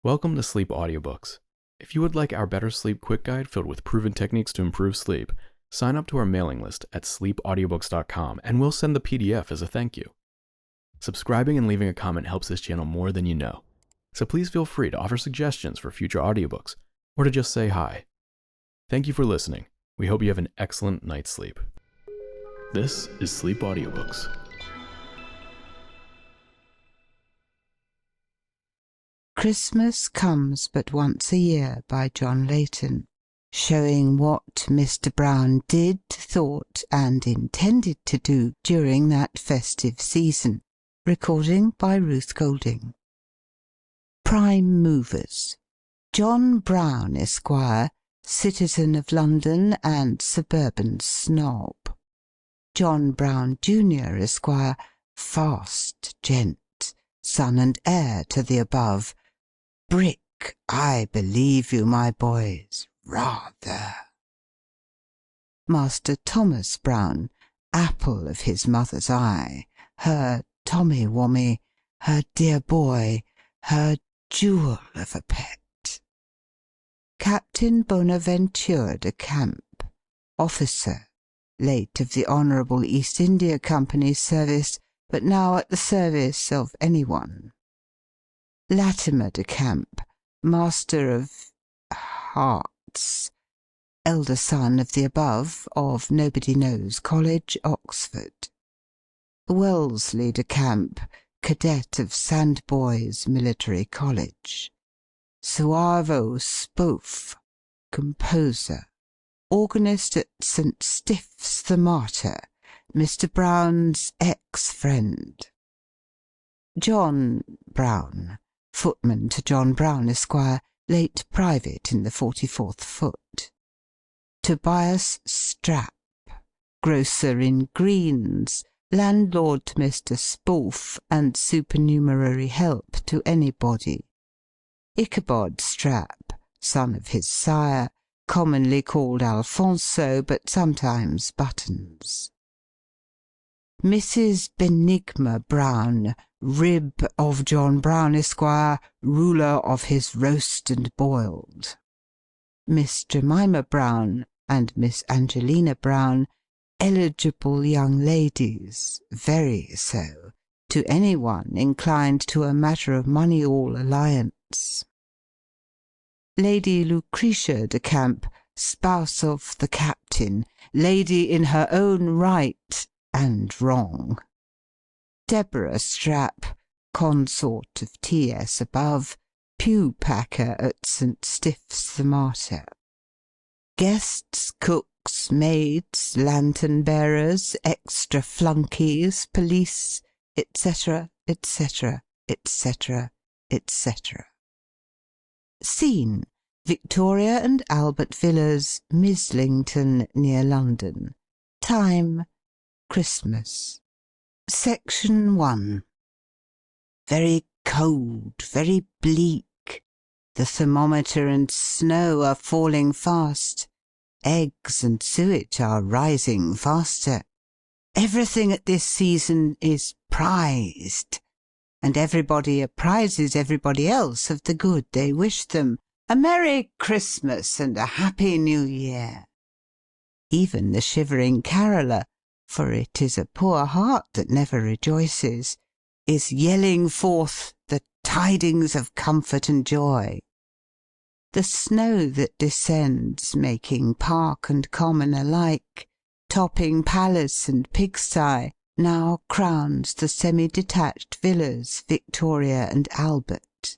Welcome to Sleep Audiobooks. If you would like our Better Sleep Quick Guide filled with proven techniques to improve sleep, sign up to our mailing list at sleepaudiobooks.com and we'll send the PDF as a thank you. Subscribing and leaving a comment helps this channel more than you know, so please feel free to offer suggestions for future audiobooks or to just say hi. Thank you for listening. We hope you have an excellent night's sleep. This is Sleep Audiobooks. Christmas Comes But Once a Year by John Leighton, showing what Mr. Brown did, thought, and intended to do during that festive season. Recording by Ruth Golding. Prime Movers. John Brown, Esquire, citizen of London and suburban snob. John Brown, Jr., Esquire, fast gent, son and heir to the above. Brick, I believe you, my boys, rather. Master Thomas Brown, apple of his mother's eye, her Tommy-Wommy, her dear boy, her jewel of a pet. Captain Bonaventure de Camp, officer, late of the Honourable East India Company's service, but now at the service of anyone. Latimer de Camp, master of hearts, elder son of the above, of Nobody Knows College, Oxford. Wellesley de Camp, cadet of Sandboys Military College. Soavo Spohf, composer, organist at St. Stiff's the Martyr, Mr. Brown's ex-friend. John Brown, footman to John Brown, Esquire, late private in the 44th Foot. Tobias Strap, grocer in Greens, landlord to Mr. Spohf, and supernumerary help to anybody. Ichabod Strap, son of his sire, commonly called Alfonso, but sometimes Buttons. Mrs. Benigma Brown, rib of John Brown, Esquire, ruler of his roast and boiled. Miss Jemima Brown and Miss Angelina Brown, eligible young ladies, very so, to anyone inclined to a matter of money-all alliance. Lady Lucretia de Camp, spouse of the captain, lady in her own right and wrong. Deborah Strap, consort of T.S. above, pew-packer at St. Stiff's the Martyr. Guests, cooks, maids, lantern-bearers, extra flunkies, police, etc., etc., etc., etc. Scene: Victoria and Albert Villas, Mislington, near London. Time: Christmas. Section 1. Very cold, very bleak. The thermometer and snow are falling fast. Eggs and suet are rising faster. Everything at this season is prized, and everybody apprizes everybody else of the good they wish them. A Merry Christmas and a Happy New Year. Even the shivering caroller, for it is a poor heart that never rejoices, is yelling forth the tidings of comfort and joy. The snow that descends, making park and common alike, topping palace and pigsty, now crowns the semi-detached villas Victoria and Albert.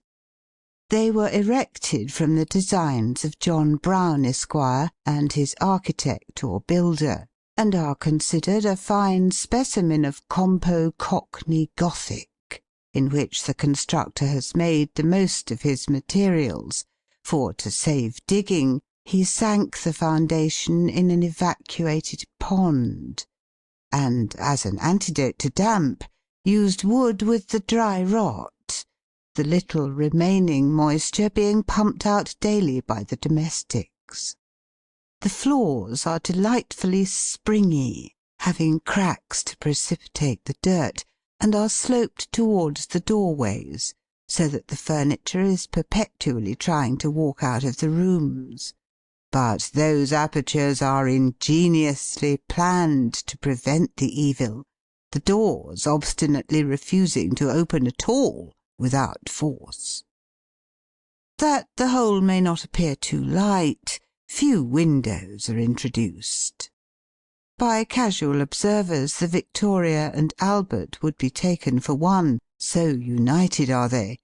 They were erected from the designs of John Brown, Esquire, and his architect or builder, and are considered a fine specimen of compo Cockney Gothic, in which the constructor has made the most of his materials, for to save digging he sank the foundation in an evacuated pond, and, as an antidote to damp, used wood with the dry rot, the little remaining moisture being pumped out daily by the domestics. The floors are delightfully springy, having cracks to precipitate the dirt, and are sloped towards the doorways, so that the furniture is perpetually trying to walk out of the rooms. But those apertures are ingeniously planned to prevent the evil, the doors obstinately refusing to open at all without force. That the whole may not appear too light, few windows are introduced. By casual observers, the Victoria and Albert would be taken for one, so united are they,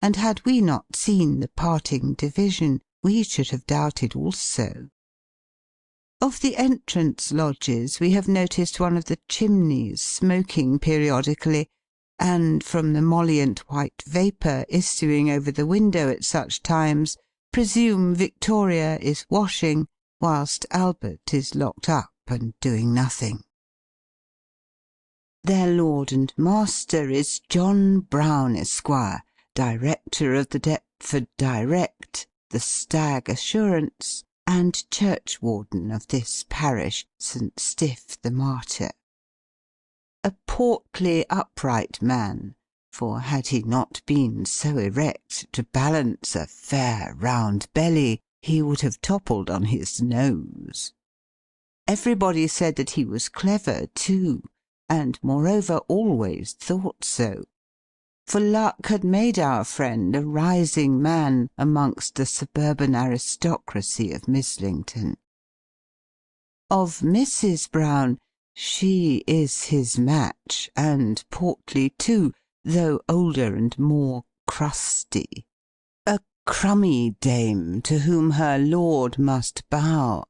and had we not seen the parting division, we should have doubted also. Of the entrance lodges we have noticed one of the chimneys smoking periodically, and from the mollient white vapour issuing over the window at such times, presume Victoria is washing, whilst Albert is locked up and doing nothing. Their lord and master is John Brown, Esquire, Director of the Deptford Direct, the Stag Assurance, and churchwarden of this parish, St. Stiff the Martyr. A portly, upright man, for had he not been so erect to balance a fair round belly, he would have toppled on his nose. Everybody said that he was clever too, and moreover always thought so. For luck had made our friend a rising man amongst the suburban aristocracy of Mislington. Of Mrs. Brown, she is his match, and portly too, though older and more crusty. A crummy dame, to whom her lord must bow,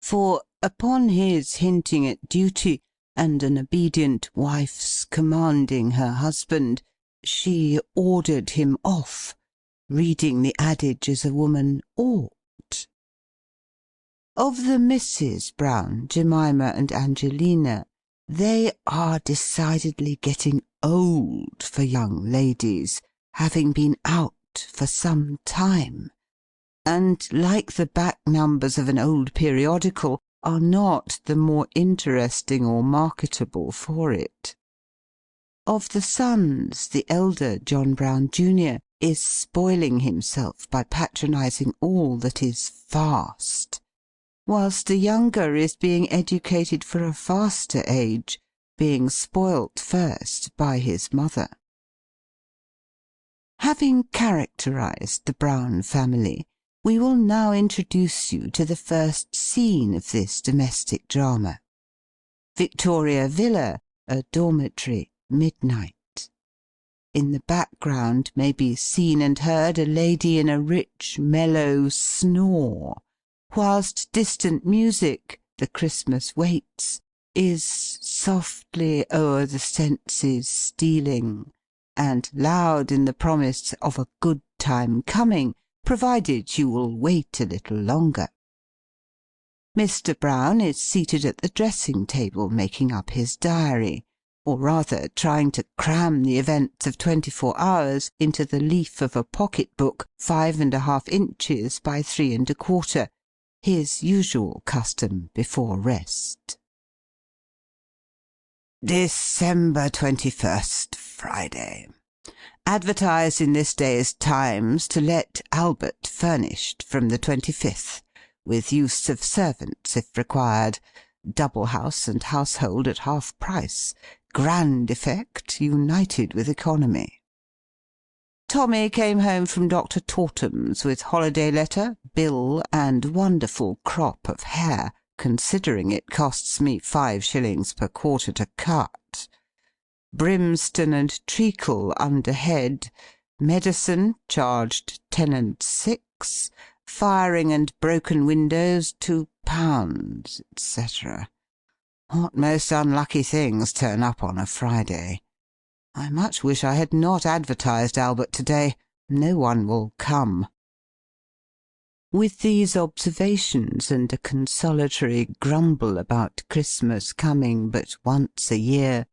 for, upon his hinting at duty, and an obedient wife's commanding her husband, she ordered him off, reading the adage as a woman ought. Of the Misses Brown, Jemima and Angelina, they are decidedly getting old for young ladies, having been out for some time, and, like the back numbers of an old periodical, are not the more interesting or marketable for it. Of the sons, the elder, John Brown Jr., is spoiling himself by patronizing all that is fast, whilst the younger is being educated for a faster age, being spoilt first by his mother. Having characterized the Brown family, we will now introduce you to the first scene of this domestic drama. Victoria Villa, a dormitory, midnight. In the background may be seen and heard a lady in a rich, mellow snore, whilst distant music, the Christmas waits, is softly o'er the senses stealing, and loud in the promise of a good time coming, provided you will wait a little longer. Mr. Brown is seated at the dressing-table making up his diary, or rather trying to cram the events of 24 hours into the leaf of a pocket-book 5½ inches by 3 1/4, his usual custom before rest. December 21st, Friday. Advertised in this day's Times to let Albert furnished from the 25th, with use of servants if required, double house and household at half price, grand effect united with economy. Tommy came home from Dr. Tortem's with holiday letter, bill, and wonderful crop of hair, considering it costs me 5 shillings per quarter to cut. Brimstone and treacle under head, medicine charged 10 6, firing and broken windows £2, etc. What most unlucky things turn up on a Friday! I much wish I had not advertised Albert to-day. No one will come. With these observations, and a consolatory grumble about Christmas coming but once a year,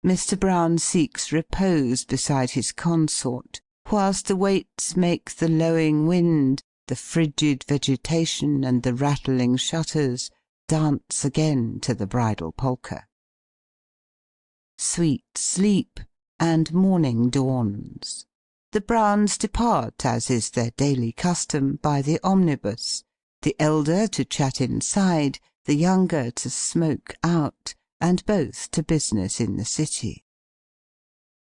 Mr. Brown seeks repose beside his consort, whilst the waits make the lowing wind, the frigid vegetation, and the rattling shutters dance again to the bridal polka. Sweet sleep, and morning dawns. The Browns depart, as is their daily custom, by the omnibus, the elder to chat inside, the younger to smoke out, and both to business in the city.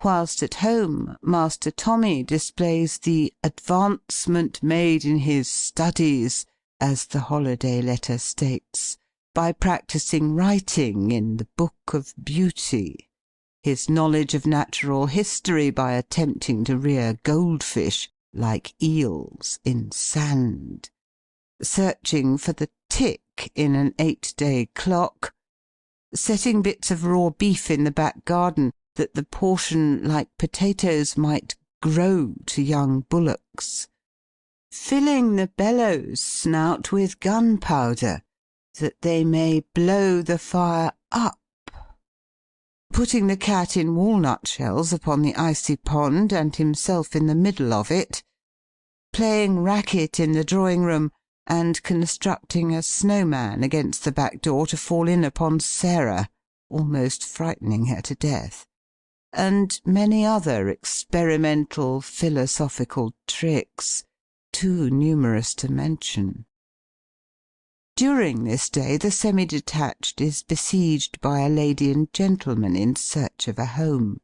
Whilst at home, Master Tommy displays the advancement made in his studies, as the holiday letter states, by practising writing in the Book of Beauty, his knowledge of natural history by attempting to rear goldfish, like eels, in sand, searching for the tick in an 8-day clock, setting bits of raw beef in the back garden, that the portion, like potatoes, might grow to young bullocks, filling the bellows snout with gunpowder, that they may blow the fire up, putting the cat in walnut shells upon the icy pond, and himself in the middle of it, playing racket in the drawing-room, and constructing a snowman against the back door to fall in upon Sarah, almost frightening her to death, and many other experimental philosophical tricks, too numerous to mention. During this day the semi-detached is besieged by a lady and gentleman in search of a home.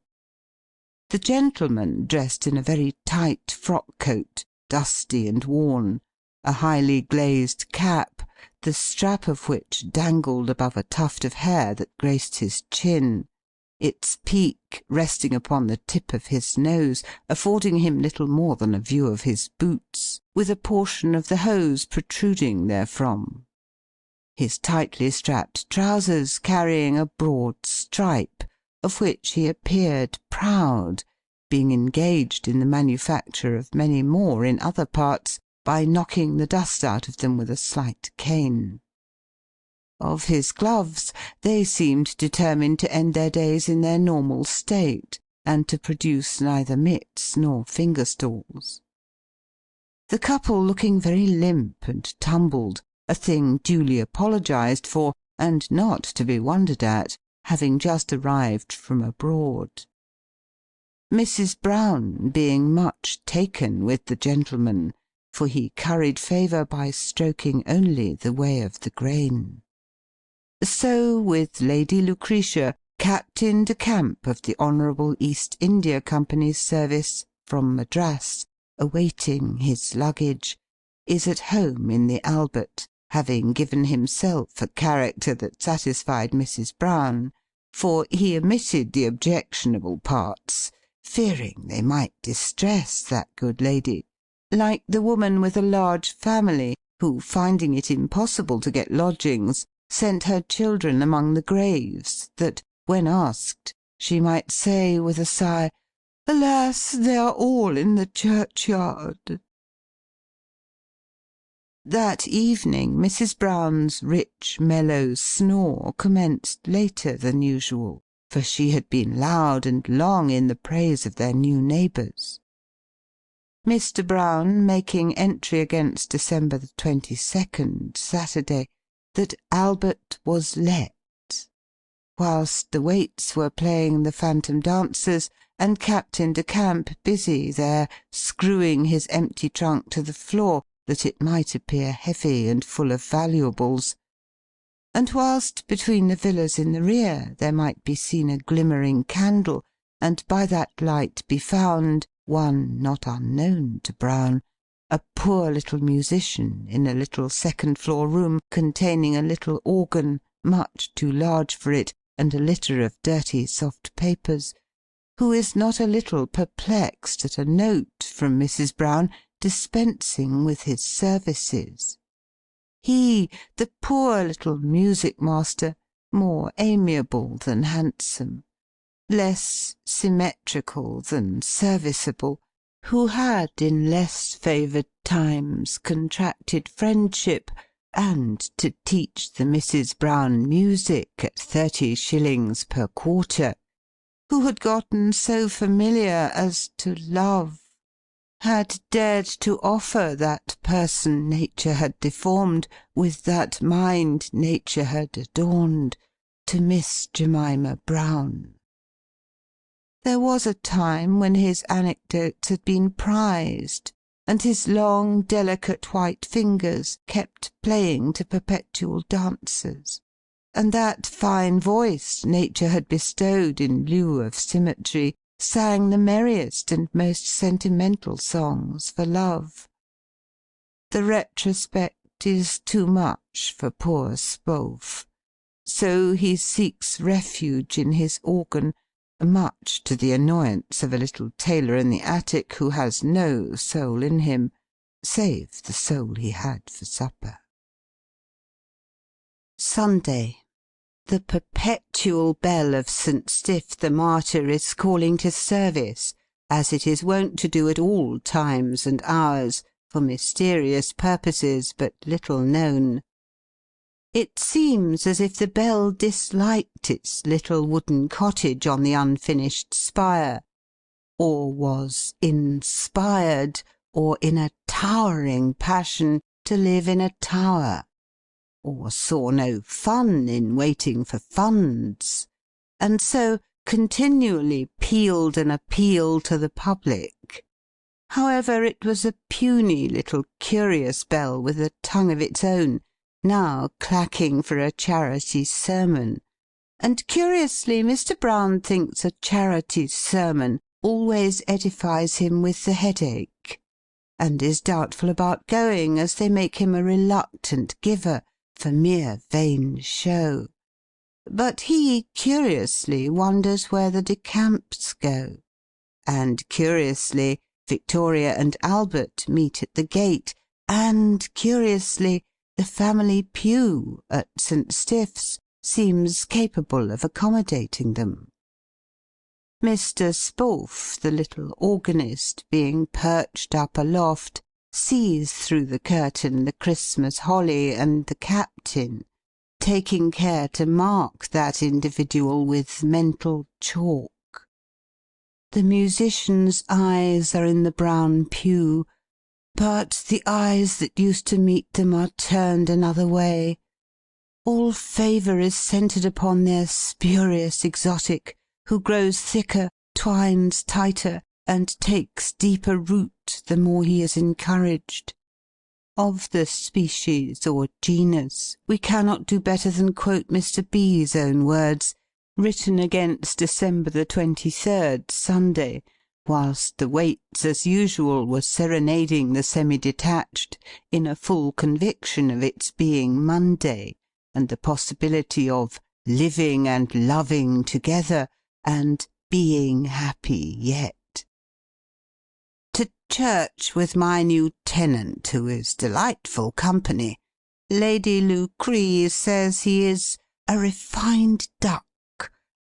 The gentleman, dressed in a very tight frock-coat, dusty and worn, a highly glazed cap, the strap of which dangled above a tuft of hair that graced his chin, its peak resting upon the tip of his nose, affording him little more than a view of his boots, with a portion of the hose protruding therefrom. His tightly strapped trousers carrying a broad stripe, of which he appeared proud, being engaged in the manufacture of many more in other parts, by knocking the dust out of them with a slight cane. Of his gloves, they seemed determined to end their days in their normal state, and to produce neither mitts nor finger-stalls. The couple looking very limp and tumbled, a thing duly apologized for, and not to be wondered at, having just arrived from abroad. Mrs. Brown being much taken with the gentleman, for he curried favour by stroking only the way of the grain. So with Lady Lucretia, Captain de Camp of the Honourable East India Company's service, from Madras, awaiting his luggage, is at home in the Albert, having given himself a character that satisfied Mrs. Brown, for he omitted the objectionable parts, fearing they might distress that good lady, like the woman with a large family, who, finding it impossible to get lodgings, sent her children among the graves, that, when asked, she might say with a sigh, "Alas, they are all in the churchyard." That evening Mrs. Brown's rich, mellow snore commenced later than usual, for she had been loud and long in the praise of their new neighbours. Mr. Brown making entry against December the 22nd, Saturday, that Albert was let, whilst the waits were playing the phantom dancers, and Captain de Camp busy there, screwing his empty trunk to the floor, that it might appear heavy and full of valuables, and whilst between the villas in the rear there might be seen a glimmering candle, and by that light be found, one not unknown to Brown, a poor little musician in a little second-floor room containing a little organ, much too large for it, and a litter of dirty soft papers, who is not a little perplexed at a note from Mrs. Brown dispensing with his services. He, the poor little music-master, more amiable than handsome, less symmetrical than serviceable, who had in less favoured times contracted friendship, and to teach the Misses Brown music at 30 shillings per quarter, who had gotten so familiar as to love, had dared to offer that person nature had deformed, with that mind nature had adorned, to Miss Jemima Brown. There was a time when his anecdotes had been prized, and his long, delicate white fingers kept playing to perpetual dancers, and that fine voice nature had bestowed in lieu of symmetry sang the merriest and most sentimental songs for love. The retrospect is too much for poor Spohf, so he seeks refuge in his organ, much to the annoyance of a little tailor in the attic who has no soul in him, save the soul he had for supper. Sunday. The perpetual bell of St. Stiff the Martyr is calling to service, as it is wont to do at all times and hours, for mysterious purposes but little known. It seems as if the bell disliked its little wooden cottage on the unfinished spire, or was inspired, or in a towering passion, to live in a tower, or saw no fun in waiting for funds, and so continually pealed an appeal to the public. However, it was a puny little curious bell with a tongue of its own, now clacking for a charity sermon, and curiously Mr. Brown thinks a charity sermon always edifies him with the headache, and is doubtful about going, as they make him a reluctant giver, for mere vain show. But he, curiously, wonders where the De Camps go, and, curiously, Victoria and Albert meet at the gate, and, curiously, the family pew at St. Stiff's seems capable of accommodating them. Mr. Spohf, the little organist, being perched up aloft, sees through the curtain the Christmas holly and the Captain, taking care to mark that individual with mental chalk. The musicians' eyes are in the brown pew, but the eyes that used to meet them are turned another way. All favour is centred upon their spurious exotic, who grows thicker, twines tighter, and takes deeper root the more he is encouraged. Of the species, or genus, we cannot do better than quote Mr. B.'s own words, written against December the 23rd, Sunday, whilst the Waits, as usual, were serenading the semi-detached, in a full conviction of its being Monday, and the possibility of living and loving together, and being happy yet. To church with my new tenant, who is delightful company. Lady Lucrece says he is a refined duck,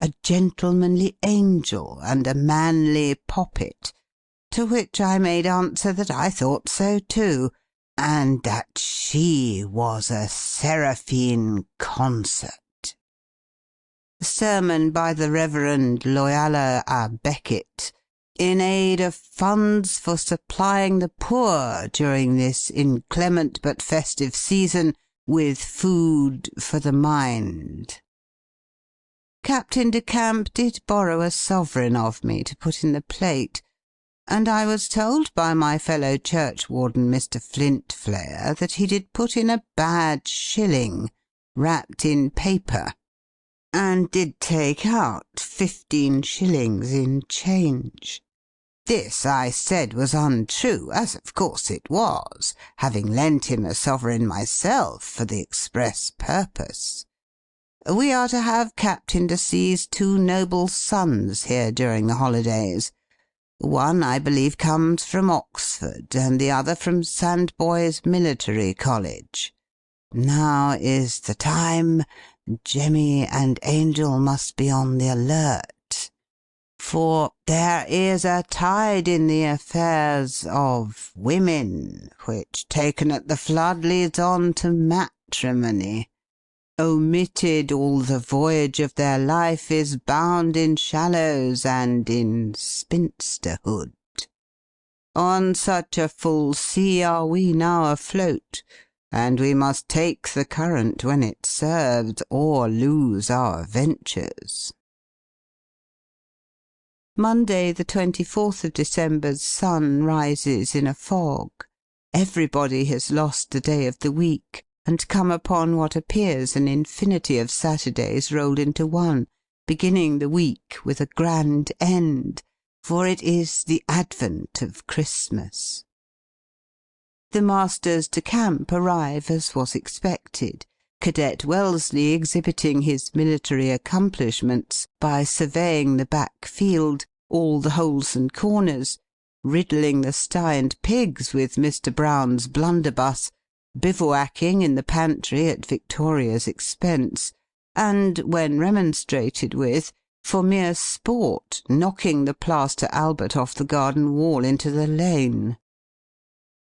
a gentlemanly angel, and a manly poppet, to which I made answer that I thought so too, and that she was a seraphine concert. Sermon by the Reverend Loyola a Becket, in aid of funds for supplying the poor during this inclement but festive season with food for the mind. Captain de Camp did borrow a sovereign of me to put in the plate, and I was told by my fellow churchwarden, Mr. Flintflair, that he did put in a bad shilling, wrapped in paper, and did take out 15 shillings in change. This, I said, was untrue, as of course it was, having lent him a sovereign myself for the express purpose. We are to have Captain de C.'s 2 noble sons here during the holidays. One, I believe, comes from Oxford, and the other from Sandboys Military College. Now is the time. Jemmy and Angel must be on the alert, for there is a tide in the affairs of women, which, taken at the flood, leads on to matrimony. Omitted all the voyage of their life is bound in shallows and in spinsterhood. On such a full sea are we now afloat, and we must take the current when it serves, or lose our ventures. Monday, the 24th of December's sun rises in a fog. Everybody has lost a day of the week, and come upon what appears an infinity of Saturdays rolled into one, beginning the week with a grand end, for it is the advent of Christmas. The Masters de Camp arrive as was expected, Cadet Wellesley exhibiting his military accomplishments by surveying the back field, all the holes and corners, riddling the sty and pigs with Mr. Brown's blunderbuss, bivouacking in the pantry at Victoria's expense, and, when remonstrated with, for mere sport, knocking the plaster Albert off the garden wall into the lane.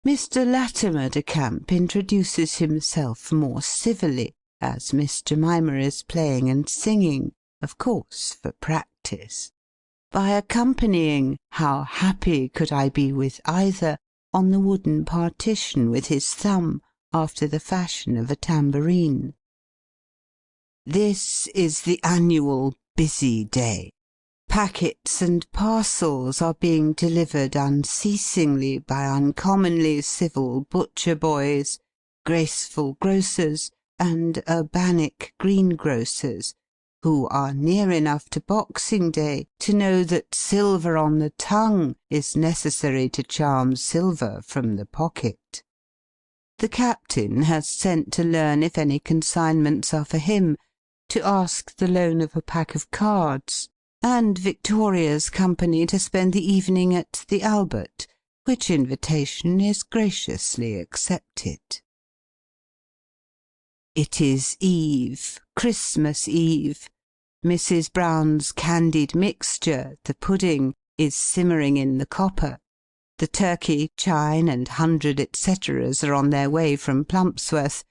Mr. Latimer de Camp introduces himself more civilly, as Miss Jemima is playing and singing, of course for practice, by accompanying "How happy could I be with either" on the wooden partition with his thumb, after the fashion of a tambourine. This is the annual busy day. Packets and parcels are being delivered unceasingly by uncommonly civil butcher boys, graceful grocers, and urbanic greengrocers, who are near enough to Boxing Day to know that silver on the tongue is necessary to charm silver from the pocket. The captain has sent to learn if any consignments are for him, to ask the loan of a pack of cards, and Victoria's company to spend the evening at the Albert, which invitation is graciously accepted. It is Eve, Christmas Eve. Mrs. Brown's candied mixture, the pudding, is simmering in the copper. The turkey, chine, and 100 et ceteras are on their way from Plumpsworth,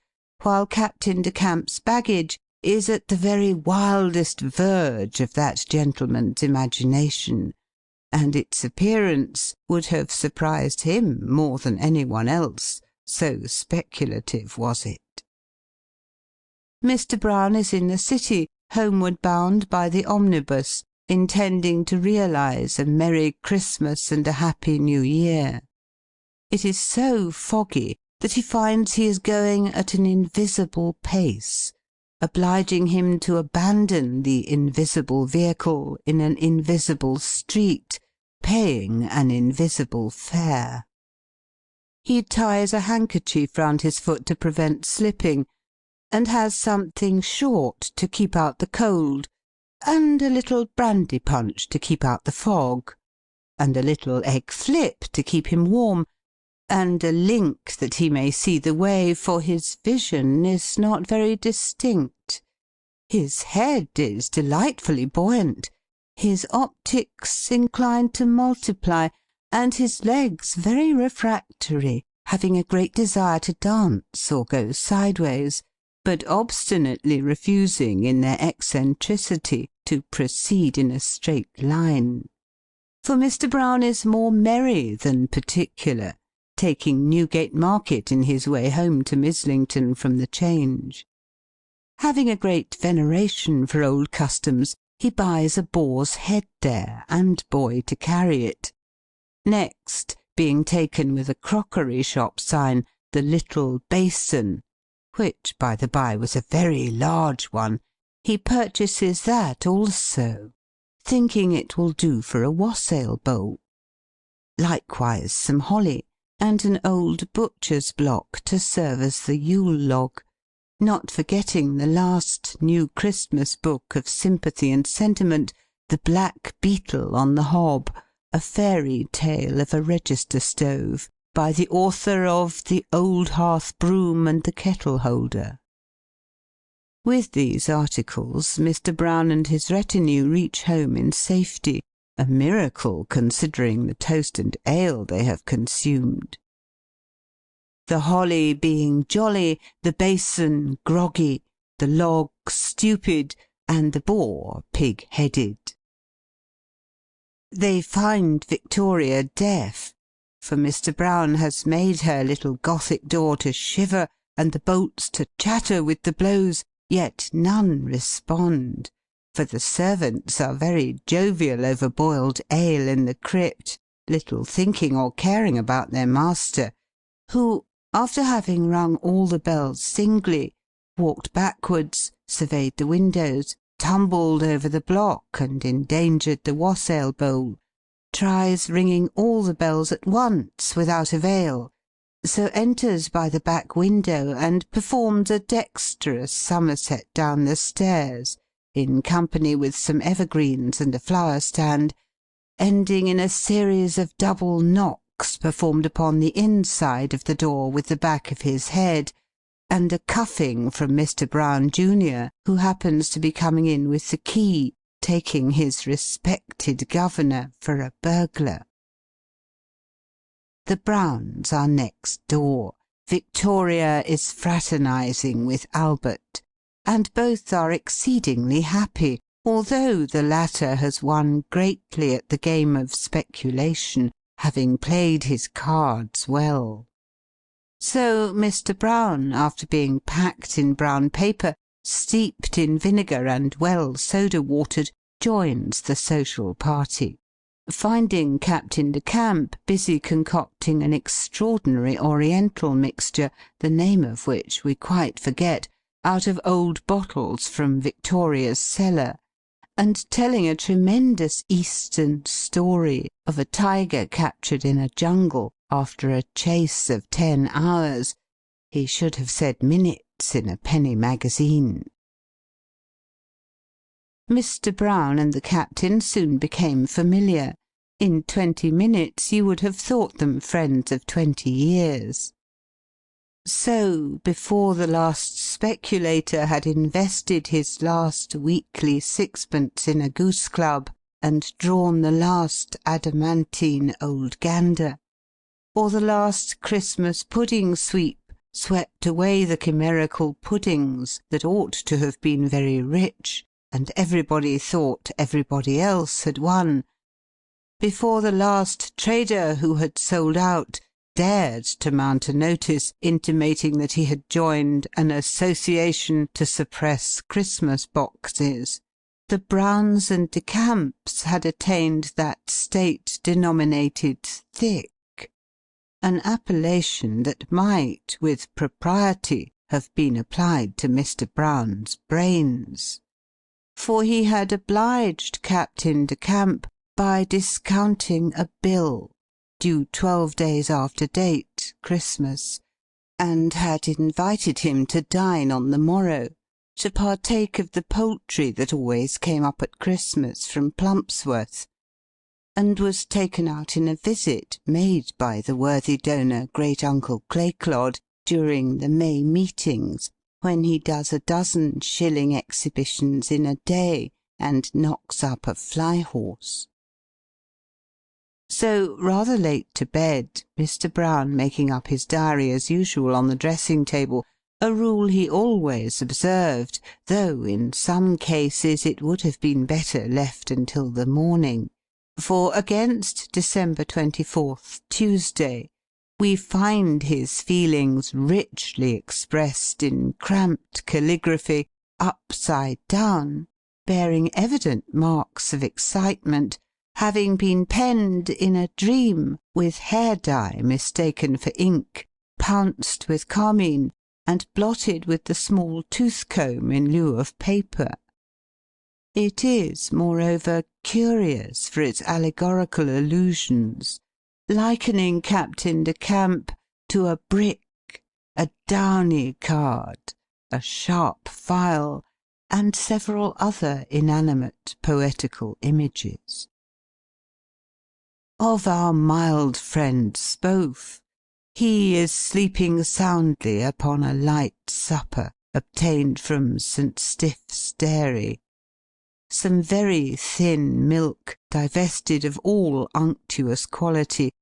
while Captain de Camp's baggage is at the very wildest verge of that gentleman's imagination, and its appearance would have surprised him more than any one else, so speculative was it. Mr. Brown is in the city, homeward bound by the omnibus, intending to realize a Merry Christmas and a Happy New Year. It is so foggy that he finds he is going at an invisible pace, obliging him to abandon the invisible vehicle in an invisible street, paying an invisible fare. He ties a handkerchief round his foot to prevent slipping, and has something short to keep out the cold, and a little brandy punch to keep out the fog, and a little egg flip to keep him warm, and a link that he may see the way, for his vision is not very distinct. His head is delightfully buoyant, his optics inclined to multiply, and his legs very refractory, having a great desire to dance or go sideways, but obstinately refusing in their eccentricity to proceed in a straight line. For Mr. Brown is more merry than particular, taking Newgate Market in his way home to Mislington from the Change. Having a great veneration for old customs, he buys a boar's head there, and boy to carry it. Next, being taken with a crockery shop sign, the little basin, which, by the by, was a very large one, he purchases that also, thinking it will do for a wassail bowl. Likewise some holly, and an old butcher's block to serve as the Yule log, not forgetting the last new Christmas book of sympathy and sentiment, The Black Beetle on the Hob, a fairy tale of a register stove, by the author of The Old Hearth Broom and the Kettle Holder. With these articles Mr. Brown and his retinue reach home in safety, a miracle considering the toast and ale they have consumed. The holly being jolly, the basin groggy, the log stupid, and the boar pig-headed. They find Victoria deaf, for Mr. Brown has made her little Gothic door to shiver, and the bolts to chatter with the blows, yet none respond, for the servants are very jovial over boiled ale in the crypt, little thinking or caring about their master, who, after having rung all the bells singly, walked backwards, surveyed the windows, tumbled over the block, and endangered the wassail bowl, tries ringing all the bells at once without avail, so enters by the back window and performs a dexterous somerset down the stairs, in company with some evergreens and a flower-stand, ending in a series of double knocks performed upon the inside of the door with the back of his head, and a cuffing from Mr. Brown, junior, who happens to be coming in with the key, taking his respected governor for a burglar. The Browns are next door. Victoria is fraternizing with Albert, and both are exceedingly happy, although the latter has won greatly at the game of speculation, having played his cards well. So Mr. Brown, after being packed in brown paper, steeped in vinegar, and well soda-watered, joins the social party, finding Captain de Camp busy concocting an extraordinary oriental mixture, the name of which we quite forget, out of old bottles from Victoria's cellar, and telling a tremendous Eastern story of a tiger captured in a jungle after a chase of 10 hours, he should have said minutes, in a penny magazine. Mr. Brown and the Captain soon became familiar. In 20 minutes you would have thought them friends of 20 years. So, before the last speculator had invested his last weekly sixpence in a goose club, and drawn the last adamantine old gander, or the last Christmas pudding sweep swept away the chimerical puddings that ought to have been very rich, and everybody thought everybody else had won, before the last trader who had sold out dared to mount a notice intimating that he had joined an association to suppress Christmas boxes, the Browns and de Camps had attained that state denominated thick, an appellation that might, with propriety, have been applied to Mr. Brown's brains. For he had obliged Captain de Camp by discounting a bill, due 12 days after date, Christmas, and had invited him to dine on the morrow, to partake of the poultry that always came up at Christmas from Plumpsworth, and was taken out in a visit made by the worthy donor, Great-uncle Clayclod, during the May meetings, when he does a 12 shilling exhibitions in a day, and knocks up a fly-horse. So, rather late to bed, Mr. Brown making up his diary as usual on the dressing-table, a rule he always observed, though in some cases it would have been better left until the morning. For against December 24th, Tuesday, we find his feelings richly expressed in cramped calligraphy, upside down, bearing evident marks of excitement, having been penned in a dream, with hair-dye mistaken for ink, pounced with carmine, and blotted with the small tooth-comb in lieu of paper. It is, moreover, curious for its allegorical allusions, likening Captain de Camp to a brick, a downy card, a sharp file, and several other inanimate poetical images. Of our mild friend Spohf, he is sleeping soundly upon a light supper, obtained from St. Stiff's dairy. Some very thin milk, divested of all unctuous quality,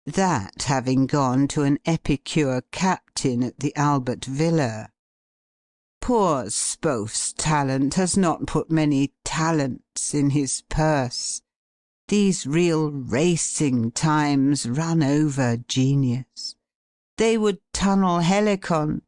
that having gone to an epicure captain at the Albert Villa. Poor Spohf's talent has not put many talents in his purse. These real racing times run over genius. They would tunnel Helicon,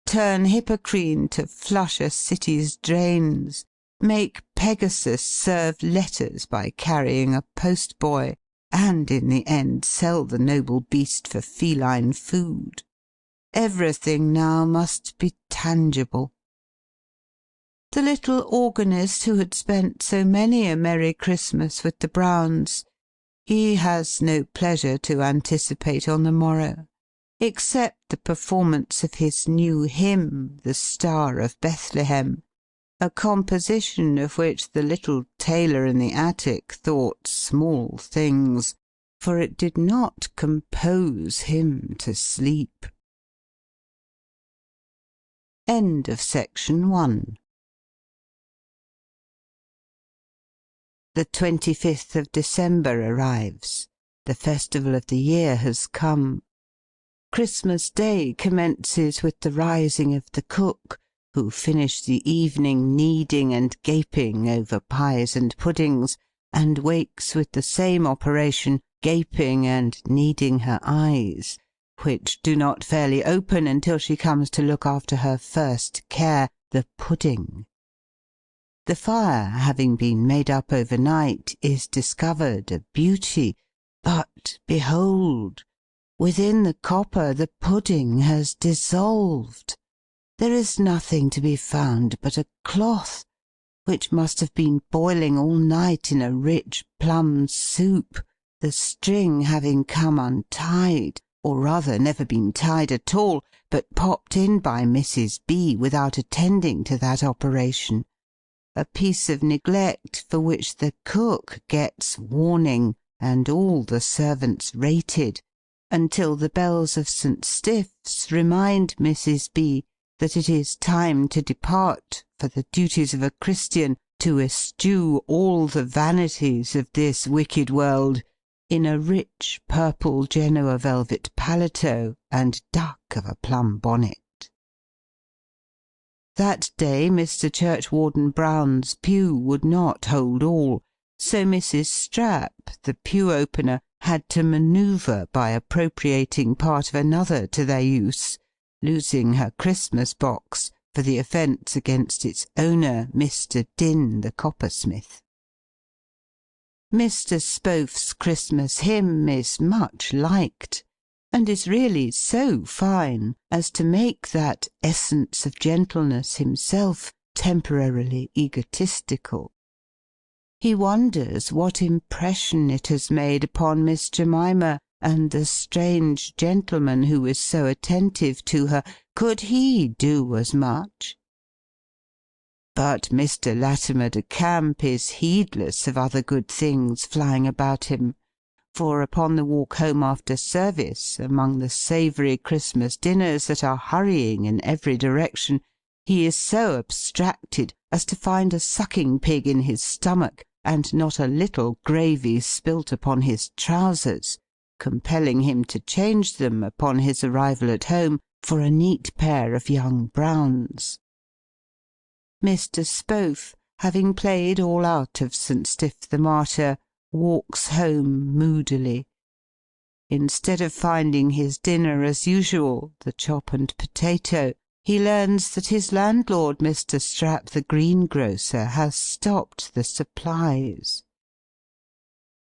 turn Hippocrene to flush a city's drains, make Pegasus serve letters by carrying a post-boy, and in the end sell the noble beast for feline food. Everything now must be tangible. The little organist who had spent so many a merry Christmas with the Browns, he has no pleasure to anticipate on the morrow, except the performance of his new hymn, the Star of Bethlehem, a composition of which the little tailor in the attic thought small things, for it did not compose him to sleep. End of section 1. The 25th of December arrives. The festival of the year has come. Christmas Day commences with the rising of the cook, who finished the evening kneading and gaping over pies and puddings, and wakes with the same operation, gaping and kneading her eyes, which do not fairly open until she comes to look after her first care, the pudding. The fire, having been made up overnight, is discovered a beauty, but, behold, within the copper the pudding has dissolved. There is nothing to be found but a cloth, which must have been boiling all night in a rich plum soup, the string having come untied, or rather never been tied at all, but popped in by Mrs. B. without attending to that operation. A piece of neglect for which the cook gets warning, and all the servants rated, until the bells of St. Stiff's remind Mrs. B. that it is time to depart for the duties of a Christian, to eschew all the vanities of this wicked world, in a rich purple Genoa velvet paletot and duck of a plum bonnet. That day Mr. Churchwarden Brown's pew would not hold all, so Mrs. Strap, the pew-opener, had to manoeuvre by appropriating part of another to their use, losing her Christmas box for the offence against its owner, Mr. Dinn, the coppersmith. Mr. Spohf's Christmas hymn is much liked, and is really so fine as to make that essence of gentleness himself temporarily egotistical. He wonders what impression it has made upon Miss Jemima, and the strange gentleman who is so attentive to her. Could he do as much? But Mr. Latimer de Camp is heedless of other good things flying about him, for upon the walk home after service, among the savoury Christmas dinners that are hurrying in every direction, he is so abstracted as to find a sucking-pig in his stomach, and not a little gravy spilt upon his trousers, compelling him to change them, upon his arrival at home, for a neat pair of young Browns. Mr. Spohf, having played all out of St. Stiff the Martyr, walks home moodily. Instead of finding his dinner as usual, the chop and potato, he learns that his landlord, Mr. Strap the greengrocer, has stopped the supplies.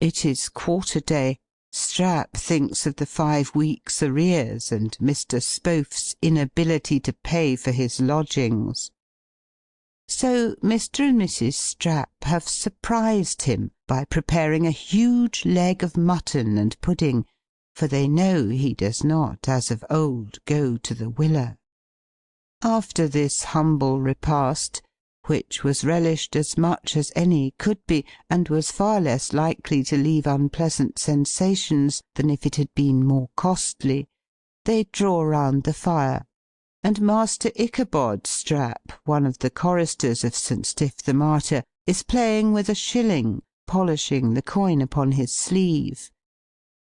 It is quarter-day. Strap thinks of the 5 weeks' arrears, and Mr. Spohf's inability to pay for his lodgings. So Mr. and Mrs. Strap have surprised him by preparing a huge leg of mutton and pudding, for they know he does not, as of old, go to the Willer. After this humble repast, which was relished as much as any could be, and was far less likely to leave unpleasant sensations than if it had been more costly, they draw round the fire, and Master Ichabod Strap, one of the choristers of St. Stiff the Martyr, is playing with a shilling, polishing the coin upon his sleeve.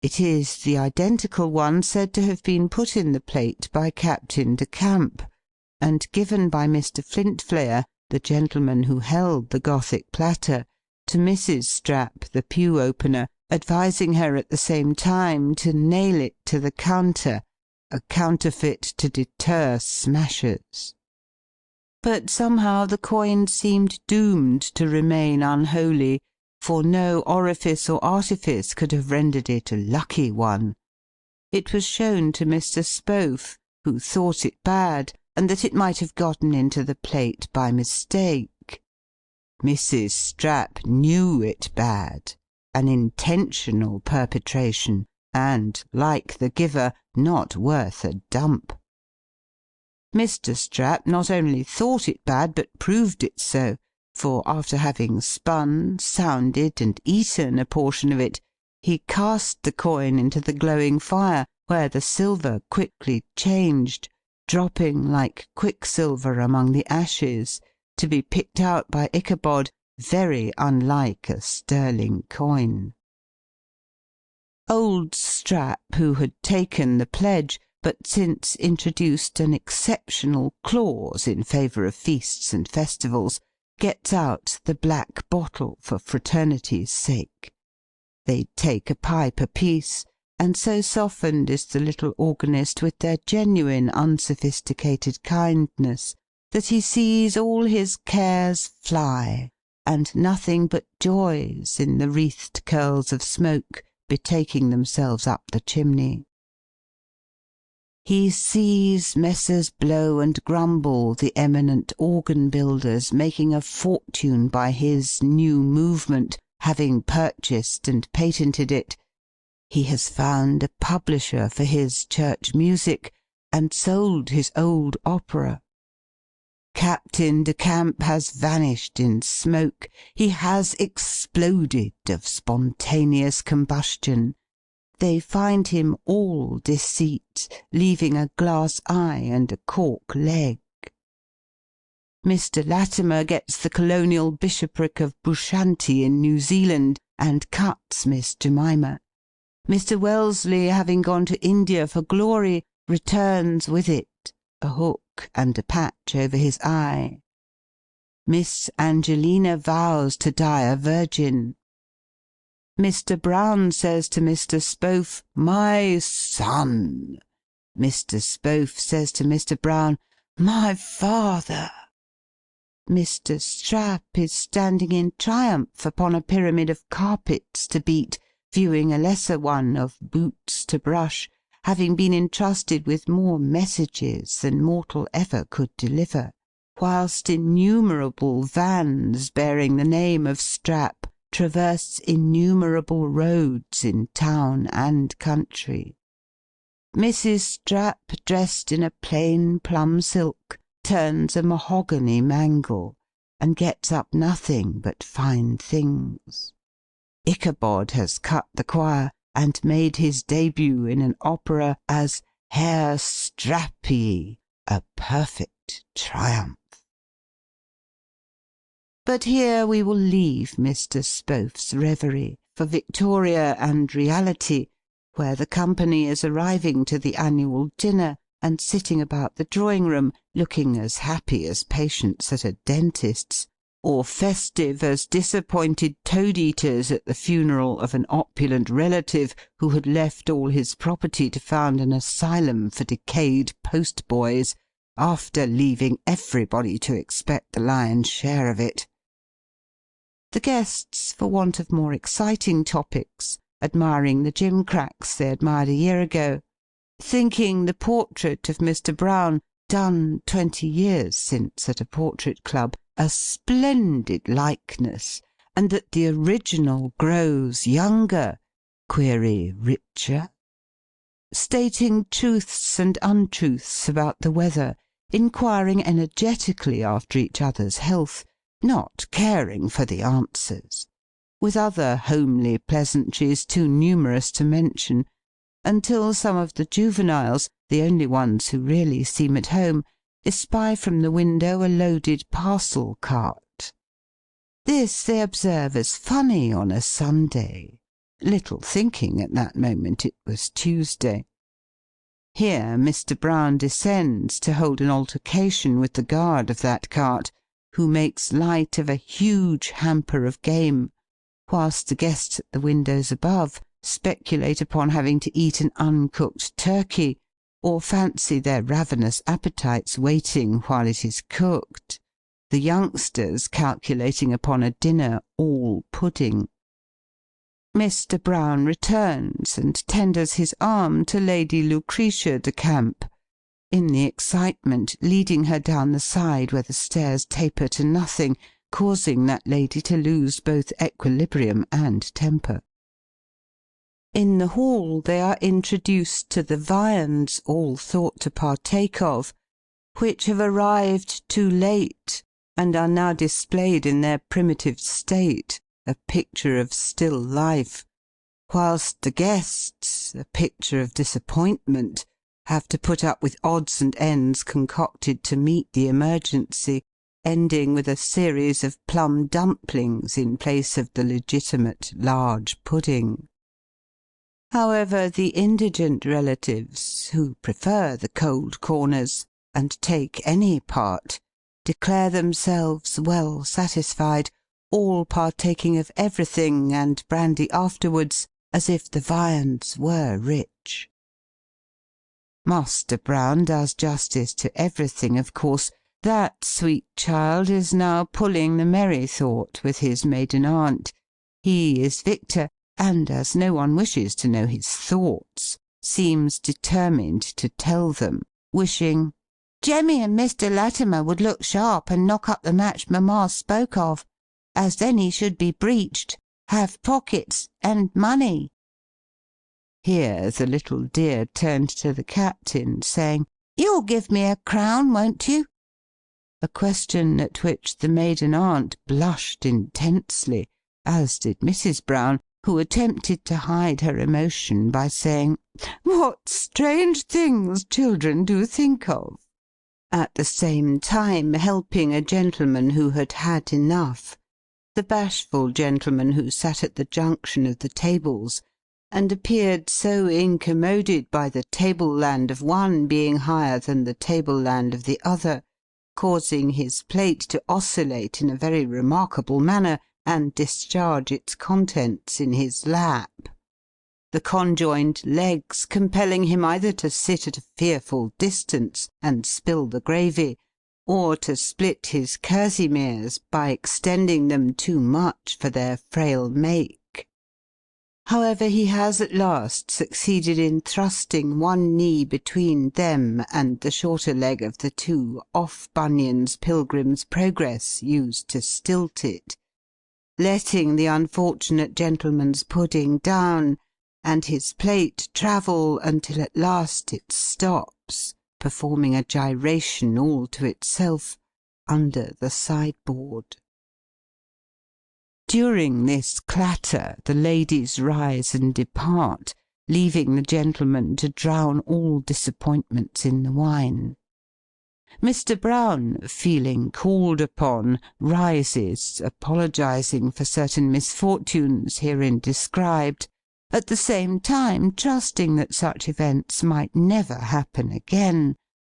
It is the identical one said to have been put in the plate by Captain de Camp, and given by Mr. Flintflayer, the gentleman who held the Gothic platter, to Mrs. Strap, the pew-opener, advising her at the same time to nail it to the counter, a counterfeit to deter smashers. But somehow the coin seemed doomed to remain unholy, for no orifice or artifice could have rendered it a lucky one. It was shown to Mr. Spohf, who thought it bad, and that it might have gotten into the plate by mistake. Mrs. Strap knew it bad, an intentional perpetration, and, like the giver, not worth a dump. Mr. Strap not only thought it bad, but proved it so, for after having spun, sounded, and eaten a portion of it, he cast the coin into the glowing fire, where the silver quickly changed, dropping like quicksilver among the ashes, to be picked out by Ichabod, very unlike a sterling coin. Old Strap, who had taken the pledge, but since introduced an exceptional clause in favour of feasts and festivals, gets out the black bottle for fraternity's sake. They take a pipe apiece, and so softened is the little organist with their genuine unsophisticated kindness, that he sees all his cares fly, and nothing but joys in the wreathed curls of smoke betaking themselves up the chimney. He sees Messrs. Blow and Grumble, the eminent organ-builders, making a fortune by his new movement, having purchased and patented it. He has found a publisher for his church music, and sold his old opera. Captain de Camp has vanished in smoke. He has exploded of spontaneous combustion. They find him all deceit, leaving a glass eye and a cork leg. Mr. Latimer gets the colonial bishopric of Bushanti in New Zealand, and cuts Miss Jemima. Mr. Wellesley, having gone to India for glory, returns with it, a hook and a patch over his eye. Miss Angelina vows to die a virgin. Mr. Brown says to Mr. Spohf, "My son." Mr. Spohf says to Mr. Brown, "My father." Mr. Strap is standing in triumph upon a pyramid of carpets to beat, viewing a lesser one of boots to brush, having been entrusted with more messages than mortal ever could deliver, whilst innumerable vans bearing the name of Strap traverse innumerable roads in town and country. Mrs. Strap, dressed in a plain plum silk, turns a mahogany mangle, and gets up nothing but fine things. Ichabod has cut the choir, and made his debut in an opera as Herr Strappy, a perfect triumph. But here we will leave Mr. Spohf's reverie for Victoria and reality, where the company is arriving to the annual dinner, and sitting about the drawing-room, looking as happy as patients at a dentist's, or festive as disappointed toad-eaters at the funeral of an opulent relative who had left all his property to found an asylum for decayed post-boys, after leaving everybody to expect the lion's share of it. The guests, for want of more exciting topics, admiring the gimcracks they admired a year ago, thinking the portrait of Mr. Brown, done 20 years since at a portrait club, a splendid likeness, and that the original grows younger, query richer, stating truths and untruths about the weather, inquiring energetically after each other's health, not caring for the answers, with other homely pleasantries too numerous to mention, until some of the juveniles, the only ones who really seem at home, espy from the window a loaded parcel cart. This they observe as funny on a Sunday, little thinking at that moment it was Tuesday. Here Mr. Brown descends to hold an altercation with the guard of that cart, who makes light of a huge hamper of game, whilst the guests at the windows above speculate upon having to eat an uncooked turkey, or fancy their ravenous appetites waiting while it is cooked, the youngsters calculating upon a dinner all pudding. Mr. Brown returns and tenders his arm to Lady Lucretia de Camp, in the excitement leading her down the side where the stairs taper to nothing, causing that lady to lose both equilibrium and temper. In the hall they are introduced to the viands all thought to partake of, which have arrived too late, and are now displayed in their primitive state, a picture of still life, whilst the guests, a picture of disappointment, have to put up with odds and ends concocted to meet the emergency, ending with a series of plum dumplings in place of the legitimate large pudding. However, the indigent relatives, who prefer the cold corners, and take any part, declare themselves well satisfied, all partaking of everything, and brandy afterwards, as if the viands were rich. Master Brown does justice to everything, of course. That sweet child is now pulling the merry thought with his maiden aunt. He is victor, and as no one wishes to know his thoughts, seems determined to tell them, wishing Jemmy and Mr. Latimer would look sharp and knock up the match mamma spoke of, as then he should be breeched, have pockets, and money. Here the little dear turned to the Captain, saying, "You'll give me a crown, won't you?" A question at which the maiden aunt blushed intensely, as did Mrs. Brown, who attempted to hide her emotion by saying, "What strange things children do think of!" at the same time helping a gentleman who had had enough, the bashful gentleman who sat at the junction of the tables, and appeared so incommoded by the table-land of one being higher than the table-land of the other, causing his plate to oscillate in a very remarkable manner, and discharge its contents in his lap, the conjoined legs compelling him either to sit at a fearful distance and spill the gravy, or to split his kerseymires by extending them too much for their frail make. However, he has at last succeeded in thrusting one knee between them and the shorter leg of the two off Bunyan's Pilgrim's Progress used to stilt it, letting the unfortunate gentleman's pudding down, and his plate travel until at last it stops, performing a gyration all to itself, under the sideboard. During this clatter the ladies rise and depart, leaving the gentleman to drown all disappointments in the wine. Mr. Brown, feeling called upon, rises, apologizing for certain misfortunes herein described, at the same time trusting that such events might never happen again,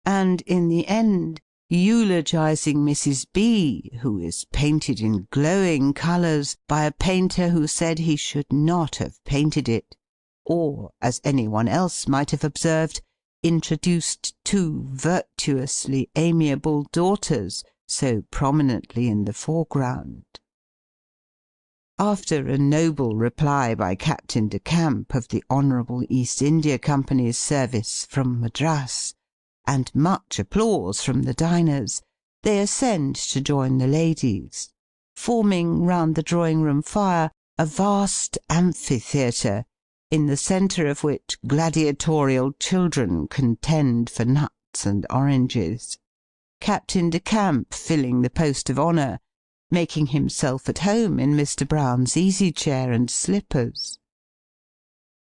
and, in the end, eulogizing Mrs. B., who is painted in glowing colours by a painter who said he should not have painted it, or, as any one else might have observed, introduced two virtuously amiable daughters so prominently in the foreground. After a noble reply by Captain de Camp of the Honourable East India Company's service from Madras, and much applause from the diners, they ascend to join the ladies, forming round the drawing-room fire a vast amphitheatre, in the centre of which gladiatorial children contend for nuts and oranges, Captain de Camp filling the post of honour, making himself at home in Mr. Brown's easy-chair and slippers.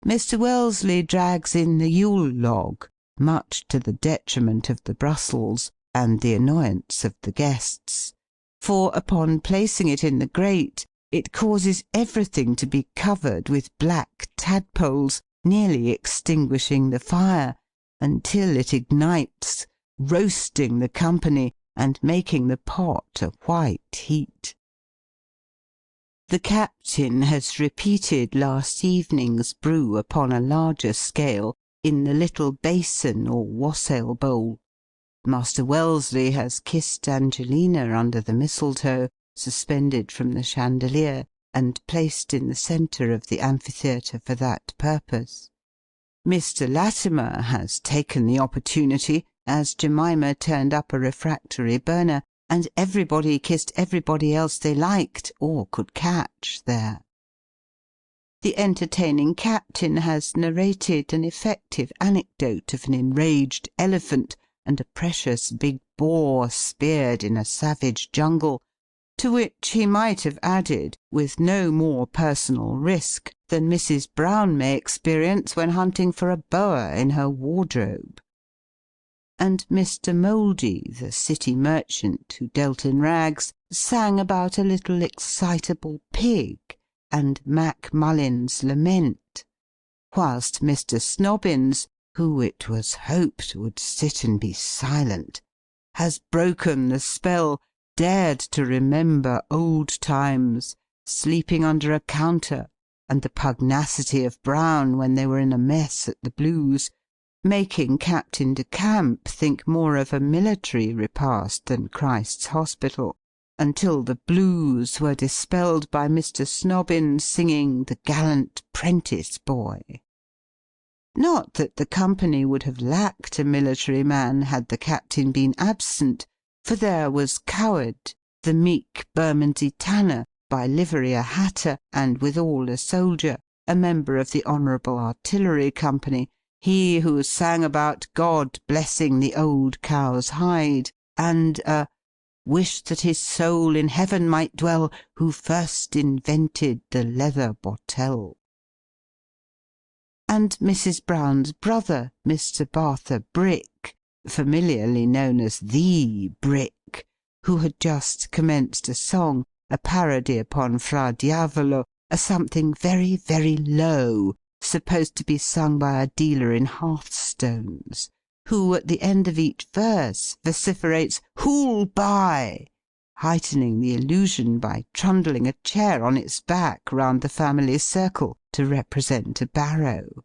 Mr. Wellesley drags in the Yule log, much to the detriment of the Brussels, and the annoyance of the guests, for, upon placing it in the grate, it causes everything to be covered with black tadpoles, nearly extinguishing the fire, until it ignites, roasting the company, and making the pot a white heat. The Captain has repeated last evening's brew upon a larger scale, in the little basin or wassail bowl. Master Wellesley has kissed Angelina under the mistletoe, suspended from the chandelier, and placed in the centre of the amphitheatre for that purpose. Mr. Latimer has taken the opportunity, as Jemima turned up a refractory burner, and everybody kissed everybody else they liked, or could catch, there. The entertaining captain has narrated an effective anecdote of an enraged elephant and a precious big boar speared in a savage jungle, to which he might have added, with no more personal risk than Mrs. Brown may experience when hunting for a boa in her wardrobe. And Mr. Mouldy, the city merchant who dealt in rags, sang about a little excitable pig, and Mac Mullin's lament, whilst Mr. Snobbins, who it was hoped would sit and be silent, has broken the spell, dared to remember old times, sleeping under a counter, and the pugnacity of Brown when they were in a mess at the Blues, making Captain de Camp think more of a military repast than Christ's Hospital, until the Blues were dispelled by Mr. Snobbins singing "The Gallant Prentice Boy." Not that the company would have lacked a military man had the captain been absent, for there was Coward, the meek Bermondsey tanner, by livery a hatter, and withal a soldier, a member of the Honourable Artillery Company, he who sang about God blessing the old cow's hide, and a "wish that his soul in heaven might dwell, who first invented the leather bottell." And Mrs. Brown's brother, Mr. Bartha Brick, familiarly known as the Brick, who had just commenced a song, a parody upon Fra Diavolo, a something very, very low, supposed to be sung by a dealer in hearthstones, who at the end of each verse vociferates "Who'll buy?" heightening the illusion by trundling a chair on its back round the family circle, to represent a barrow.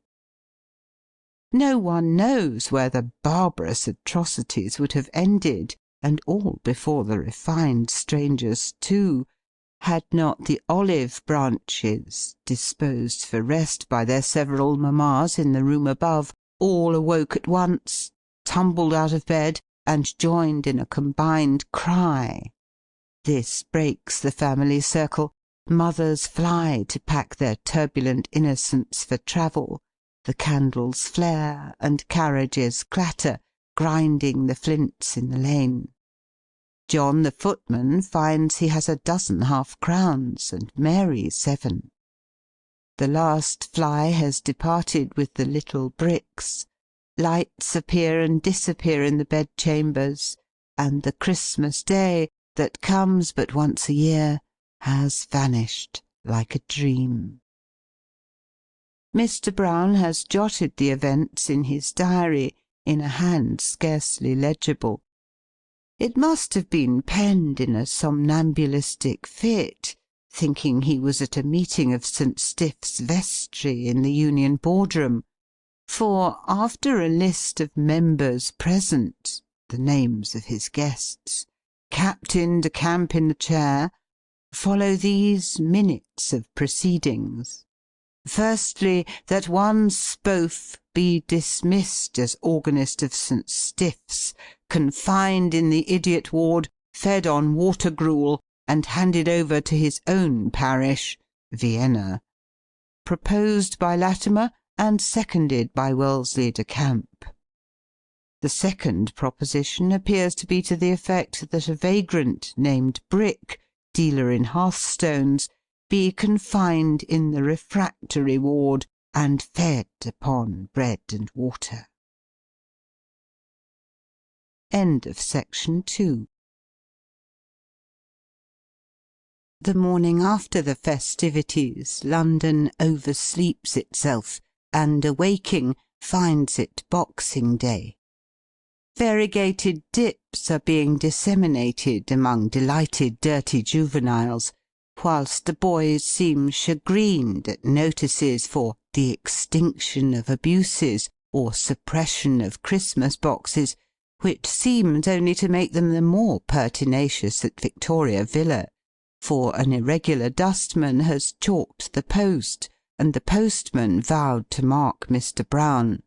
No one knows where the barbarous atrocities would have ended, and all before the refined strangers too, had not the olive branches, disposed for rest by their several mammas in the room above, all awoke at once, tumbled out of bed, and joined in a combined cry. This breaks the family circle. Mothers fly to pack their turbulent innocents for travel. The candles flare, and carriages clatter, grinding the flints in the lane. John the footman finds he has a dozen half-crowns, and Mary 7. The last fly has departed with the little bricks. Lights appear and disappear in the bedchambers, and the Christmas Day, that comes but once a year, has vanished like a dream. Mr. Brown has jotted the events in his diary, in a hand scarcely legible. It must have been penned in a somnambulistic fit, thinking he was at a meeting of St. Stiff's vestry in the Union Boardroom, for, after a list of members present, the names of his guests, Captain de Camp in the chair, follow these minutes of proceedings. Firstly, that one Spohf be dismissed as organist of St. Stiff's, confined in the idiot ward, fed on water gruel, and handed over to his own parish, Vienna. Proposed by Latimer, and seconded by Wellesley de Camp. The second proposition appears to be to the effect that a vagrant named Brick, dealer in hearthstones, be confined in the refractory ward, and fed upon bread and water. End of section 2. The morning after the festivities, London oversleeps itself, and awaking, finds it Boxing Day. Variegated dips are being disseminated among delighted dirty juveniles, whilst the boys seem chagrined at notices for the extinction of abuses, or suppression of Christmas boxes, which seemed only to make them the more pertinacious at Victoria Villa, for an irregular dustman has chalked the post, and the postman vowed to mark Mr. Brown.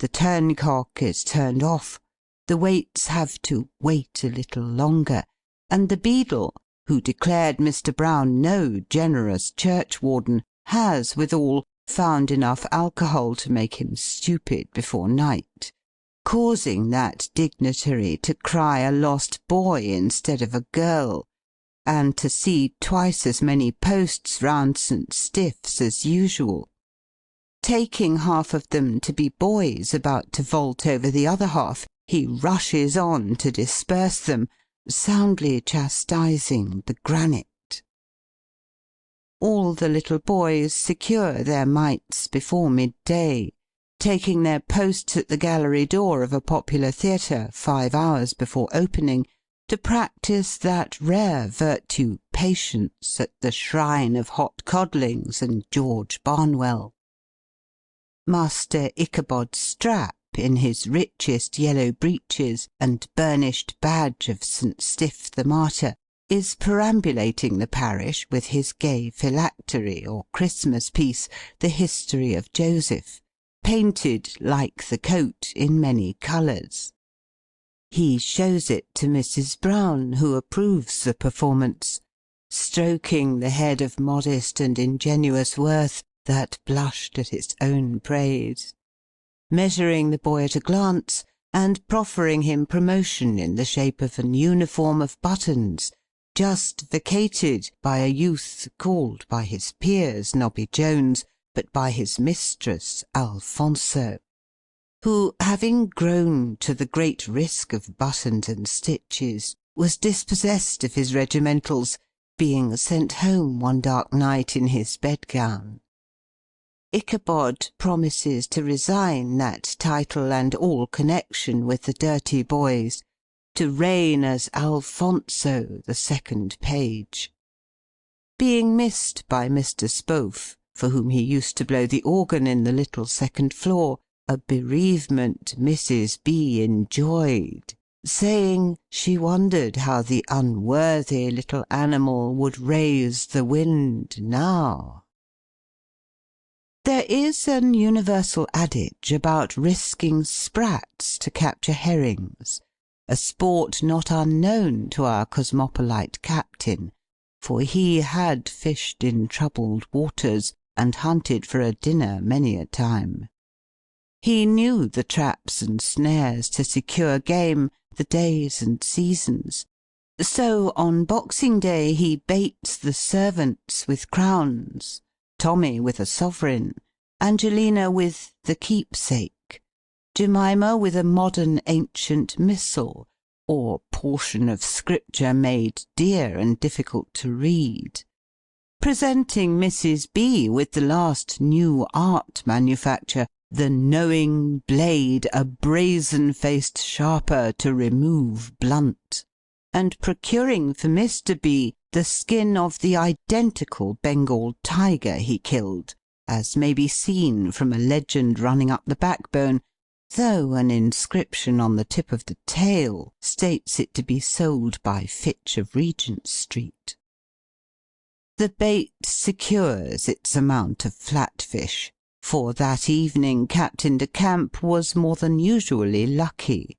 The turncock is turned off, the waits have to wait a little longer, and the beadle, who declared Mr. Brown no generous churchwarden, has, withal, found enough alcohol to make him stupid before night, causing that dignitary to cry a lost boy instead of a girl, and to see twice as many posts round St. Stiff's as usual. Taking half of them to be boys about to vault over the other half, he rushes on to disperse them, soundly chastising the granite. All the little boys secure their mites before midday, taking their posts at the gallery door of a popular theatre 5 hours before opening, to practise that rare virtue, patience, at the shrine of Hot Codlings and George Barnwell. Master Ichabod Strap, in his richest yellow breeches and burnished badge of St. Stiff the Martyr, is perambulating the parish with his gay phylactery or Christmas piece, the History of Joseph, painted, like the coat, in many colours. He shows it to Mrs. Brown, who approves the performance, stroking the head of modest and ingenuous Worth, that blushed at its own praise, measuring the boy at a glance, and proffering him promotion in the shape of an uniform of buttons, just vacated by a youth called by his peers Nobby Jones, but by his mistress Alfonso, who, having grown to the great risk of buttons and stitches, was dispossessed of his regimentals, being sent home one dark night in his bedgown. Ichabod promises to resign that title and all connection with the dirty boys, to reign as Alfonso, the second page. Being missed by Mr. Spohf, for whom he used to blow the organ in the little second floor, a bereavement Mrs. B. enjoyed, saying she wondered how the unworthy little animal would raise the wind now. There is an universal adage about risking sprats to capture herrings, a sport not unknown to our cosmopolite captain, for he had fished in troubled waters, and hunted for a dinner many a time. He knew the traps and snares to secure game, the days and seasons. So on Boxing Day he baits the servants with crowns, Tommy with a sovereign, Angelina with the keepsake, Jemima with a modern ancient missal, or portion of scripture made dear and difficult to read, presenting Mrs. B. with the last new art manufacture, the knowing blade, a brazen-faced sharper to remove blunt, and procuring for Mr. B. the skin of the identical Bengal tiger he killed, as may be seen from a legend running up the backbone, though an inscription on the tip of the tail states it to be sold by Fitch of Regent Street. The bait secures its amount of flatfish, for that evening Captain de Camp was more than usually lucky.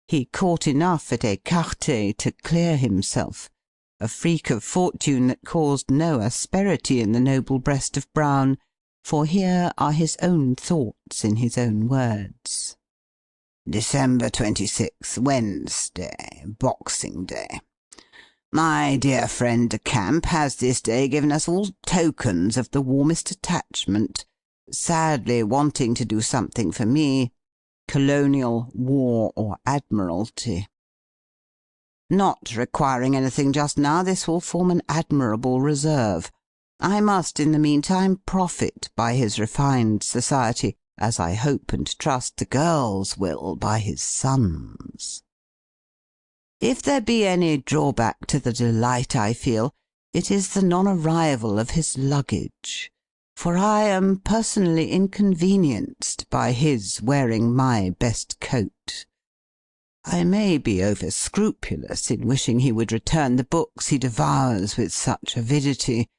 He caught enough at écarté to clear himself, a freak of fortune that caused no asperity in the noble breast of Brown, for here are his own thoughts in his own words. December 26th, Wednesday, Boxing Day. My dear friend de Camp has this day given us all tokens of the warmest attachment, sadly wanting to do something for me, colonial, war, or admiralty. Not requiring anything just now, this will form an admirable reserve. I must, in the meantime, profit by his refined society, as I hope and trust the girls will by his sons. If there be any drawback to the delight I feel, it is the non-arrival of his luggage. for I am personally inconvenienced by his wearing my best coat. I may be over-scrupulous in wishing he would return the books he devours with such avidity.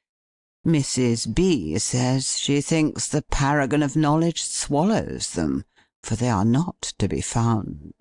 Mrs. B. says she thinks the paragon of knowledge swallows them, for they are not to be found.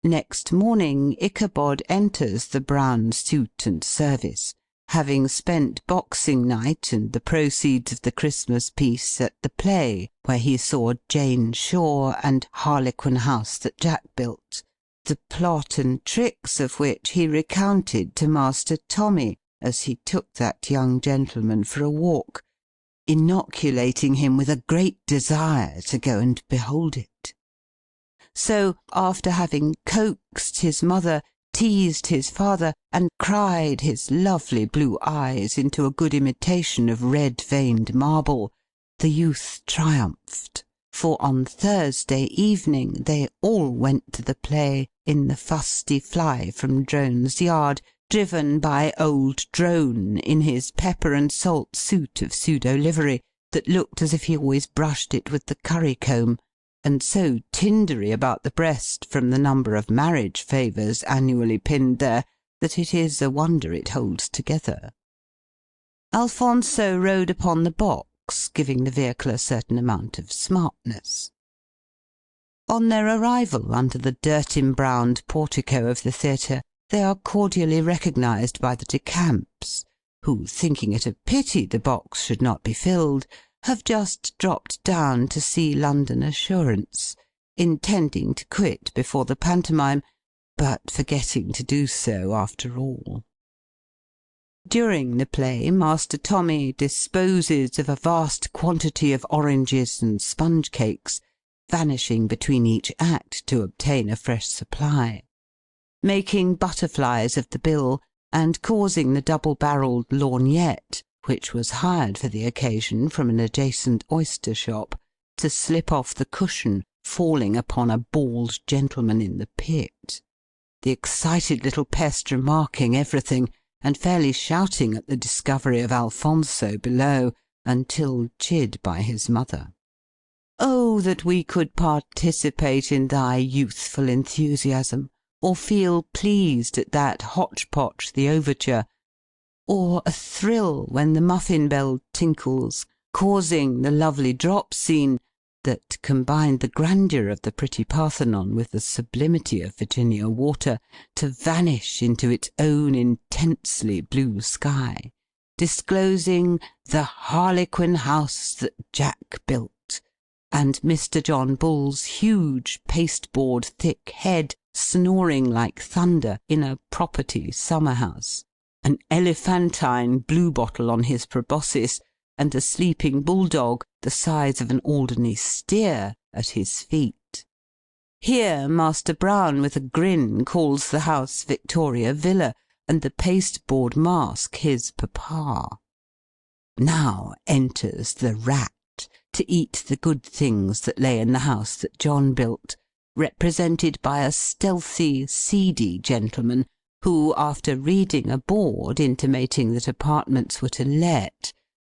Next morning Ichabod enters the brown suit and service, having spent Boxing Night and the proceeds of the Christmas piece at the play, where he saw Jane Shore and Harlequin House that Jack built, the plot and tricks of which he recounted to Master Tommy as he took that young gentleman for a walk, inoculating him with a great desire to go and behold it. So, after having coaxed his mother, teased his father, and cried his lovely blue eyes into a good imitation of red-veined marble, the youth triumphed, for on Thursday evening they all went to the play in the fusty fly from Drone's yard, driven by old Drone in his pepper-and-salt suit of pseudo-livery, that looked as if he always brushed it with the curry-comb, and so tindery about the breast from the number of marriage favours annually pinned there, that it is a wonder it holds together. Alfonso rode upon the box, giving the vehicle a certain amount of smartness. On their arrival under the dirt-embrowned portico of the theatre, they are cordially recognised by the De Camps, who, thinking it a pity the box should not be filled, have just dropped down to see London Assurance, intending to quit before the pantomime, but forgetting to do so after all. During the play, Master Tommy disposes of a vast quantity of oranges and sponge cakes, vanishing between each act to obtain a fresh supply, making butterflies of the bill, and causing the double-barrelled lorgnette, which was hired for the occasion from an adjacent oyster shop, to slip off the cushion, falling upon a bald gentleman in the pit, the excited little pest remarking everything, and fairly shouting at the discovery of Alfonso below, until chid by his mother. Oh, that we could participate in thy youthful enthusiasm, or feel pleased at that hotchpotch the overture, or a thrill when the muffin-bell tinkles, causing the lovely drop scene, that combined the grandeur of the pretty Parthenon with the sublimity of Virginia water, to vanish into its own intensely blue sky, disclosing the Harlequin House that Jack built, and Mr. John Bull's huge pasteboard thick head snoring like thunder in a property summer-house, an elephantine blue-bottle on his proboscis, and a sleeping bulldog the size of an Alderney steer at his feet. Here Master Brown with a grin calls the house Victoria Villa, and the pasteboard mask his papa. Now enters the rat to eat the good things that lay in the house that John built, represented by a stealthy, seedy gentleman, who, after reading a board intimating that apartments were to let,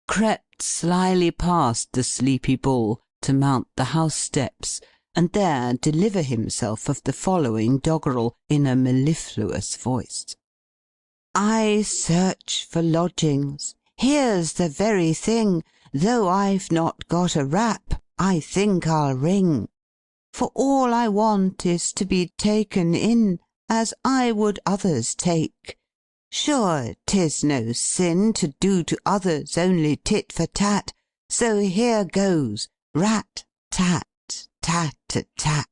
crept slyly past the sleepy bull to mount the house steps, and there deliver himself of the following doggerel in a mellifluous voice: I search for lodgings, here's the very thing, though I've not got a rap, I think I'll ring, for all I want is to be taken in, as I would others take. Sure 'tis no sin to do to others only tit for tat, so here goes, rat, tat, tat-a-tat.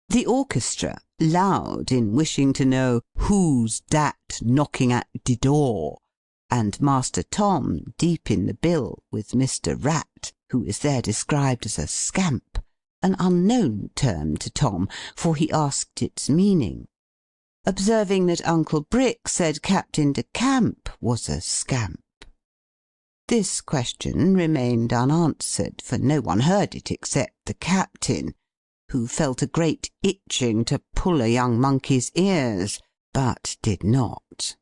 The orchestra, loud in wishing to know who's dat knocking at de door, and Master Tom deep in the bill with Mr. Rat, who is there described as a scamp, an unknown term to Tom, for he asked its meaning, observing that Uncle Brick said Captain de Camp was a scamp. This question remained unanswered, for no one heard it except the captain, who felt a great itching to pull a young monkey's ears, but did not.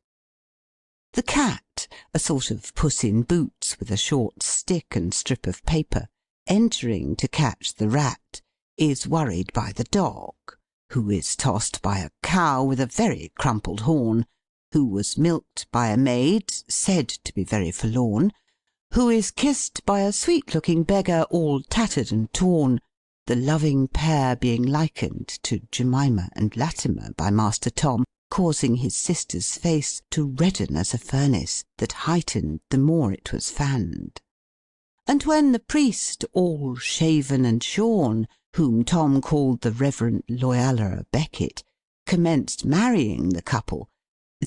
The cat, a sort of Puss in Boots with a short stick and strip of paper, entering to catch the rat, is worried by the dog, who is tossed by a cow with a very crumpled horn, who was milked by a maid, said to be very forlorn, who is kissed by a sweet-looking beggar all tattered and torn, the loving pair being likened to Jemima and Latimer by Master Tom, causing his sister's face to redden as a furnace, that heightened the more it was fanned. And when the priest, all shaven and shorn, whom Tom called the Reverend Loyalla Becket, commenced marrying the couple,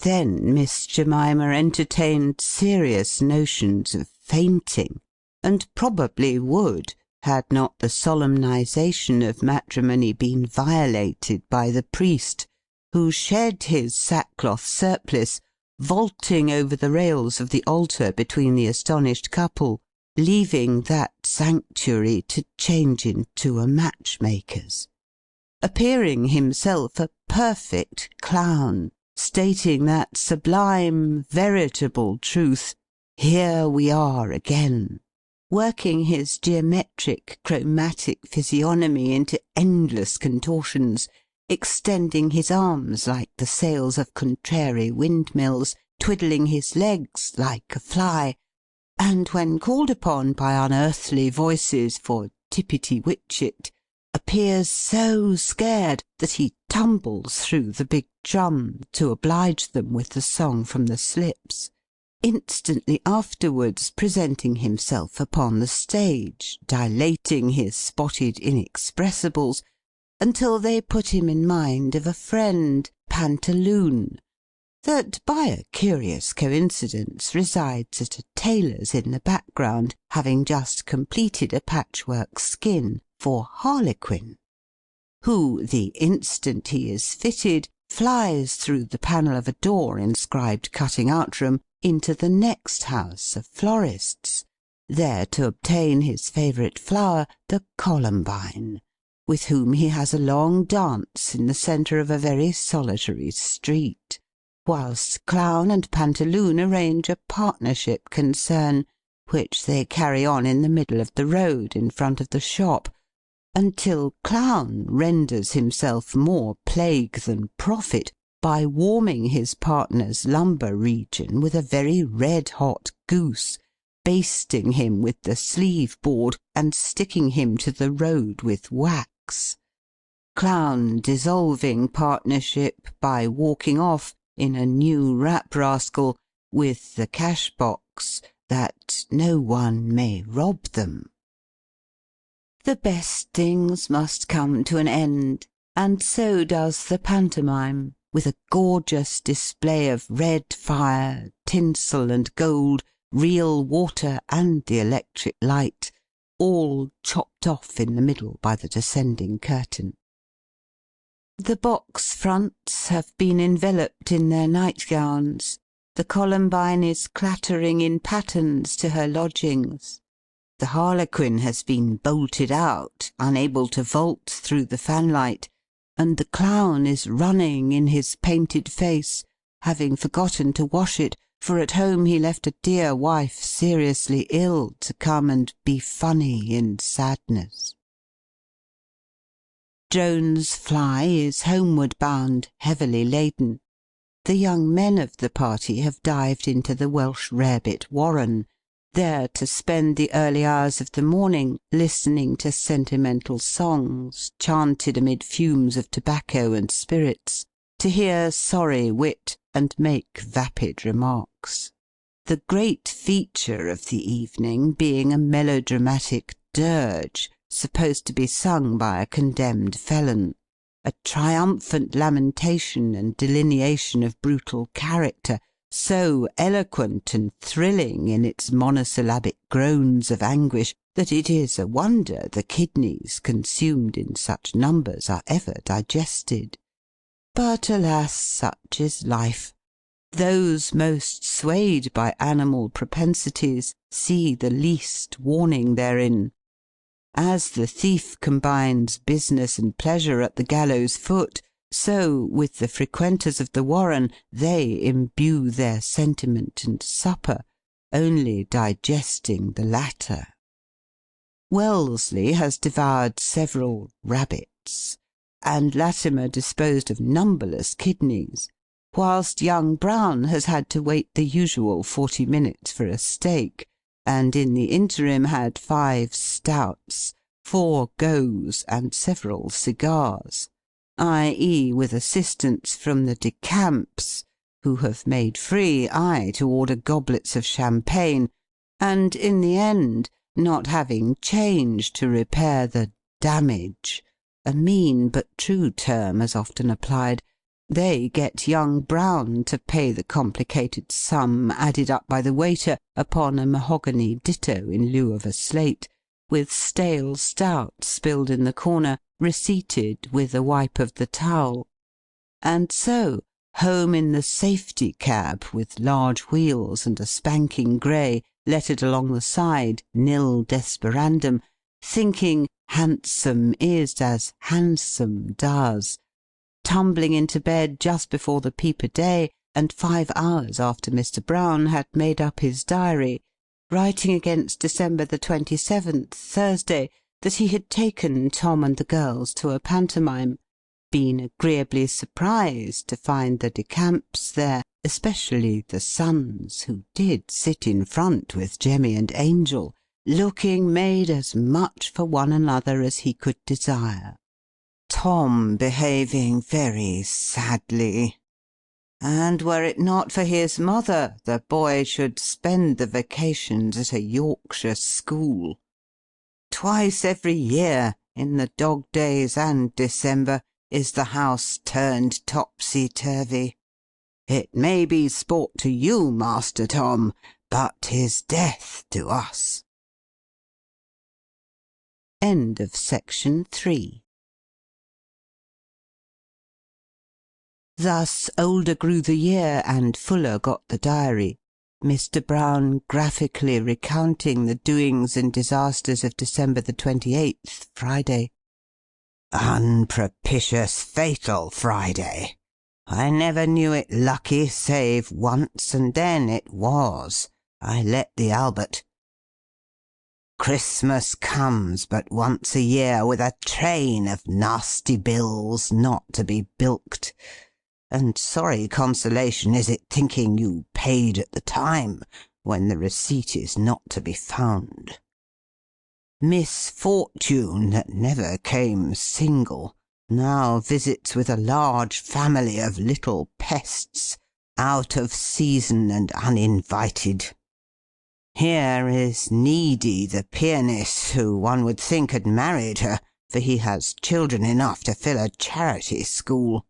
then Miss Jemima entertained serious notions of fainting, and probably would, had not the solemnization of matrimony been violated by the priest, who shed his sackcloth surplice, vaulting over the rails of the altar between the astonished couple, leaving that sanctuary to change into a matchmaker's, appearing himself a perfect clown, stating that sublime, veritable truth, "Here we are again," working his geometric, chromatic physiognomy into endless contortions, extending his arms like the sails of contrary windmills, twiddling his legs like a fly, and when called upon by unearthly voices for tippity-witchit, appears so scared that he tumbles through the big drum to oblige them with the song from the slips, instantly afterwards presenting himself upon the stage, dilating his spotted inexpressibles, until they put him in mind of a friend, Pantaloon, that by a curious coincidence resides at a tailor's in the background, having just completed a patchwork skin for Harlequin, who, the instant he is fitted, flies through the panel of a door inscribed Cutting Out Room into the next house of florists, there to obtain his favourite flower, the columbine, with whom he has a long dance in the centre of a very solitary street, whilst Clown and Pantaloon arrange a partnership concern, which they carry on in the middle of the road in front of the shop, until Clown renders himself more plague than profit by warming his partner's lumbar region with a very red-hot goose, basting him with the sleeve-board, and sticking him to the road with wax. Clown dissolving partnership by walking off in a new rap-rascal with the cash-box, that no one may rob them. The best things must come to an end, and so does the pantomime, with a gorgeous display of red fire, tinsel and gold, real water, and the electric light, all chopped off in the middle by the descending curtain. The box fronts have been enveloped in their nightgowns. The Columbine is clattering in pattens to her lodgings. The Harlequin has been bolted out, unable to vault through the fanlight, and the Clown is running in his painted face, having forgotten to wash it, for at home he left a dear wife seriously ill to come and be funny in sadness. Drone's fly is homeward bound, heavily laden. The young men of the party have dived into the Welsh rarebit warren, there to spend the early hours of the morning listening to sentimental songs, chanted amid fumes of tobacco and spirits, to hear sorry wit and make vapid remarks. The great feature of the evening being a melodramatic dirge, supposed to be sung by a condemned felon, a triumphant lamentation and delineation of brutal character, so eloquent and thrilling in its monosyllabic groans of anguish, that it is a wonder the kidneys consumed in such numbers are ever digested. But alas, such is life. Those most swayed by animal propensities see the least warning therein. As the thief combines business and pleasure at the gallows' foot, So with the frequenters of the warren, they imbue their sentiment and supper, only digesting the latter. Wellesley has devoured several rabbits, and Latimer disposed of numberless kidneys, whilst young Brown has had to wait the usual 40 minutes for a steak, and in the interim had 5 stouts, 4 goes, and several cigars, i.e. with assistance from the De Camps, who have made free, to order goblets of champagne, and in the end, not having change to repair the damage, a mean but true term as often applied, they get young Brown to pay the complicated sum added up by the waiter upon a mahogany ditto in lieu of a slate, with stale stout spilled in the corner, receipted with a wipe of the towel. And so, home in the safety cab, with large wheels and a spanking grey, lettered along the side, nil desperandum, thinking handsome is as handsome does, tumbling into bed just before the peep o' day, and 5 hours after Mr. Brown had made up his diary, writing against December the 27th, Thursday, that he had taken Tom and the girls to a pantomime, been agreeably surprised to find the De Camps there, especially the sons, who did sit in front with Jemmy and Angel, looking made as much for one another as he could desire. Tom behaving very sadly, and were it not for his mother, the boy should spend the vacations at a Yorkshire school. Twice every year, in the dog days and December, is the house turned topsy-turvy. It may be sport to you, Master Tom, but 'tis death to us. End of section 3. Thus older grew the year, and fuller got the diary, Mr. Brown graphically recounting the doings and disasters of December the 28th, Friday. Unpropitious, fatal Friday. I never knew it lucky save once, and then it was. I let the Albert. Christmas comes but once a year, with a train of nasty bills not to be bilked, and sorry consolation is it thinking you paid at the time, when the receipt is not to be found. Misfortune, that never came single, now visits with a large family of little pests, out of season and uninvited. Here is Needy, the pianist, who one would think had married her, for he has children enough to fill a charity school.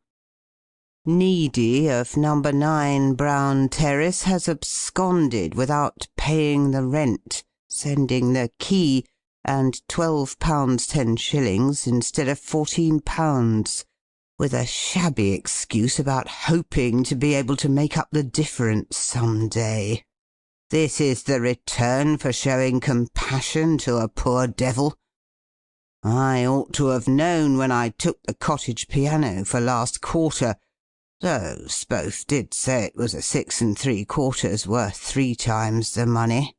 Needy, of No. 9 Brown Terrace, has absconded without paying the rent, sending the key, and £12 10s instead of £14, with a shabby excuse about hoping to be able to make up the difference some day. This is the return for showing compassion to a poor devil. I ought to have known when I took the cottage piano for last quarter, though Spohf did say it was a 6 3/4 worth 3 times the money.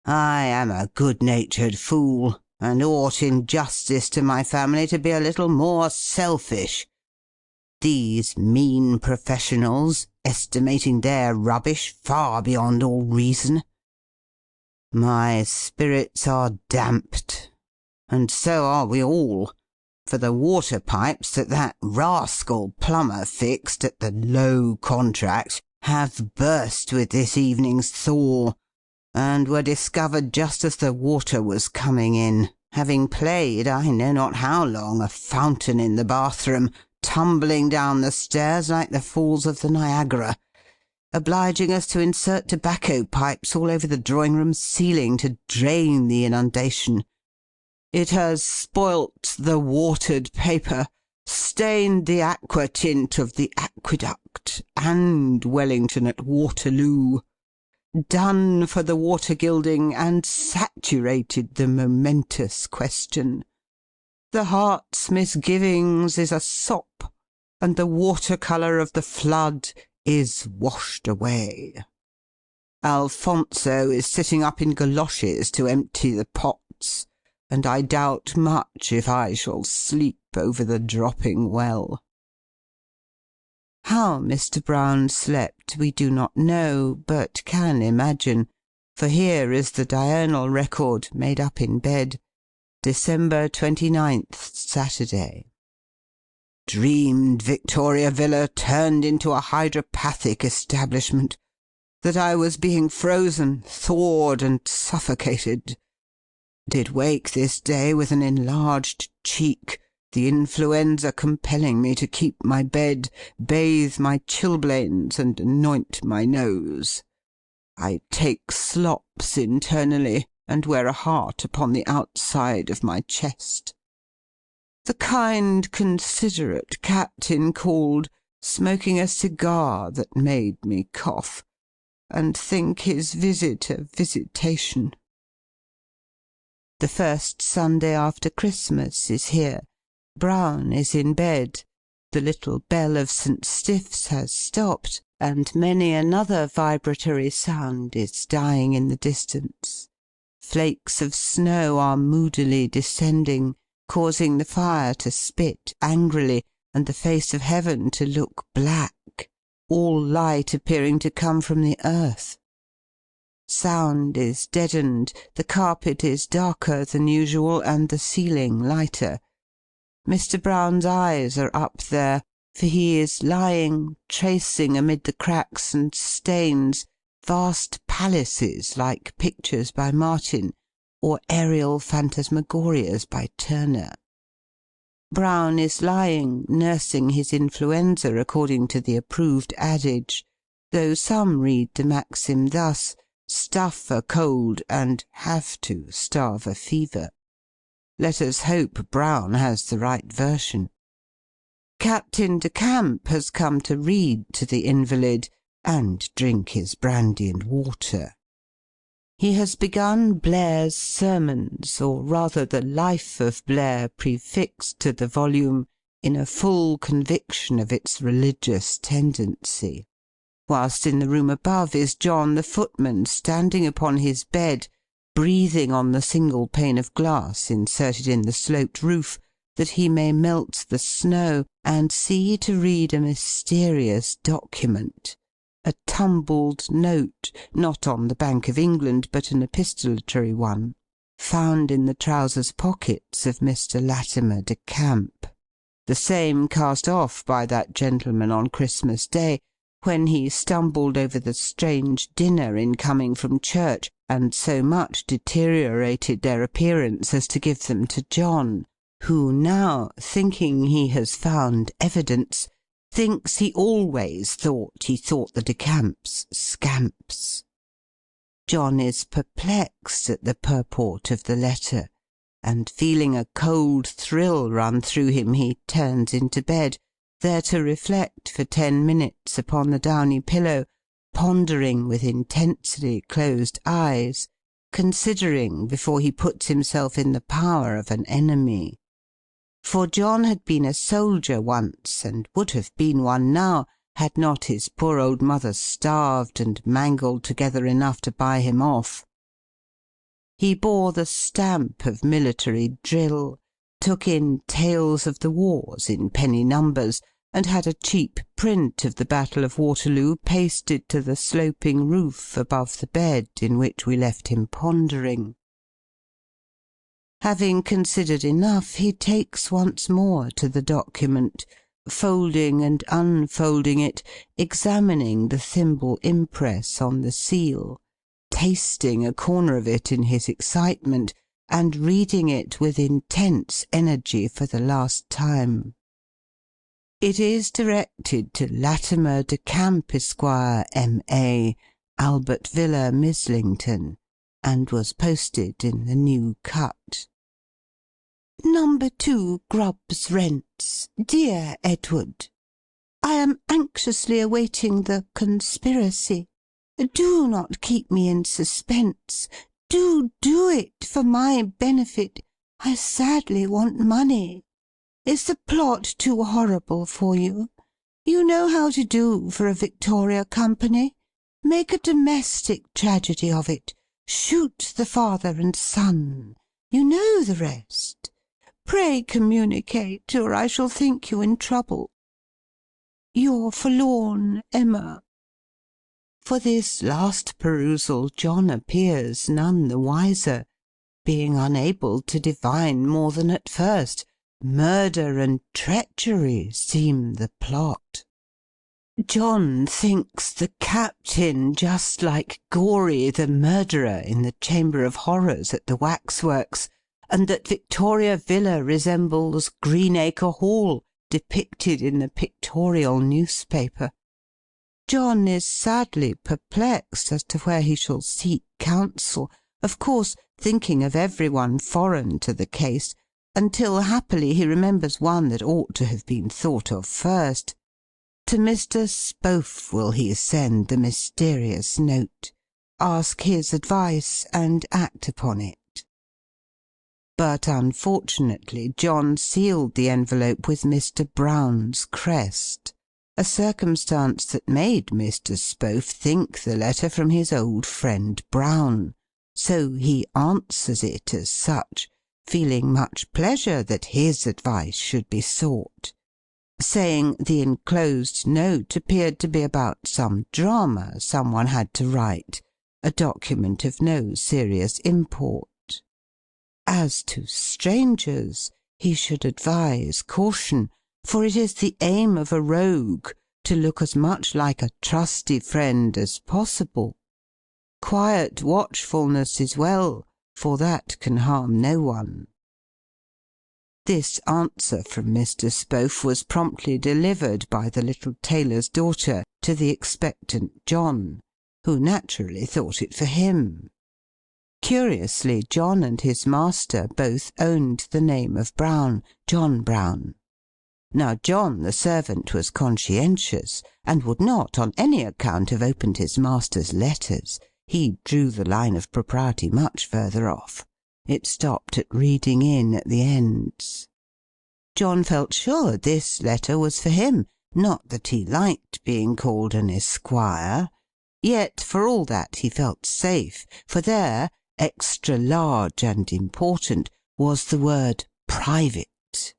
I am a good-natured fool, and ought in justice to my family to be a little more selfish. These mean professionals estimating their rubbish far beyond all reason. My spirits are damped, and so are we all, for the water pipes that rascal plumber fixed at the low contract have burst with this evening's thaw, and were discovered just as the water was coming in, having played, I know not how long, a fountain in the bathroom, tumbling down the stairs like the falls of the Niagara, obliging us to insert tobacco pipes all over the drawing-room ceiling to drain the inundation. It has spoilt the watered paper, stained the aquatint of the aqueduct, and Wellington at Waterloo, done for the water gilding, and saturated the momentous question. The heart's misgivings is a sop, and the water-colour of the flood is washed away. Alfonso is sitting up in goloshes to empty the pots, and I doubt much if I shall sleep over the dropping well. How Mr. Brown slept we do not know, but can imagine, for here is the diurnal record made up in bed, December 29th, Saturday. Dreamed Victoria Villa turned into a hydropathic establishment, that I was being frozen, thawed, and suffocated. Did wake this day with an enlarged cheek, the influenza compelling me to keep my bed, bathe my chilblains, and anoint my nose. I take slops internally, and wear a heart upon the outside of my chest. The kind, considerate captain called, smoking a cigar that made me cough, and think his visit a visitation. The first Sunday after Christmas is here. Brown is in bed. The little bell of St. Stiff's has stopped, and many another vibratory sound is dying in the distance. Flakes of snow are moodily descending, causing the fire to spit angrily, and the face of heaven to look black, all light appearing to come from the earth. Sound is deadened, the carpet is darker than usual, and the ceiling lighter. Mr. Brown's eyes are up there, for he is lying, tracing amid the cracks and stains vast palaces like pictures by Martin, or aerial phantasmagorias by Turner. Brown is lying, nursing his influenza according to the approved adage, though some read the maxim thus: stuff a cold, and have to starve a fever. Let us hope Brown has the right version. Captain de Camp has come to read to the invalid, and drink his brandy and water. He has begun Blair's Sermons, or rather the Life of Blair prefixed to the volume, in a full conviction of its religious tendency. Whilst in the room above is John the footman, standing upon his bed, breathing on the single pane of glass inserted in the sloped roof, that he may melt the snow, and see to read a mysterious document, a tumbled note, not on the Bank of England, but an epistolatory one, found in the trousers pockets of Mr. Latimer de Camp, the same cast off by that gentleman on Christmas Day, when he stumbled over the strange dinner in coming from church, and so much deteriorated their appearance as to give them to John, who now, thinking he has found evidence, thinks he always thought he thought the De Camps scamps. John is perplexed at the purport of the letter, and feeling a cold thrill run through him, he turns into bed, there to reflect for 10 minutes upon the downy pillow, pondering with intensely closed eyes, considering before he puts himself in the power of an enemy. For John had been a soldier once, and would have been one now, had not his poor old mother starved and mangled together enough to buy him off. He bore the stamp of military drill, took in tales of the wars in penny numbers, and had a cheap print of the Battle of Waterloo pasted to the sloping roof above the bed in which we left him pondering. Having considered enough, he takes once more to the document, folding and unfolding it, examining the thimble impress on the seal, tasting a corner of it in his excitement, and reading it with intense energy for the last time. It is directed to Latimer de Camp, Esquire, M.A., Albert Villa, Mislington, and was posted in the New Cut. Number 2 Grubb's Rents. Dear Edward, I am anxiously awaiting the conspiracy. Do not keep me in suspense. Do it for my benefit. I sadly want money. Is the plot too horrible for you? You know how to do for a Victoria company. Make a domestic tragedy of it. Shoot the father and son. You know the rest. Pray communicate, or I shall think you in trouble. Your forlorn Emma. For this last perusal John appears none the wiser, being unable to divine more than at first. Murder and treachery seem the plot. John thinks the captain just like Gory the murderer in the Chamber of Horrors at the waxworks, and that Victoria Villa resembles Greenacre Hall depicted in the pictorial newspaper. John is sadly perplexed as to where he shall seek counsel, of course thinking of everyone foreign to the case, until happily he remembers one that ought to have been thought of first. To Mr. Spohf will he send the mysterious note, ask his advice, and act upon it. But unfortunately John sealed the envelope with Mr. Brown's crest, a circumstance that made Mr. Spohf think the letter from his old friend Brown, so he answers it as such, feeling much pleasure that his advice should be sought, saying the enclosed note appeared to be about some drama someone had to write, a document of no serious import. As to strangers, he should advise caution, for it is the aim of a rogue to look as much like a trusty friend as possible. Quiet watchfulness is well, for that can harm no one. This answer from Mr. Spohf was promptly delivered by the little tailor's daughter to the expectant John, who naturally thought it for him. Curiously, John and his master both owned the name of Brown, John Brown. Now John the servant was conscientious, and would not on any account have opened his master's letters. He drew the line of propriety much further off. It stopped at reading in at the ends. John felt sure this letter was for him, not that he liked being called an esquire. Yet for all that he felt safe, for there, extra large and important, was the word private,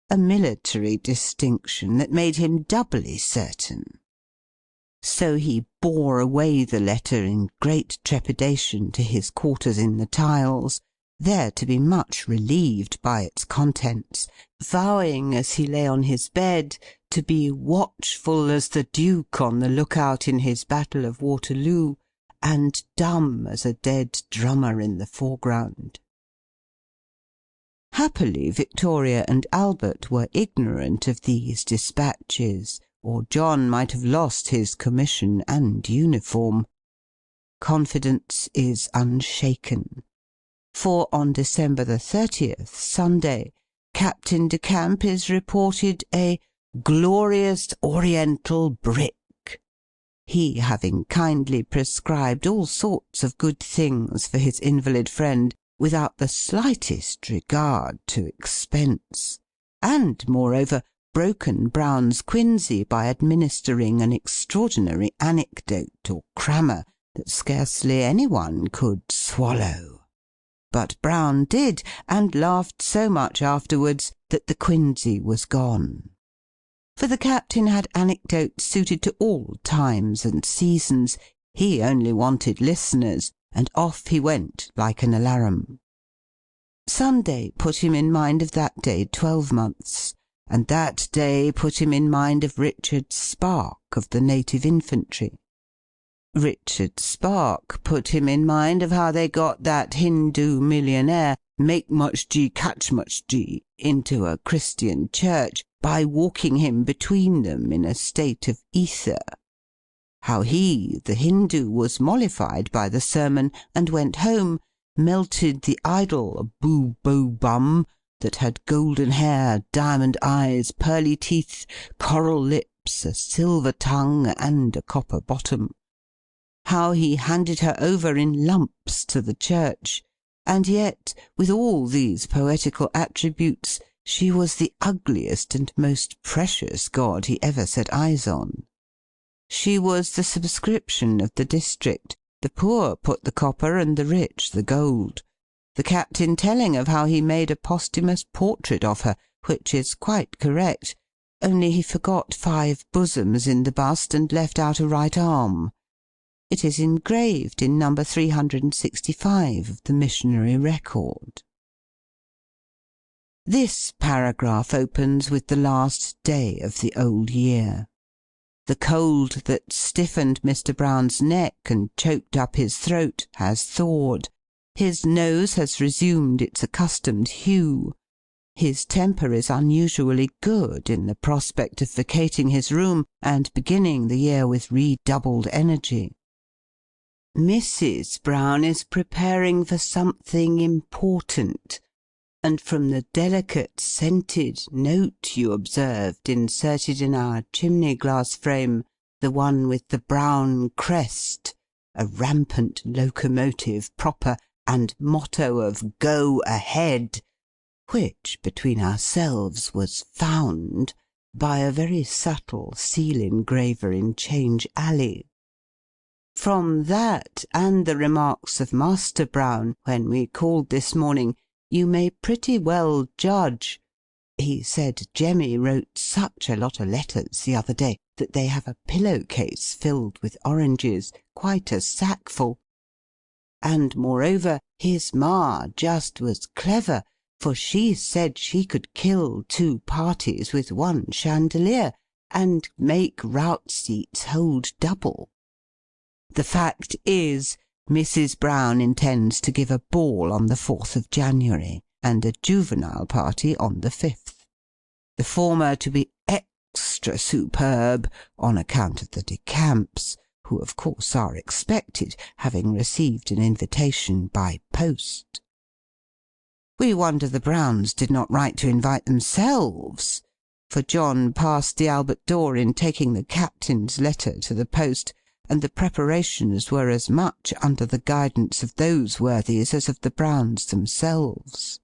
a military distinction that made him doubly certain. So he bore away the letter in great trepidation to his quarters in the tiles, there to be much relieved by its contents, vowing as he lay on his bed to be watchful as the Duke on the look-out in his Battle of Waterloo, and dumb as a dead drummer in the foreground. Happily Victoria and Albert were ignorant of these dispatches, or John might have lost his commission and uniform. Confidence is unshaken. For on December the 30th, Sunday, Captain de Camp is reported a glorious Oriental brick, he having kindly prescribed all sorts of good things for his invalid friend, without the slightest regard to expense, and, moreover, broken Brown's quinsy by administering an extraordinary anecdote or crammer that scarcely anyone could swallow. But Brown did, and laughed so much afterwards that the quinsy was gone. For the captain had anecdotes suited to all times and seasons. He only wanted listeners, and off he went like an alarum. Sunday put him in mind of that day 12 months, and that day put him in mind of Richard Spark of the Native Infantry. Richard Spark put him in mind of how they got that Hindu millionaire, Make Much G, Catch Much G, into a Christian church by walking him between them in a state of ether. How he, the Hindu, was mollified by the sermon, and went home, melted the idol, a boo-bo-bum, that had golden hair, diamond eyes, pearly teeth, coral lips, a silver tongue, and a copper bottom. How he handed her over in lumps to the church, and yet, with all these poetical attributes, she was the ugliest and most precious god he ever set eyes on. She was the subscription of the district. The poor put the copper and the rich the gold. The captain telling of how he made a posthumous portrait of her, which is quite correct, only he forgot 5 bosoms in the bust and left out a right arm. It is engraved in number 365 of the Missionary Record. This paragraph opens with the last day of the old year. The cold that stiffened Mr. Brown's neck and choked up his throat has thawed. His nose has resumed its accustomed hue. His temper is unusually good in the prospect of vacating his room and beginning the year with redoubled energy. Mrs. Brown is preparing for something important, and from the delicate scented note you observed inserted in our chimney-glass frame, the one with the brown crest, a rampant locomotive proper, and motto of "Go Ahead," which, between ourselves, was found by a very subtle seal-engraver in Change Alley. From that, and the remarks of Master Brown, when we called this morning, you may pretty well judge. He said Jemmy wrote such a lot of letters the other day, that they have a pillow-case filled with oranges, quite a sackful. And, moreover, his ma just was clever, for she said she could kill 2 parties with 1 chandelier, and make rout seats hold double. The fact is, Mrs. Brown intends to give a ball on the 4th of January, and a juvenile party on the 5th. The former to be extra superb, on account of the De Camps, who of course are expected, having received an invitation by post. We wonder the Browns did not write to invite themselves, for John passed the Albert door in taking the captain's letter to the post, and the preparations were as much under the guidance of those worthies as of the Browns themselves.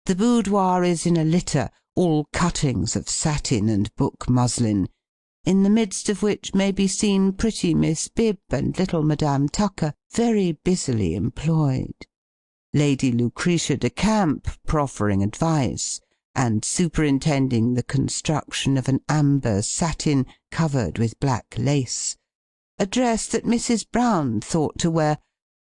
The boudoir is in a litter, all cuttings of satin and book muslin, in the midst of which may be seen pretty Miss Bibb and little Madame Tucker very busily employed, Lady Lucretia de Camp proffering advice, and superintending the construction of an amber satin covered with black lace, a dress that Mrs. Brown thought to wear,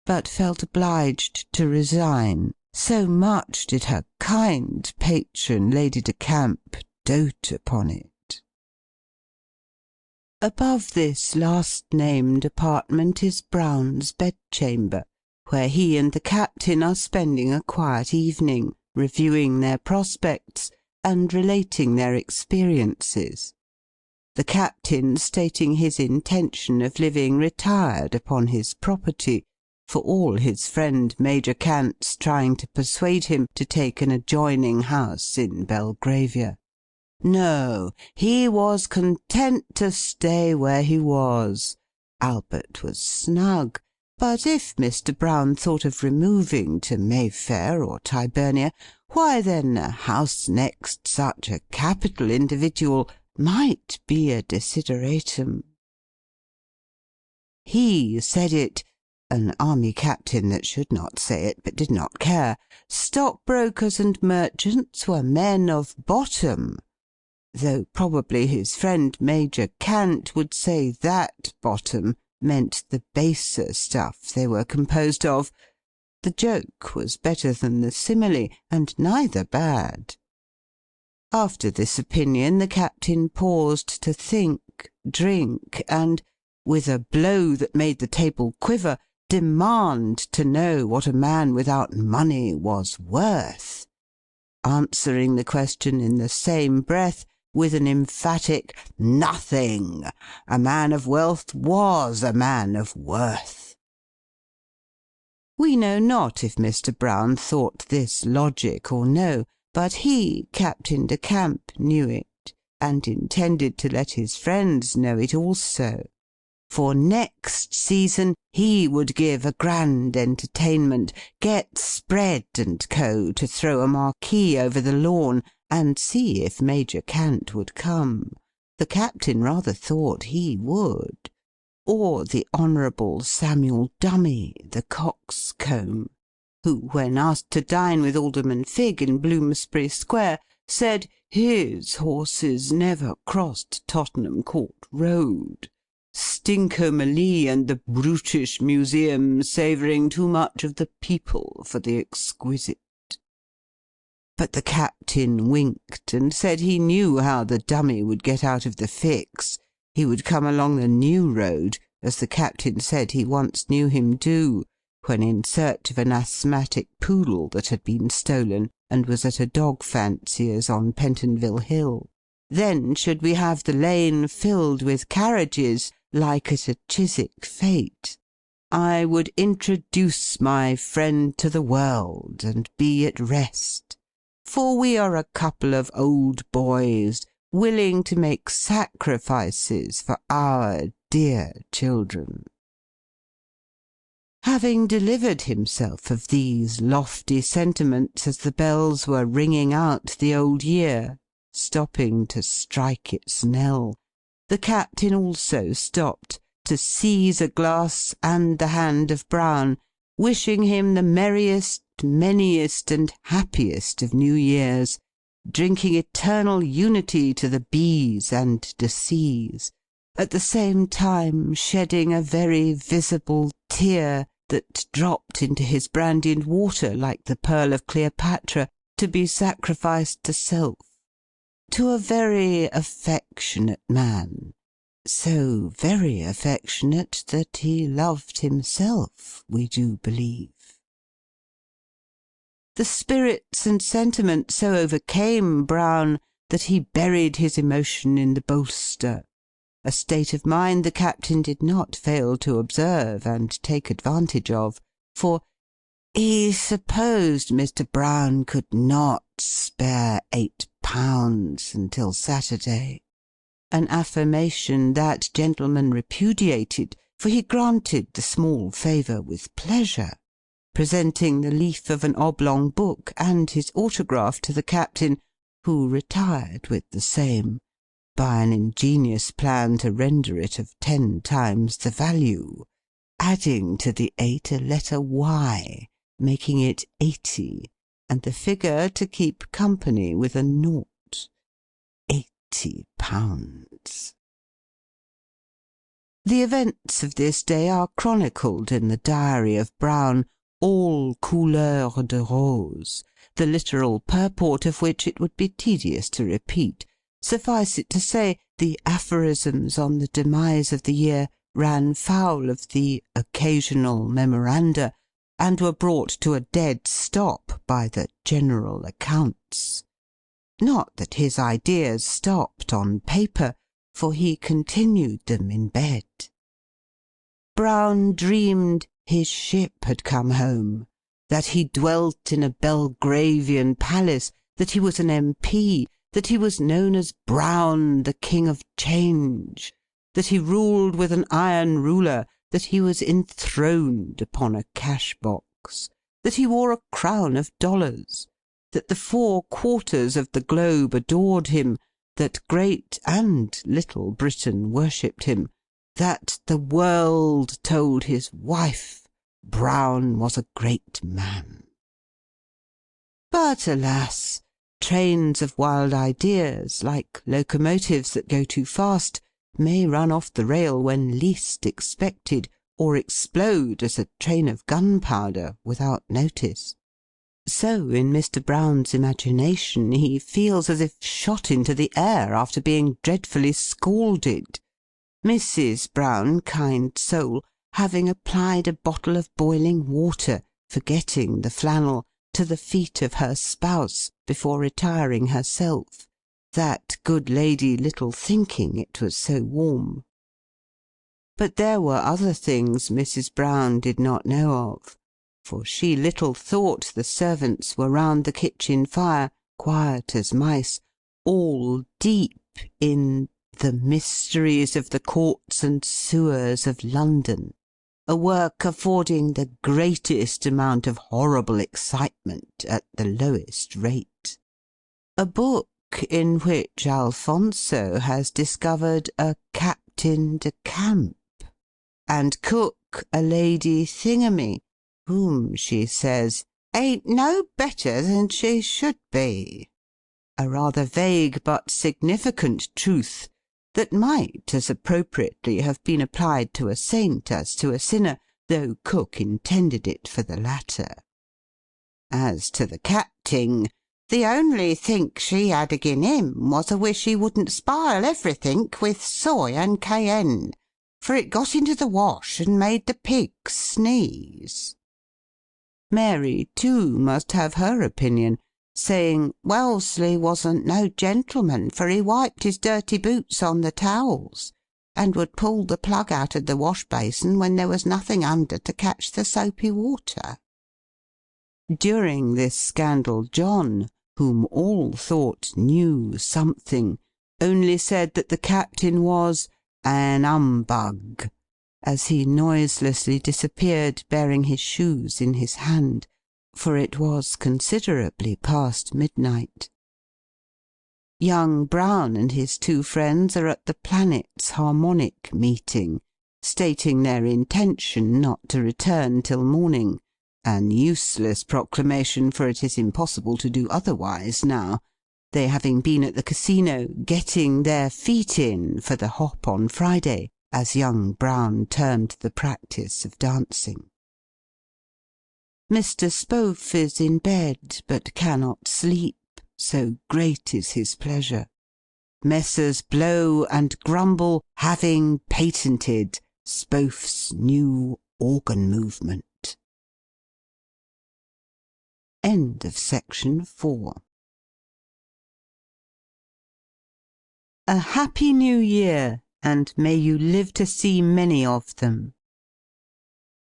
but felt obliged to resign, so much did her kind patron Lady de Camp dote upon it. Above this last-named apartment is Brown's bedchamber, where he and the captain are spending a quiet evening, reviewing their prospects, and relating their experiences. The captain stating his intention of living retired upon his property, for all his friend Major Cant's trying to persuade him to take an adjoining house in Belgravia. No, he was content to stay where he was. Albert was snug, but if Mr. Brown thought of removing to Mayfair or Tyburnia, why then a house next such a capital individual might be a desideratum. He said it, an army captain that should not say it, but did not care. Stockbrokers and merchants were men of bottom, though probably his friend Major Cant would say that bottom meant the baser stuff they were composed of. The joke was better than the simile, and neither bad. After this opinion the captain paused to think, drink, and, with a blow that made the table quiver, demand to know what a man without money was worth, answering the question in the same breath with an emphatic "Nothing! A man of wealth was a man of worth." We know not if Mr. Brown thought this logic or no, but he, Captain de Camp, knew it, and intended to let his friends know it also. for next season he would give a grand entertainment, get Spread and Co. to throw a marquee over the lawn, and see if Major Cant would come. The Captain rather thought he would. Or the Honourable Samuel Dummy, the coxcomb, who, when asked to dine with Alderman Figg in Bloomsbury Square, said his horses never crossed Tottenham Court Road, Stincomalee and the Brutish Museum savouring too much of the people for the exquisite. But the Captain winked, and said he knew how the Dummy would get out of the fix. He would come along the New Road, as the Captain said he once knew him do, when in search of an asthmatic poodle that had been stolen, and was at a dog fancier's on Pentonville Hill. Then should we have the lane filled with carriages, like at a Chiswick fête. I would introduce my friend to the world, and be at rest. For we are a couple of old boys, willing to make sacrifices for our dear children. Having delivered himself of these lofty sentiments as the bells were ringing out the old year, stopping to strike its knell, the Captain also stopped to seize a glass and the hand of Brown, wishing him the merriest, manyest, and happiest of New Years, drinking eternal unity to the B's and de C's, at the same time shedding a very visible tear that dropped into his brandy and water like the pearl of Cleopatra, to be sacrificed to self, to a very affectionate man, so very affectionate that he loved himself, we do believe. The spirits and sentiment so overcame Brown that he buried his emotion in the bolster, a state of mind the Captain did not fail to observe and take advantage of, for he supposed Mr. Brown could not spare £8 until Saturday, an affirmation that gentleman repudiated, for he granted the small favour with pleasure, presenting the leaf of an oblong book and his autograph to the Captain, who retired with the same, by an ingenious plan to render it of 10 times the value, adding to the 8 a letter Y, making it 80, and the figure to keep company with a nought. £80. The events of this day are chronicled in the diary of Brown, all couleur de rose, the literal purport of which it would be tedious to repeat. Suffice it to say, the aphorisms on the demise of the year ran foul of the occasional memoranda, and were brought to a dead stop by the general accounts. Not that his ideas stopped on paper, for he continued them in bed. Brown dreamed his ship had come home, that he dwelt in a Belgravian palace, that he was an MP, that he was known as Brown, the King of Change, that he ruled with an iron ruler, that he was enthroned upon a cash-box, that he wore a crown of dollars, that the 4 quarters of the globe adored him, that Great and Little Britain worshipped him, that the world told his wife Brown was a great man. But, alas! Trains of wild ideas, like locomotives that go too fast, may run off the rail when least expected, or explode as a train of gunpowder without notice. So, in Mr. Brown's imagination, he feels as if shot into the air after being dreadfully scalded. Mrs. Brown, kind soul, having applied a bottle of boiling water, forgetting the flannel, to the feet of her spouse before retiring herself, that good lady little thinking it was so warm. But there were other things Mrs. Brown did not know of, for she little thought the servants were round the kitchen fire, quiet as mice, all deep in The Mysteries of the Courts and Sewers of London, a work affording the greatest amount of horrible excitement at the lowest rate. A book in which Alfonso has discovered a Captain de Camp, and Cook a Lady Thingamy, whom, she says, ain't no better than she should be. A rather vague but significant truth, that might as appropriately have been applied to a saint as to a sinner, though Cook intended it for the latter. As to the Capting, the only think she had agin him was a wish he wouldn't spile everythink with soy and cayenne, for it got into the wash and made the pigs sneeze. Mary, too, must have her opinion, saying Wellesley wasn't no gentleman, for he wiped his dirty boots on the towels, and would pull the plug out of the wash-basin when there was nothing under to catch the soapy water. During this scandal John, whom all thought knew something, only said that the Captain was an humbug, as he noiselessly disappeared bearing his shoes in his hand, for it was considerably past midnight. Young Brown and his two friends are at the Planets Harmonic meeting, stating their intention not to return till morning, an useless proclamation, for it is impossible to do otherwise now, they having been at the casino getting their feet in for the hop on Friday, as young Brown termed the practice of dancing. Mr. Spohf is in bed, but cannot sleep, so great is his pleasure. Messrs. Blow and Grumble having patented Spohf's new organ movement. End of section 4. A happy New Year, and may you live to see many of them.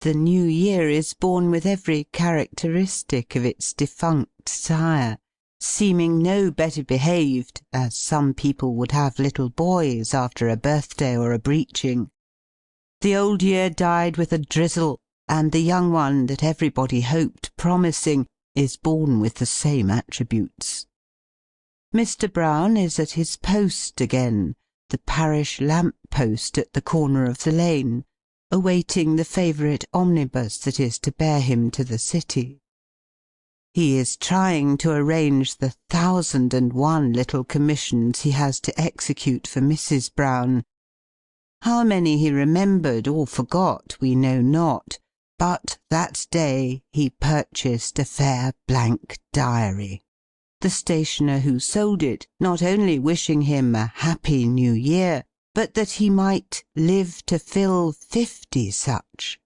The new year is born with every characteristic of its defunct sire, seeming no better behaved, as some people would have little boys after a birthday or a breeching. The old year died with a drizzle, and the young one that everybody hoped promising is born with the same attributes. Mr. Brown is at his post again, the parish lamp-post at the corner of the lane, awaiting the favourite omnibus that is to bear him to the city. He is trying to arrange the 1,001 little commissions he has to execute for Mrs. Brown. How many he remembered or forgot we know not, but that day he purchased a fair blank diary. The stationer who sold it not only wishing him a happy New Year, but that he might live to fill 50 such,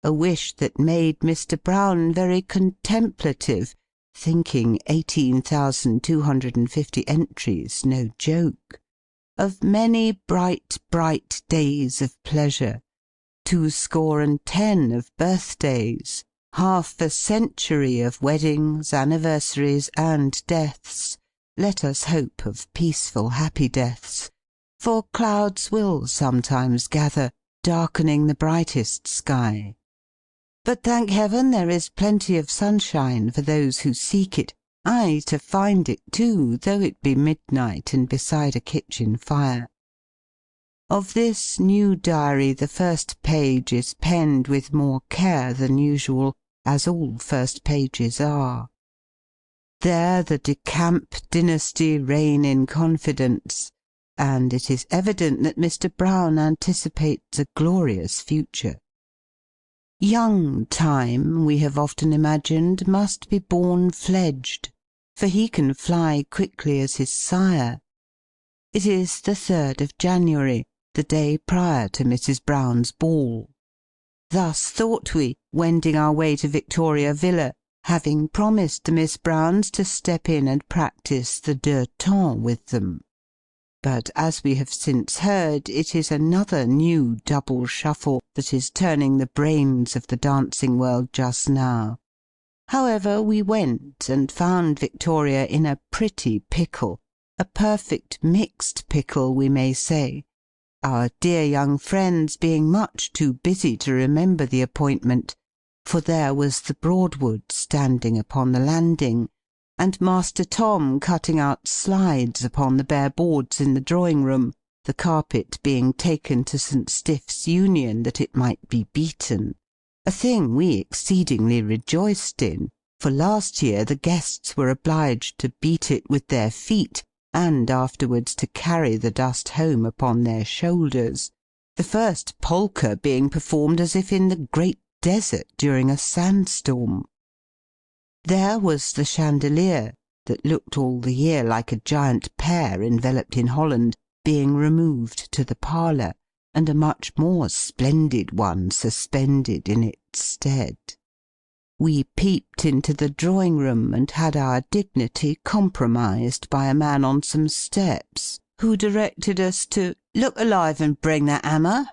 a wish that made Mr. Brown very contemplative, thinking 18,250 entries no joke, of many bright, bright days of pleasure, 210 of birthdays, half a century of weddings, anniversaries, and deaths, let us hope of peaceful happy deaths, for clouds will sometimes gather, darkening the brightest sky. But thank heaven there is plenty of sunshine for those who seek it, aye, to find it too, though it be midnight and beside a kitchen fire. Of this new diary the first page is penned with more care than usual, as all first pages are. There the De Camp dynasty reign in confidence, and it is evident that Mr. Brown anticipates a glorious future. Young Time, we have often imagined, must be born fledged, for he can fly quickly as his sire. It is the 3rd of January, the day prior to Mrs. Brown's ball. Thus thought we, wending our way to Victoria Villa, having promised the Miss Browns to step in and practise the deux temps with them. But, as we have since heard, it is another new double shuffle that is turning the brains of the dancing world just now. However, we went, and found Victoria in a pretty pickle, a perfect mixed pickle, we may say, our dear young friends being much too busy to remember the appointment, for there was the Broadwood standing upon the landing, and Master Tom cutting out slides upon the bare boards in the drawing-room, the carpet being taken to St. Stiff's Union that it might be beaten, a thing we exceedingly rejoiced in, for last year the guests were obliged to beat it with their feet, and afterwards to carry the dust home upon their shoulders, the first polka being performed as if in the great desert during a sandstorm. There was the chandelier, that looked all the year like a giant pear enveloped in holland, being removed to the parlour, and a much more splendid one suspended in its stead. We peeped into the drawing-room, and had our dignity compromised by a man on some steps, who directed us to "look alive and bring that hammer."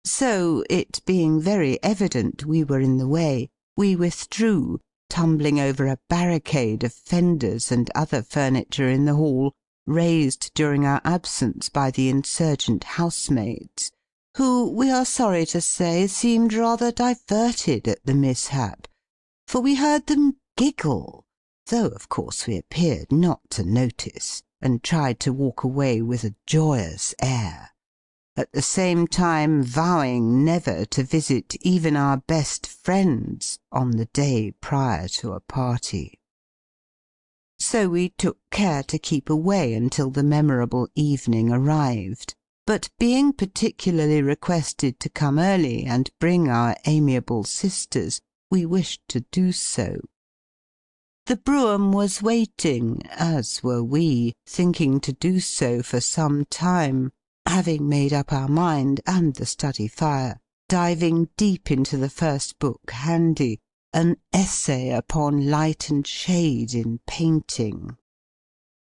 So, it being very evident we were in the way, we withdrew, tumbling over a barricade of fenders and other furniture in the hall, raised during our absence by the insurgent housemaids, who, we are sorry to say, seemed rather diverted at the mishap, for we heard them giggle, though of course we appeared not to notice, and tried to walk away with a joyous air, at the same time vowing never to visit even our best friends on the day prior to a party. So we took care to keep away until the memorable evening arrived, but being particularly requested to come early and bring our amiable sisters, we wished to do so. The brougham was waiting, as were we, thinking to do so for some time, having made up our mind, and the study fire, diving deep into the first book handy, an essay upon light and shade in painting.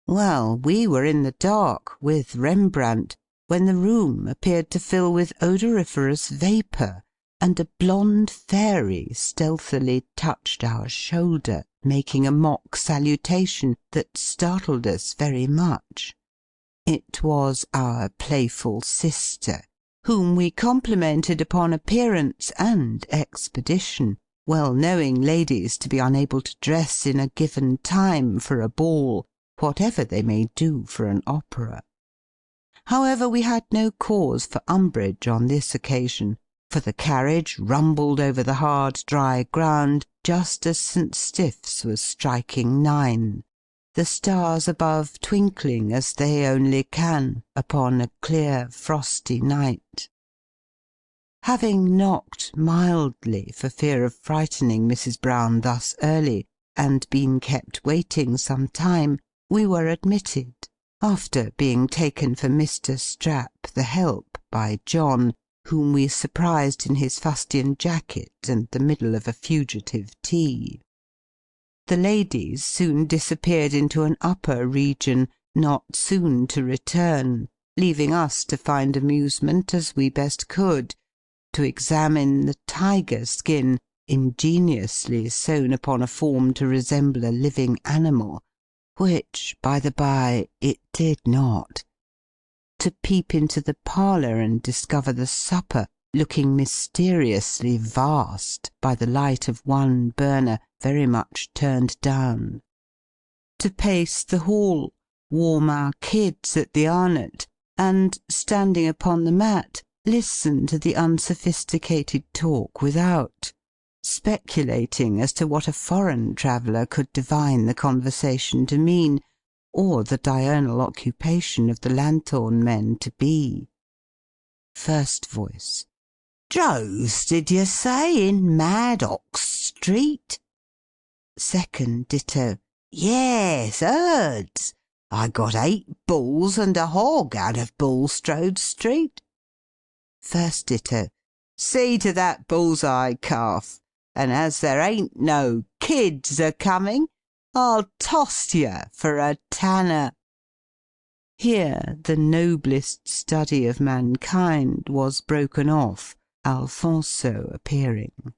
Well, we were in the dark, with Rembrandt, when the room appeared to fill with odoriferous vapour, and a blonde fairy stealthily touched our shoulder, making a mock salutation that startled us very much. It was our playful sister, whom we complimented upon appearance and expedition, well knowing ladies to be unable to dress in a given time for a ball, whatever they may do for an opera. However, we had no cause for umbrage on this occasion, for the carriage rumbled over the hard dry ground just as St. Stiff's was striking 9, the stars above twinkling as they only can upon a clear frosty night. Having knocked mildly for fear of frightening Mrs. Brown thus early, and been kept waiting some time, we were admitted, after being taken for Mr. Strap the help by John, whom we surprised in his fustian jacket and the middle of a fugitive tea. The ladies soon disappeared into an upper region, not soon to return, leaving us to find amusement as we best could, to examine the tiger skin ingeniously sewn upon a form to resemble a living animal, which, by the by, it did not, to peep into the parlour and discover the supper looking mysteriously vast by the light of one burner very much turned down, to pace the hall, warm our kids at the Arnott, and, standing upon the mat, listen to the unsophisticated talk without, speculating as to what a foreign traveller could divine the conversation to mean, or the diurnal occupation of the lanthorn men to be. First voice: "Droves, did you say, in Maddox Street?" Second ditto: "Yes, herds. I got 8 bulls and a hog out of Bulstrode Street." First ditto: "See to that bull's-eye calf, and as there ain't no kids a-coming, I'll toss you for a tanner." Here the noblest study of mankind was broken off, Alfonso appearing.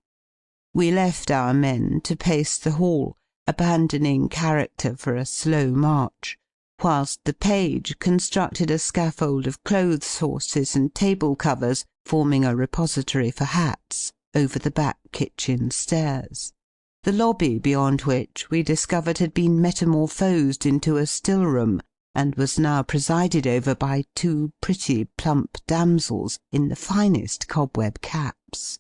We left our men to pace the hall, abandoning character for a slow march, whilst the page constructed a scaffold of clothes horses and table covers, forming a repository for hats, over the back kitchen stairs, the lobby beyond which we discovered had been metamorphosed into a still-room, and was now presided over by two pretty plump damsels in the finest cobweb caps,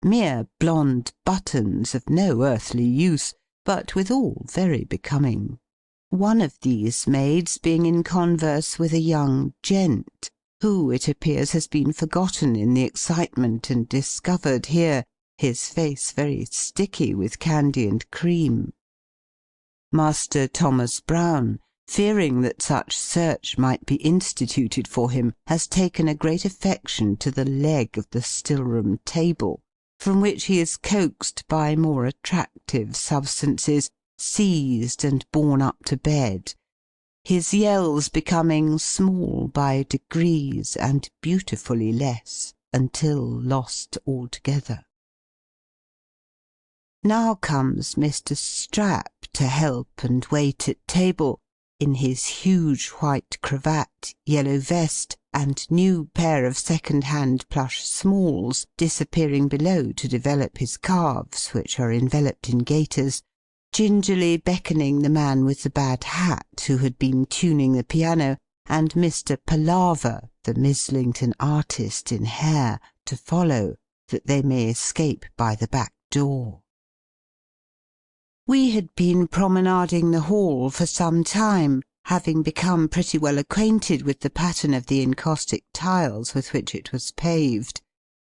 mere blonde buttons of no earthly use, but withal very becoming. One of these maids being in converse with a young gent, who, it appears, has been forgotten in the excitement, and discovered here, his face very sticky with candy and cream. Master Thomas Brown, fearing that such search might be instituted for him, has taken a great affection to the leg of the still-room table, from which he is coaxed by more attractive substances, seized and borne up to bed, his yells becoming small by degrees and beautifully less, until lost altogether. Now comes Mr. Strap to help and wait at table, in his huge white cravat, yellow vest, and new pair of second-hand plush smalls disappearing below to develop his calves, which are enveloped in gaiters, gingerly beckoning the man with the bad hat who had been tuning the piano, and Mr. Palaver, the Mislington artist in hair, to follow, that they may escape by the back door. We had been promenading the hall for some time, having become pretty well acquainted with the pattern of the encaustic tiles with which it was paved,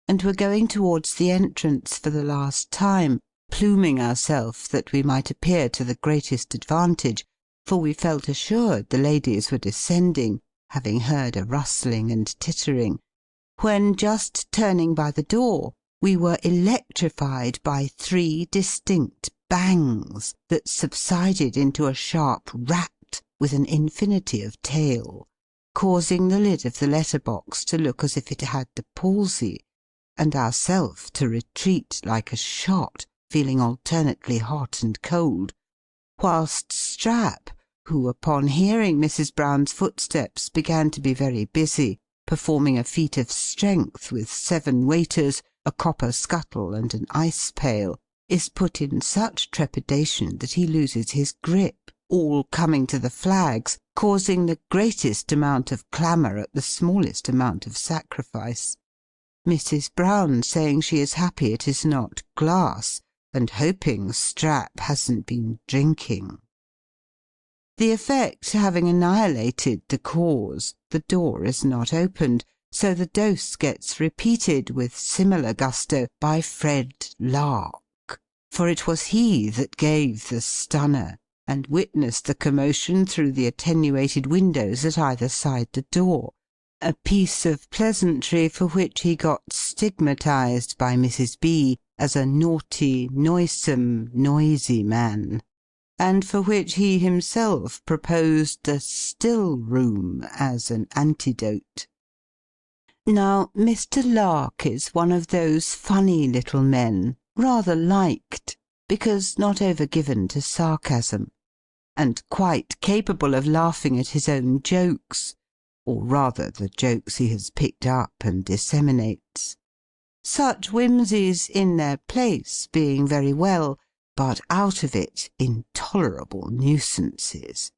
and were going towards the entrance for the last time, pluming ourselves that we might appear to the greatest advantage, for we felt assured the ladies were descending, having heard a rustling and tittering, when, just turning by the door, we were electrified by 3 distinct bangs that subsided into a sharp rat with an infinity of tail, causing the lid of the letter-box to look as if it had the palsy, and ourself to retreat like a shot, feeling alternately hot and cold, whilst Strap, who upon hearing Mrs. Brown's footsteps began to be very busy, performing a feat of strength with 7 waiters, a copper scuttle, and an ice-pail, is put in such trepidation that he loses his grip, all coming to the flags, causing the greatest amount of clamour at the smallest amount of sacrifice. Mrs. Brown saying she is happy it is not glass, and hoping Strap hasn't been drinking. The effect having annihilated the cause, the door is not opened, so the dose gets repeated with similar gusto by Fred Lark, for it was he that gave the stunner, and witnessed the commotion through the attenuated windows at either side the door, a piece of pleasantry for which he got stigmatized by Mrs. B. as a naughty, noisome, noisy man, and for which he himself proposed the still-room as an antidote. Now, Mr. Lark is one of those funny little men, rather liked, because not over given to sarcasm, and quite capable of laughing at his own jokes, or rather the jokes he has picked up and disseminates. Such whimsies, in their place, being very well, but out of it, intolerable nuisances.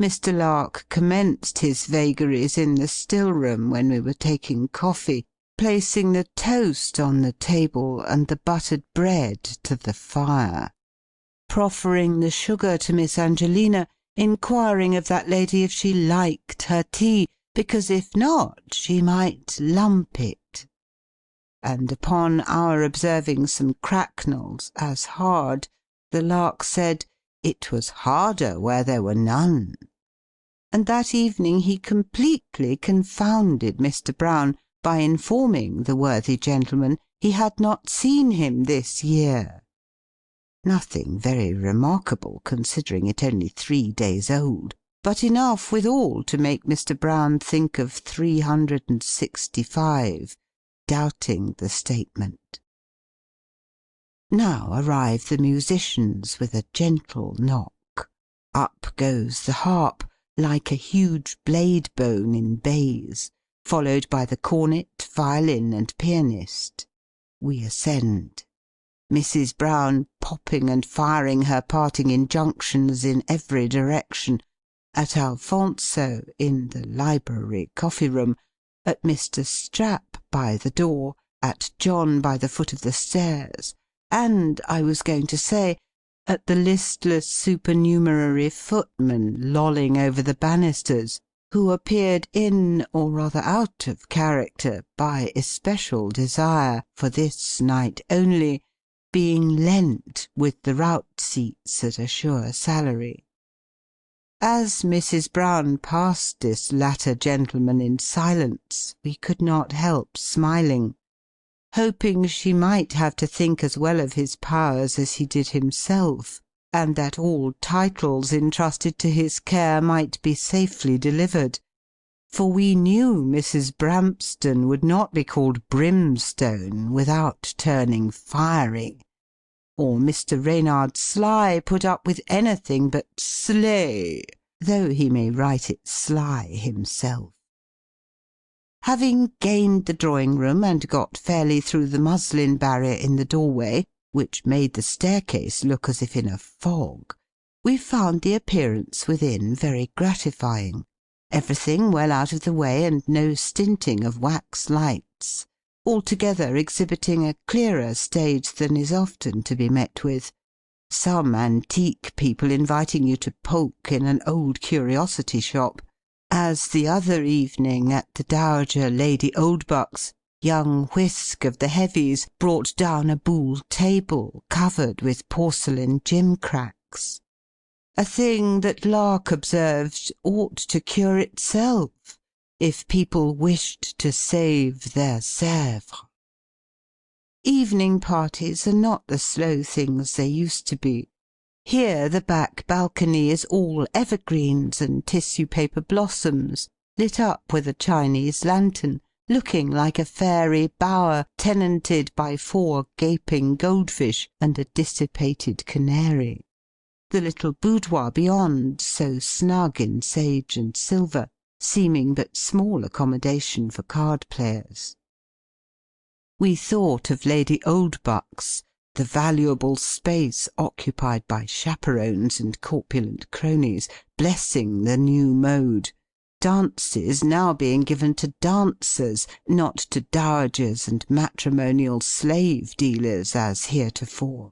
Mr. Lark commenced his vagaries in the still-room when we were taking coffee, placing the toast on the table and the buttered bread to the fire, proffering the sugar to Miss Angelina, inquiring of that lady if she liked her tea, because if not, she might lump it, and upon our observing some cracknels as hard, the Lark said, it was harder where there were none. And that evening he completely confounded Mr. Brown by informing the worthy gentleman he had not seen him this year. Nothing very remarkable, considering it only 3 days old, but enough withal to make Mr. Brown think of 365, doubting the statement. Now arrive the musicians with a gentle knock. Up goes the harp, like a huge blade bone in baize, followed by the cornet, violin, and pianist. We ascend. Mrs. Brown popping and firing her parting injunctions in every direction, at Alfonso in the library coffee-room, at Mr. Strap by the door, at John by the foot of the stairs, and, I was going to say, at the listless supernumerary footman lolling over the banisters, who appeared in, or rather out of character, by especial desire, for this night only, being lent with the rout seats at a sure salary. As Mrs. Brown passed this latter gentleman in silence, we could not help smiling, hoping she might have to think as well of his powers as he did himself, and that all titles entrusted to his care might be safely delivered, for we knew Mrs. Bramston would not be called Brimstone without turning fiery, or Mr. Reynard Sly put up with anything but Slay, though he may write it Sly himself. Having gained the drawing-room and got fairly through the muslin barrier in the doorway, which made the staircase look as if in a fog, we found the appearance within very gratifying, everything well out of the way and no stinting of wax lights, altogether exhibiting a clearer stage than is often to be met with, some antique people inviting you to poke in an old curiosity shop, as the other evening at the Dowager Lady Oldbuck's, young Whisk of the Heavies brought down a buhl table covered with porcelain gimcracks, a thing that Lark observed ought to cure itself, if people wished to save their Sèvres. Evening parties are not the slow things they used to be. Here the back balcony is all evergreens and tissue-paper blossoms, lit up with a Chinese lantern, looking like a fairy bower tenanted by 4 gaping goldfish and a dissipated canary. The little boudoir beyond, so snug in sage and silver, seeming but small accommodation for card-players. We thought of Lady Oldbuck's, the valuable space occupied by chaperones and corpulent cronies, blessing the new mode, dances now being given to dancers, not to dowagers and matrimonial slave-dealers as heretofore.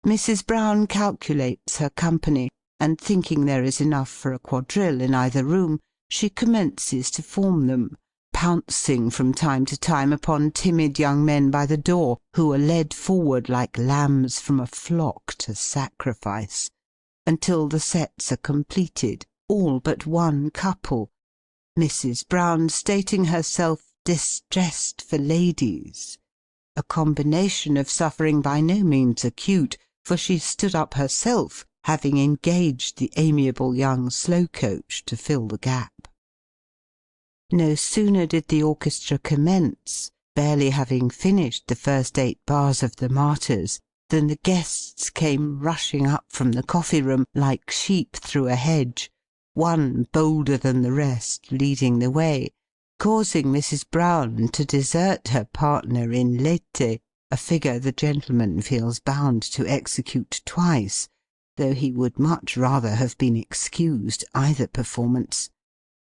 Mrs. Brown calculates her company, and thinking there is enough for a quadrille in either room, she commences to form them, pouncing from time to time upon timid young men by the door, who are led forward like lambs from a flock to sacrifice, until the sets are completed, all but one couple, Mrs. Brown stating herself distressed for ladies, a combination of suffering by no means acute, for she stood up herself, having engaged the amiable young slow-coach to fill the gap. No sooner did the orchestra commence, barely having finished the first 8 bars of the Martyrs, than the guests came rushing up from the coffee-room like sheep through a hedge, one bolder than the rest leading the way, causing Mrs. Brown to desert her partner in Leighton, a figure the gentleman feels bound to execute twice, though he would much rather have been excused either performance.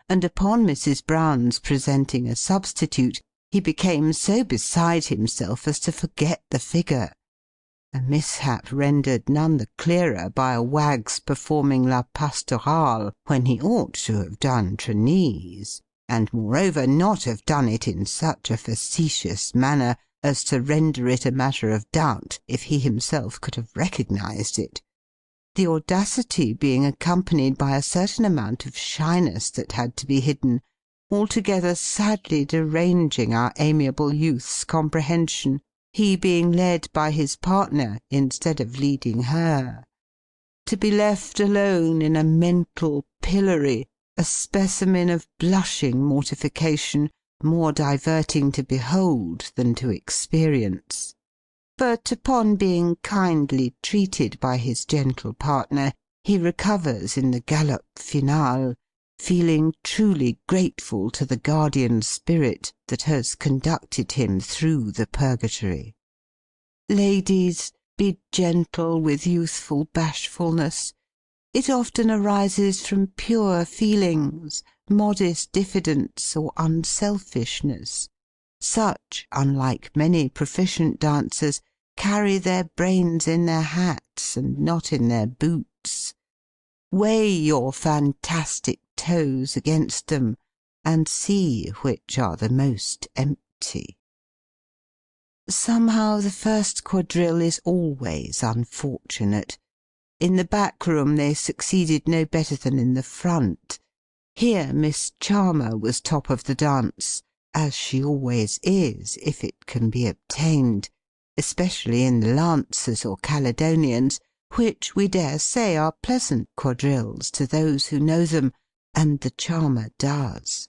And upon Mrs. Brown's presenting a substitute, he became so beside himself as to forget the figure, a mishap rendered none the clearer by a wag's performing La Pastorale when he ought to have done Tranese, and moreover not have done it in such a facetious manner as to render it a matter of doubt if he himself could have recognised it, the audacity being accompanied by a certain amount of shyness that had to be hidden, altogether sadly deranging our amiable youth's comprehension, he being led by his partner instead of leading her, to be left alone in a mental pillory, a specimen of blushing mortification, more diverting to behold than to experience. But upon being kindly treated by his gentle partner, he recovers in the galop final, feeling truly grateful to the guardian spirit that has conducted him through the purgatory. Ladies, be gentle with youthful bashfulness. It often arises from pure feelings, modest diffidence, or unselfishness. Such, unlike many proficient dancers, carry their brains in their hats, and not in their boots. Weigh your fantastic toes against them, and see which are the most empty. Somehow the first quadrille is always unfortunate. In the back room they succeeded no better than in the front. Here Miss Charmer was top of the dance, as she always is, if it can be obtained, especially in the Lancers or Caledonians, which we dare say are pleasant quadrilles to those who know them, and the Charmer does.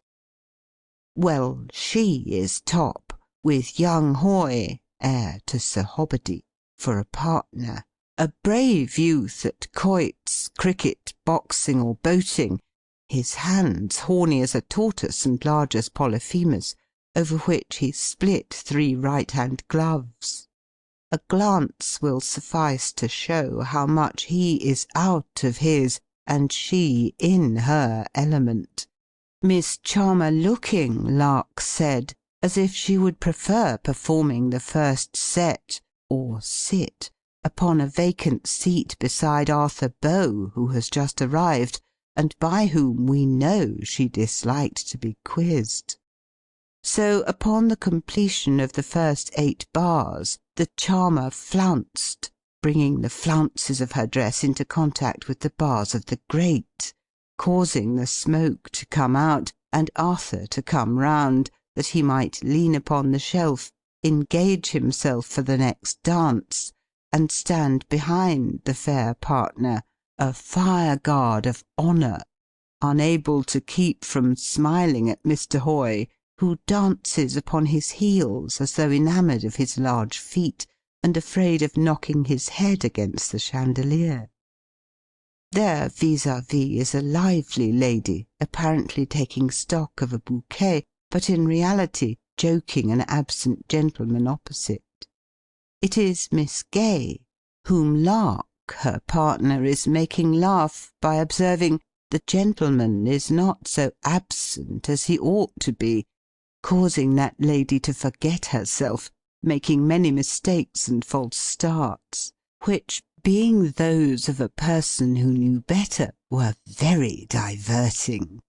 Well, she is top, with young Hoy, heir to Sir Hobody, for a partner, a brave youth at quoits, cricket, boxing, or boating, his hands horny as a tortoise and large as Polyphemus, over which he split 3 right-hand gloves. A glance will suffice to show how much he is out of his, and she in her element. Miss Charmer looking, Lark said, as if she would prefer performing the first set, or sit, upon a vacant seat beside Arthur Bow, who has just arrived, and by whom we know she disliked to be quizzed. So, upon the completion of the first 8 bars, the Charmer flounced, bringing the flounces of her dress into contact with the bars of the grate, causing the smoke to come out, and Arthur to come round, that he might lean upon the shelf, engage himself for the next dance, and stand behind the fair partner, a fire-guard of honour, unable to keep from smiling at Mr. Hoy, who dances upon his heels as though enamoured of his large feet, and afraid of knocking his head against the chandelier. There vis-à-vis is a lively lady, apparently taking stock of a bouquet, but in reality joking an absent gentleman opposite. It is Miss Gay, whom Lark, her partner, is making laugh by observing the gentleman is not so absent as he ought to be, causing that lady to forget herself, making many mistakes and false starts, which, being those of a person who knew better, were very diverting.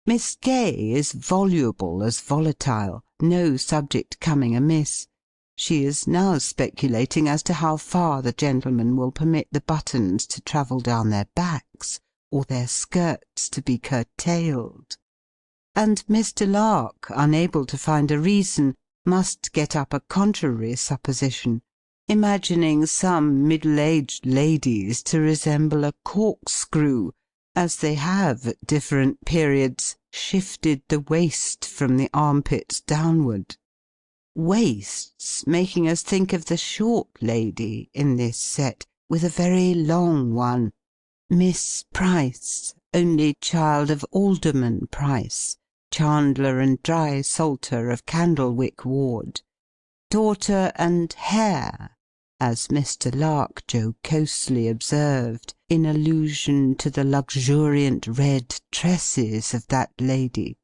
Miss Gay is voluble as volatile, no subject coming amiss. She is now speculating as to how far the gentlemen will permit the buttons to travel down their backs, or their skirts to be curtailed. And Mr. Lark, unable to find a reason, must get up a contrary supposition, imagining some middle-aged ladies to resemble a corkscrew, as they have, at different periods, shifted the waist from the armpits downward. Waists making us think of the short lady, in this set, with a very long one, Miss Price, only child of Alderman Price, chandler and dry salter of Candlewick Ward, daughter and heir, as Mr. Lark jocosely observed, in allusion to the luxuriant red tresses of that lady,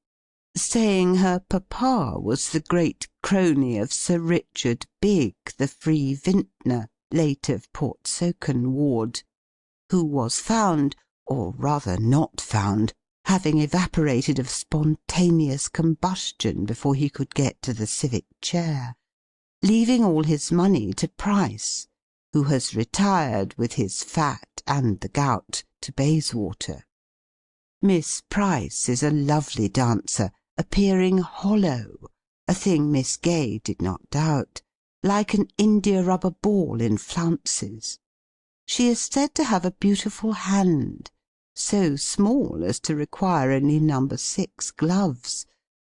saying her papa was the great crony of Sir Richard Bigg, the free vintner, late of Portsoken Ward, who was found, or rather not found, having evaporated of spontaneous combustion before he could get to the civic chair, leaving all his money to Price, who has retired with his fat and the gout to Bayswater. Miss Price is a lovely dancer, appearing hollow, a thing Miss Gay did not doubt, like an india-rubber ball in flounces. She is said to have a beautiful hand, so small as to require only No. 6 gloves,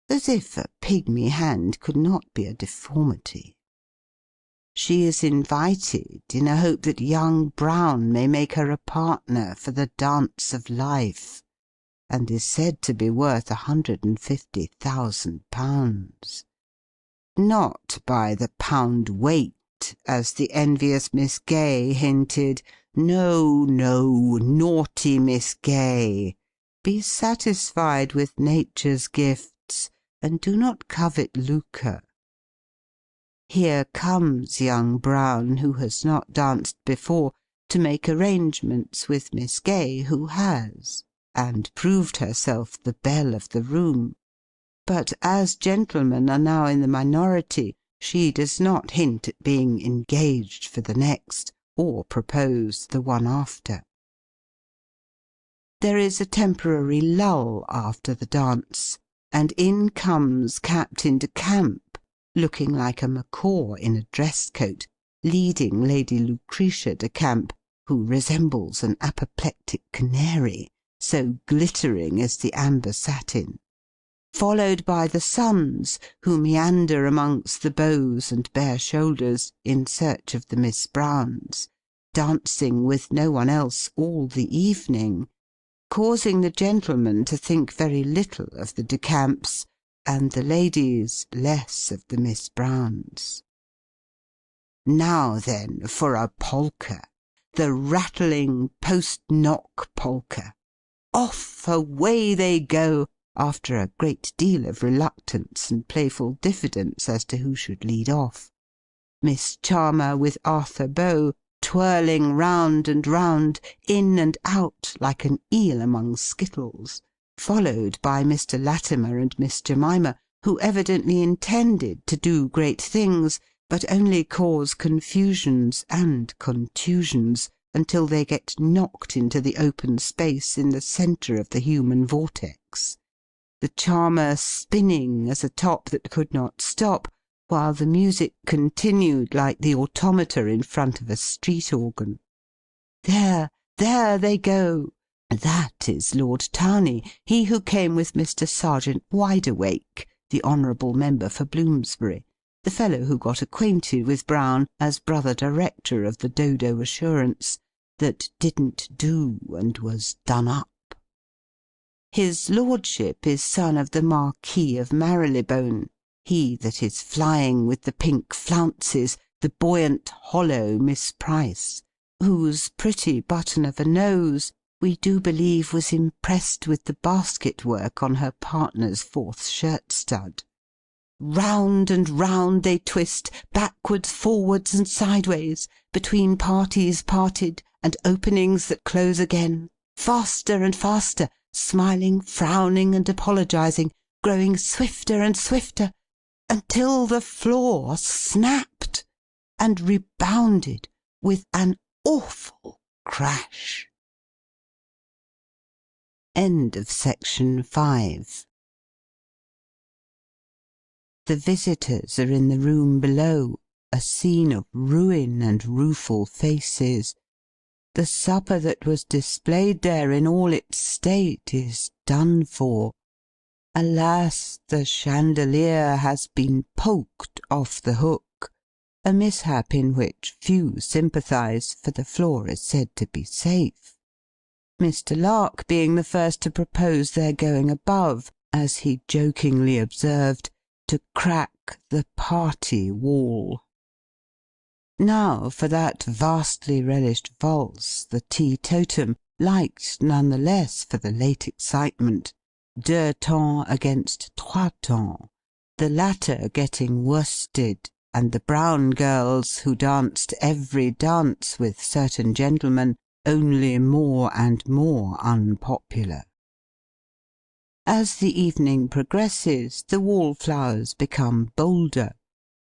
as if a pigmy hand could not be a deformity. she is invited in a hope that young Brown may make her a partner for the dance of life, and is said to be worth £150,000. Not by the pound weight, as the envious Miss Gay hinted. No, no, naughty Miss Gay! Be satisfied with nature's gifts, and do not covet lucre. Here comes young Brown, who has not danced before, to make arrangements with Miss Gay, who has, and proved herself the belle of the room. But as gentlemen are now in the minority, she does not hint at being engaged for the next, or propose the one after. There is a temporary lull after the dance, and in comes Captain de Camp, looking like a macaw in a dress coat, leading Lady Lucretia de Camp, who resembles an apoplectic canary, so glittering is the amber satin, followed by the sons, who meander amongst the bows and bare shoulders in search of the Miss Browns, dancing with no one else all the evening, causing the gentlemen to think very little of the De Camps, and the ladies less of the Miss Browns. Now then for a polka, the rattling post-knock polka. Off away they go, after a great deal of reluctance and playful diffidence as to who should lead off. Miss Charmer with Arthur Bow, twirling round and round, in and out, like an eel among skittles, followed by Mr. Latimer and Miss Jemima, who evidently intended to do great things, but only cause confusions and contusions, until they get knocked into the open space in the centre of the human vortex, the Charmer spinning as a top that could not stop, while the music continued like the automata in front of a street organ. There they go! That is Lord Towney, he who came with Mr. Serjeant Wideawake, the honourable member for Bloomsbury, the fellow who got acquainted with Brown as brother director of the Dodo Assurance, that didn't do and was done up. His lordship is son of the Marquis of Marylebone, he that is flying with the pink flounces, the buoyant hollow Miss Price, whose pretty button of a nose we do believe was impressed with the basket work on her partner's fourth shirt-stud. Round and round they twist, backwards, forwards, and sideways, between parties parted, and openings that close again, faster and faster, smiling, frowning, and apologizing, growing swifter and swifter, until the floor snapped, and rebounded with an awful crash. End of section 5. The visitors are in the room below, a scene of ruin and rueful faces. The supper that was displayed there in all its state is done for. Alas, the chandelier has been poked off the hook, a mishap in which few sympathize, for the floor is said to be safe. Mr. Lark being the first to propose their going above, as he jokingly observed, to crack the party wall. Now for that vastly relished valse, the teetotum, liked none the less for the late excitement, 2 temps against 3 temps, the latter getting worsted, and the Brown girls, who danced every dance with certain gentlemen, only more and more unpopular. As the evening progresses, the wallflowers become bolder,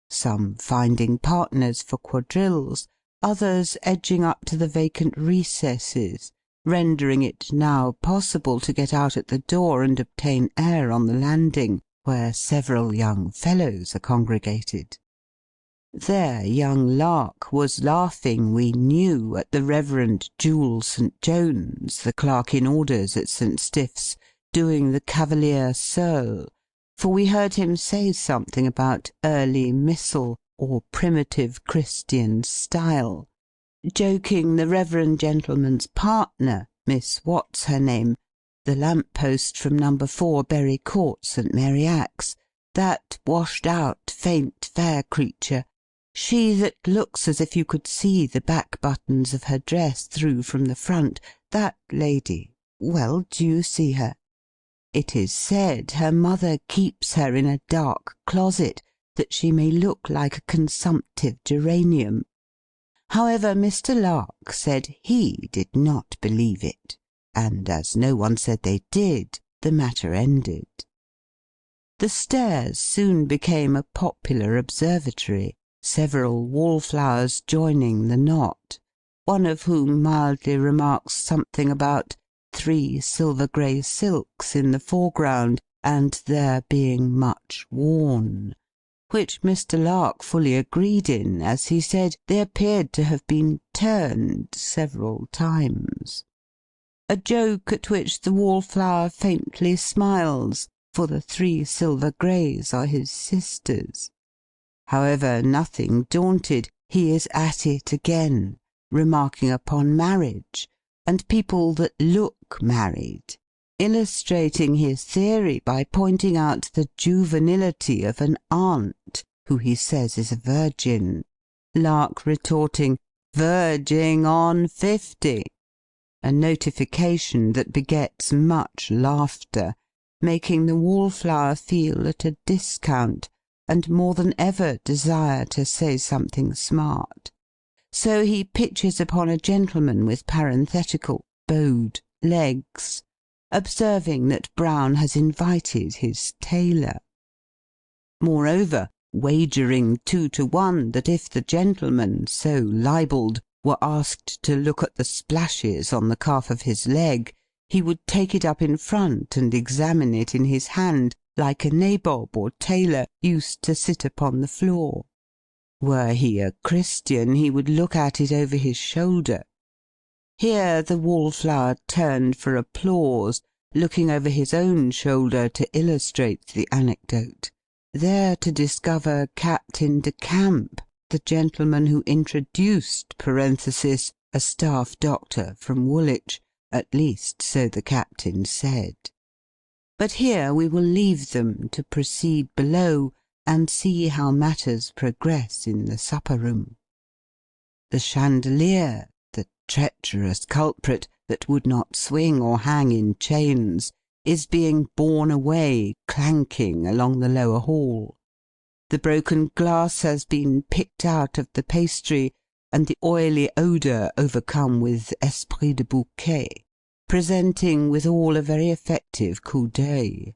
some finding partners for quadrilles, others edging up to the vacant recesses, rendering it now possible to get out at the door and obtain air on the landing, where several young fellows are congregated. There young Lark was laughing, we knew, at the Reverend Jewel St. Jones, the clerk in orders at St. Stiff's, doing the Cavalier Searle, for we heard him say something about early missal, or primitive Christian style, joking the reverend gentleman's partner, Miss What's her name, the lamp-post from No. 4 Berry Court, St. Mary Axe, that washed-out, faint, fair creature, she that looks as if you could see the back-buttons of her dress through from the front, that lady, well, do you see her? It is said her mother keeps her in a dark closet, that she may look like a consumptive geranium. However, Mr. Lark said he did not believe it, and as no one said they did, the matter ended. The stairs soon became a popular observatory, several wallflowers joining the knot, one of whom mildly remarks something about 3 silver-grey silks in the foreground, and their being much worn, which Mr. Lark fully agreed in, as he said they appeared to have been turned several times. A joke at which the wallflower faintly smiles, for the 3 silver-greys are his sisters. However, nothing daunted, he is at it again, remarking upon marriage, and people that look married, illustrating his theory by pointing out the juvenility of an aunt, who he says is a virgin, Lark retorting, "Verging on 50," a notification that begets much laughter, making the wallflower feel at a discount, and more than ever desire to say something smart. So he pitches upon a gentleman with parenthetical, bowed legs, observing that Brown has invited his tailor. Moreover, wagering 2 to 1 that if the gentleman, so libelled, were asked to look at the splashes on the calf of his leg, he would take it up in front and examine it in his hand, like a nabob or tailor used to sit upon the floor. Were he a Christian, he would look at it over his shoulder. Here the wallflower turned for applause, looking over his own shoulder to illustrate the anecdote, there to discover Captain de Camp, the gentleman who introduced (a staff doctor from Woolwich), at least so the captain said. But here we will leave them to proceed below, and see how matters progress in the supper-room. The chandelier, the treacherous culprit, that would not swing or hang in chains, is being borne away, clanking, along the lower hall. The broken glass has been picked out of the pastry, and the oily odour overcome with esprit de bouquet, presenting withal a very effective coup d'œil,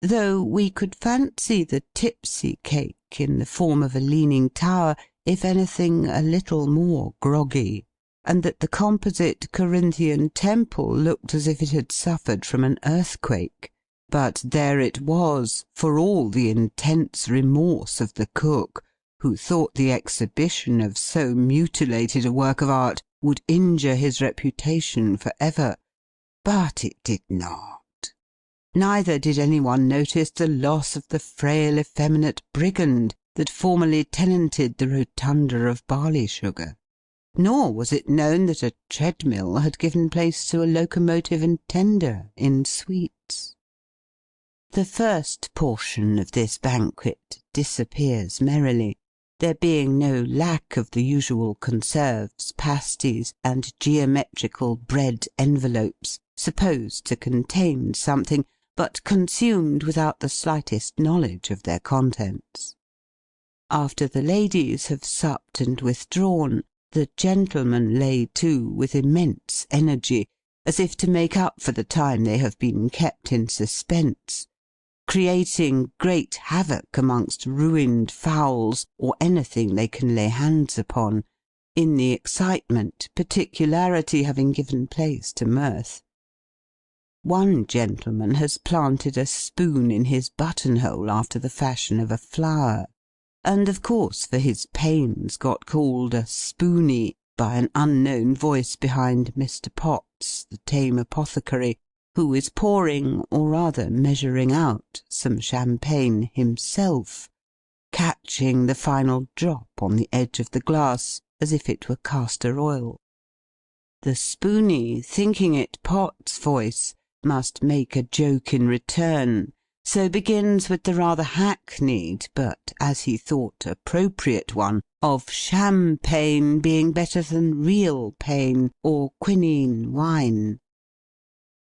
though we could fancy the tipsy cake in the form of a leaning tower, if anything a little more groggy, and that the composite Corinthian temple looked as if it had suffered from an earthquake. But there it was, for all the intense remorse of the cook, who thought the exhibition of so mutilated a work of art would injure his reputation for ever. But it did not. Neither did any one notice the loss of the frail effeminate brigand that formerly tenanted the rotunda of barley sugar. Nor was it known that a treadmill had given place to a locomotive and tender in sweets. The first portion of this banquet disappears merrily, there being no lack of the usual conserves, pasties, and geometrical bread envelopes, supposed to contain something, but consumed without the slightest knowledge of their contents. After the ladies have supped and withdrawn, the gentlemen lay to with immense energy, as if to make up for the time they have been kept in suspense, creating great havoc amongst ruined fowls, or anything they can lay hands upon, in the excitement, particularity having given place to mirth. One gentleman has planted a spoon in his buttonhole after the fashion of a flower, and of course for his pains got called a spoony by an unknown voice behind Mr. Potts, the tame apothecary, who is pouring, or rather measuring out, some champagne himself, catching the final drop on the edge of the glass, as if it were castor oil. The spoony, thinking it Pot's voice, must make a joke in return, so begins with the rather hackneyed, but, as he thought, appropriate one, of champagne being better than real pain, or quinine wine.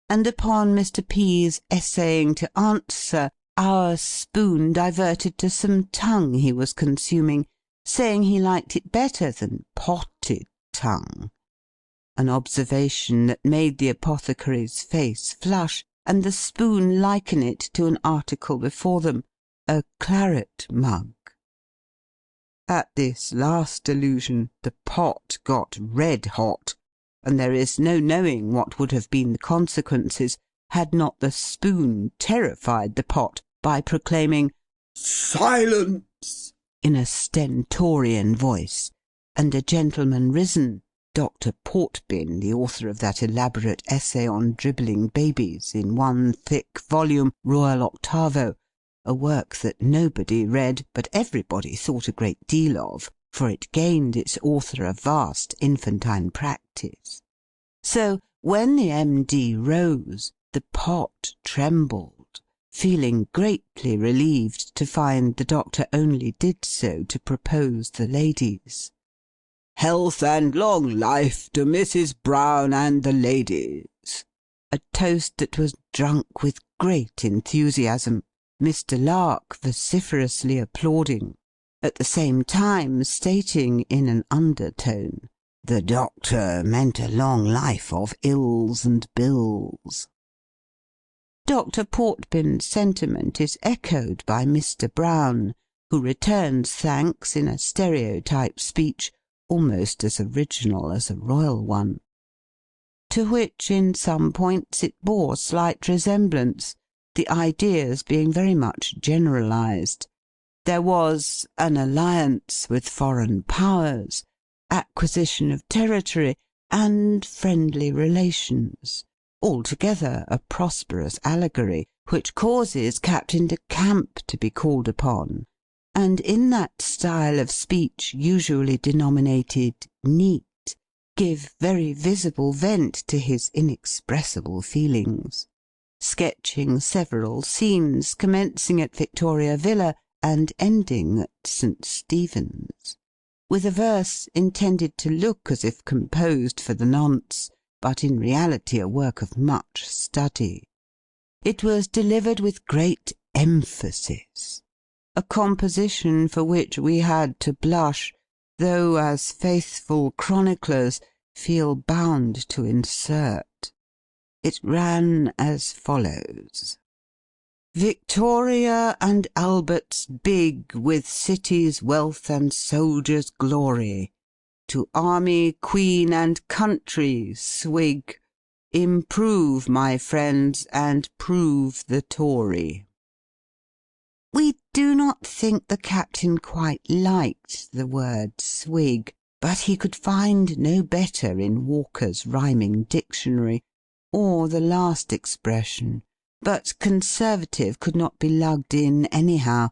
And upon Mr. P.'s essaying to answer, our spoon diverted to some tongue he was consuming, saying he liked it better than potted tongue, an observation that made the apothecary's face flush, and the spoon liken it to an article before them, a claret mug. At this last allusion the pot got red hot, and there is no knowing what would have been the consequences, had not the spoon terrified the pot by proclaiming "Silence!" in a stentorian voice, and a gentleman risen, Dr. Portbin, the author of that elaborate essay on dribbling babies, in one thick volume, Royal Octavo, a work that nobody read, but everybody thought a great deal of, for it gained its author a vast infantine practice. So, when the M.D. rose, the pot trembled, feeling greatly relieved to find the Doctor only did so to propose the ladies. "Health and long life to Mrs. Brown and the ladies," a toast that was drunk with great enthusiasm, Mr. Lark vociferously applauding, at the same time stating in an undertone, "The Doctor meant a long life of ills and bills." Dr. Portbin's sentiment is echoed by Mr. Brown, who returns thanks in a stereotype speech, almost as original as a royal one, to which in some points it bore slight resemblance, the ideas being very much generalized. There was an alliance with foreign powers, acquisition of territory, and friendly relations, altogether a prosperous allegory, which causes Captain de Camp to be called upon, and in that style of speech usually denominated neat, give very visible vent to his inexpressible feelings, sketching several scenes commencing at Victoria Villa and ending at St. Stephen's, with a verse intended to look as if composed for the nonce, but in reality a work of much study. It was delivered with great emphasis, a composition for which we had to blush, though, as faithful chroniclers, feel bound to insert. It ran as follows: "Victoria and Albert's big, with city's wealth and soldiers' glory, to army, queen, and country, swig, improve, my friends, and prove the Tory." We do not think the Captain quite liked the word swig, but he could find no better in Walker's Rhyming Dictionary, or the last expression, but conservative could not be lugged in anyhow.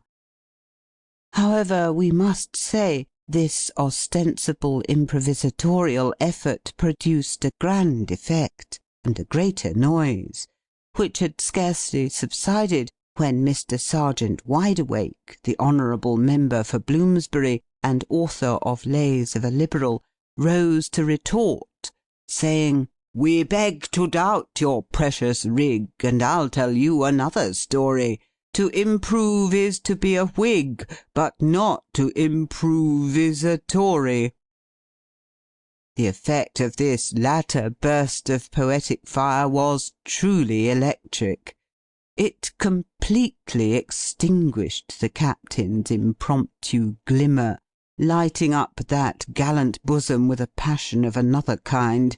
However, we must say, this ostensible improvisatorial effort produced a grand effect, and a greater noise, which had scarcely subsided when Mr. Serjeant Wideawake, the honourable member for Bloomsbury, and author of Lays of a Liberal, rose to retort, saying, "We beg to doubt your precious rig, and I'll tell you another story. To improve is to be a Whig, but not to improve is a Tory." The effect of this latter burst of poetic fire was truly electric. It completely extinguished the Captain's impromptu glimmer, lighting up that gallant bosom with a passion of another kind.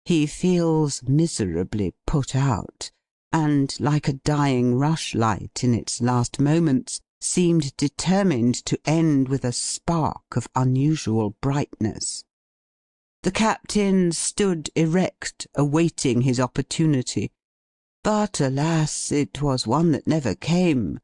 He feels miserably put out, and, like a dying rushlight in its last moments, seemed determined to end with a spark of unusual brightness. The Captain stood erect, awaiting his opportunity. But, alas, it was one that never came,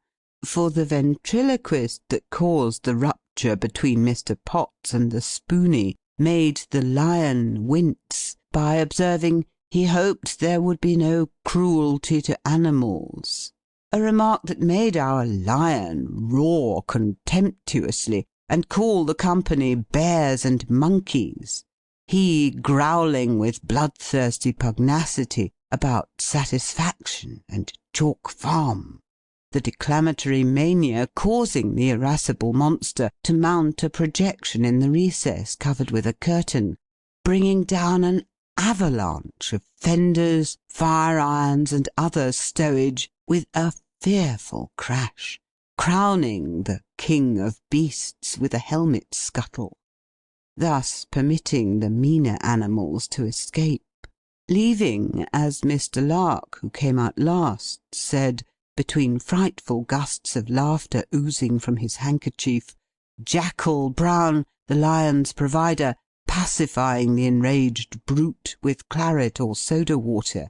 for the ventriloquist that caused the rupture between Mr. Potts and the Spooney made the Lion wince by observing he hoped there would be no cruelty to animals, a remark that made our Lion roar contemptuously and call the company bears and monkeys, he growling with bloodthirsty pugnacity about satisfaction and Chalk Farm, the declamatory mania causing the irascible monster to mount a projection in the recess covered with a curtain, bringing down an avalanche of fenders, fire-irons, and other stowage with a fearful crash, crowning the king of beasts with a helmet scuttle, thus permitting the meaner animals to escape, leaving, as Mr. Lark, who came out last, said, between frightful gusts of laughter oozing from his handkerchief, Jackal Brown, the Lion's provider, pacifying the enraged brute with claret or soda-water,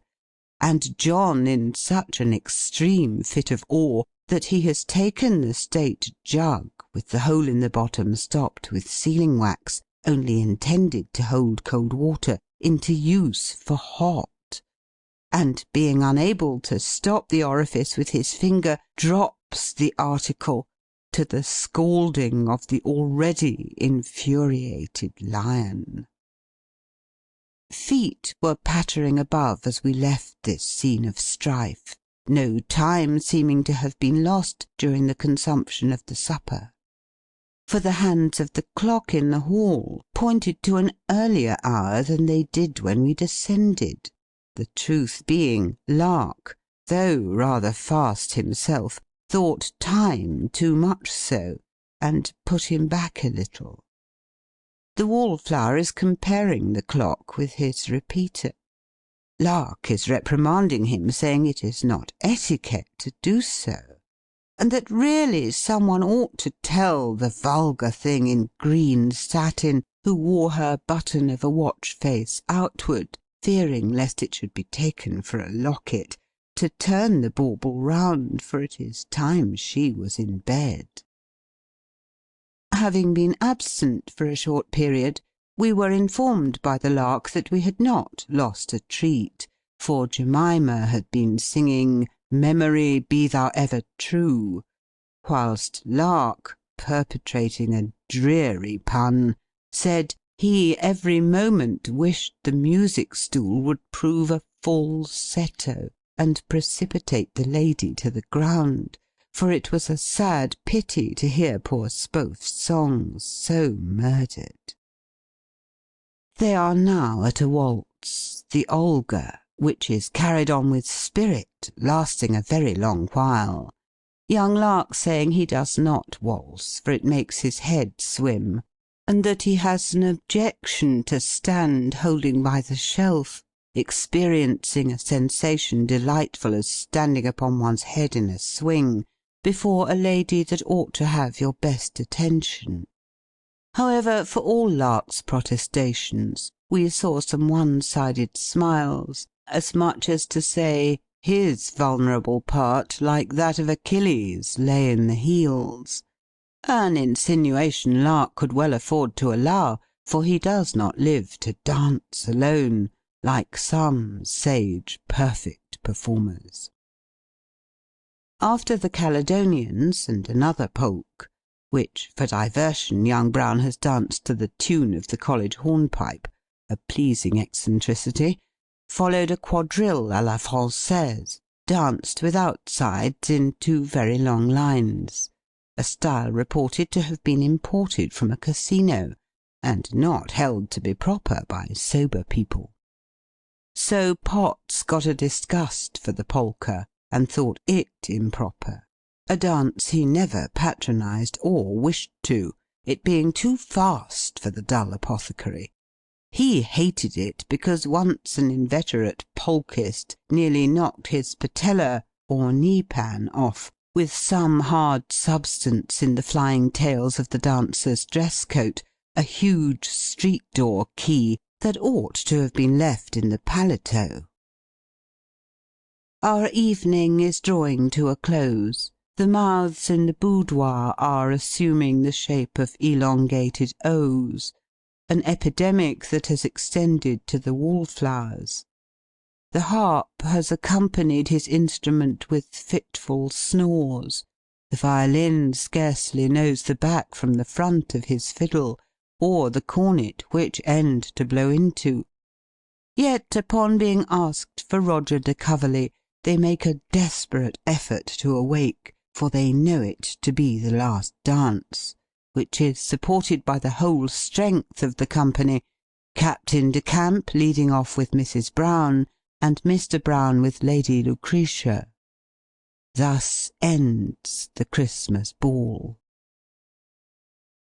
and John in such an extreme fit of awe that he has taken the state jug, with the hole in the bottom stopped with sealing-wax, only intended to hold cold water, into use for hot, and being unable to stop the orifice with his finger, drops the article, to the scalding of the already infuriated Lion. Feet were pattering above as we left this scene of strife, no time seeming to have been lost during the consumption of the supper, for the hands of the clock in the hall pointed to an earlier hour than they did when we descended, the truth being, Lark, though rather fast himself, thought time too much so, and put him back a little. The Wallflower is comparing the clock with his repeater. Lark is reprimanding him, saying it is not etiquette to do so, and that really someone ought to tell the vulgar thing in green satin, who wore her button of a watch-face outward, fearing lest it should be taken for a locket, to turn the bauble round, for it is time she was in bed. Having been absent for a short period, we were informed by the Lark that we had not lost a treat, for Jemima had been singing "Memory, be thou ever true," whilst Lark, perpetrating a dreary pun, said he every moment wished the music-stool would prove a falsetto, and precipitate the lady to the ground, for it was a sad pity to hear poor Spohf's songs so murdered. They are now at a waltz, the Olga, which is carried on with spirit, lasting a very long while, young Lark saying he does not waltz, for it makes his head swim, and that he has an objection to stand holding by the shelf, experiencing a sensation delightful as standing upon one's head in a swing, before a lady that ought to have your best attention. However, for all Lark's protestations, we saw some one-sided smiles, as much as to say, his vulnerable part, like that of Achilles, lay in the heels, an insinuation Lark could well afford to allow, for he does not live to dance alone, like some sage perfect performers. After the Caledonians and another polk, which for diversion young Brown has danced to the tune of the college hornpipe, a pleasing eccentricity, followed a quadrille à la Française, danced without sides in 2 very long lines, a style reported to have been imported from a casino, and not held to be proper by sober people. So Potts got a disgust for the polka, and thought it improper, a dance he never patronized or wished to, it being too fast for the dull apothecary. He hated it because once an inveterate polkist nearly knocked his patella or knee-pan off with some hard substance in the flying tails of the dancer's dress-coat, a huge street-door key that ought to have been left in the paletot. Our evening is drawing to a close, The mouths in the boudoir are assuming the shape of elongated O's, an epidemic that has extended to the wallflowers. The harp has accompanied his instrument with fitful snores. The violin scarcely knows the back from the front of his fiddle, or the cornet which end to blow into. Yet, upon being asked for Roger de Coverley, they make a desperate effort to awake, for they know it to be the last dance, which is supported by the whole strength of the company, Captain de Camp leading off with Mrs. Brown, and Mr. Brown with Lady Lucretia. Thus ends the Christmas ball.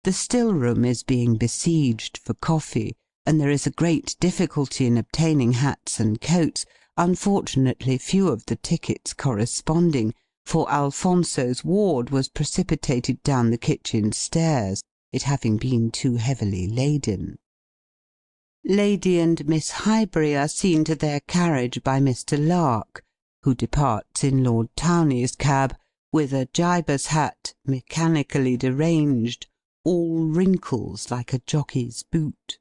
The still-room is being besieged for coffee, and there is a great difficulty in obtaining hats and coats, unfortunately few of the tickets corresponding, for Alfonso's ward was precipitated down the kitchen stairs, it having been too heavily laden. Lady and Miss Highbury are seen to their carriage by Mr. Lark, who departs in Lord Towney's cab, with a gibus hat, mechanically deranged, all wrinkles like a jockey's boot.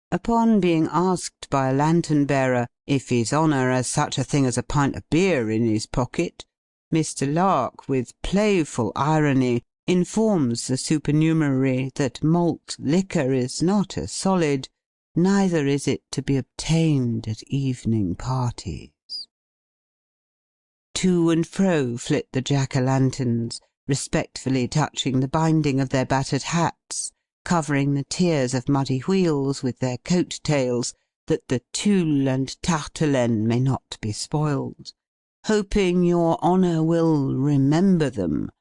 Upon being asked by a lantern-bearer if his honour has such a thing as a pint of beer in his pocket, Mr. Lark, with playful irony, informs the supernumerary that malt liquor is not a solid, neither is it to be obtained at evening parties. To and fro flit the jack-o'-lanterns, respectfully touching the binding of their battered hats, covering the tiers of muddy wheels with their coat-tails, that the tulle and tartelaine may not be spoiled, hoping your honour will remember them,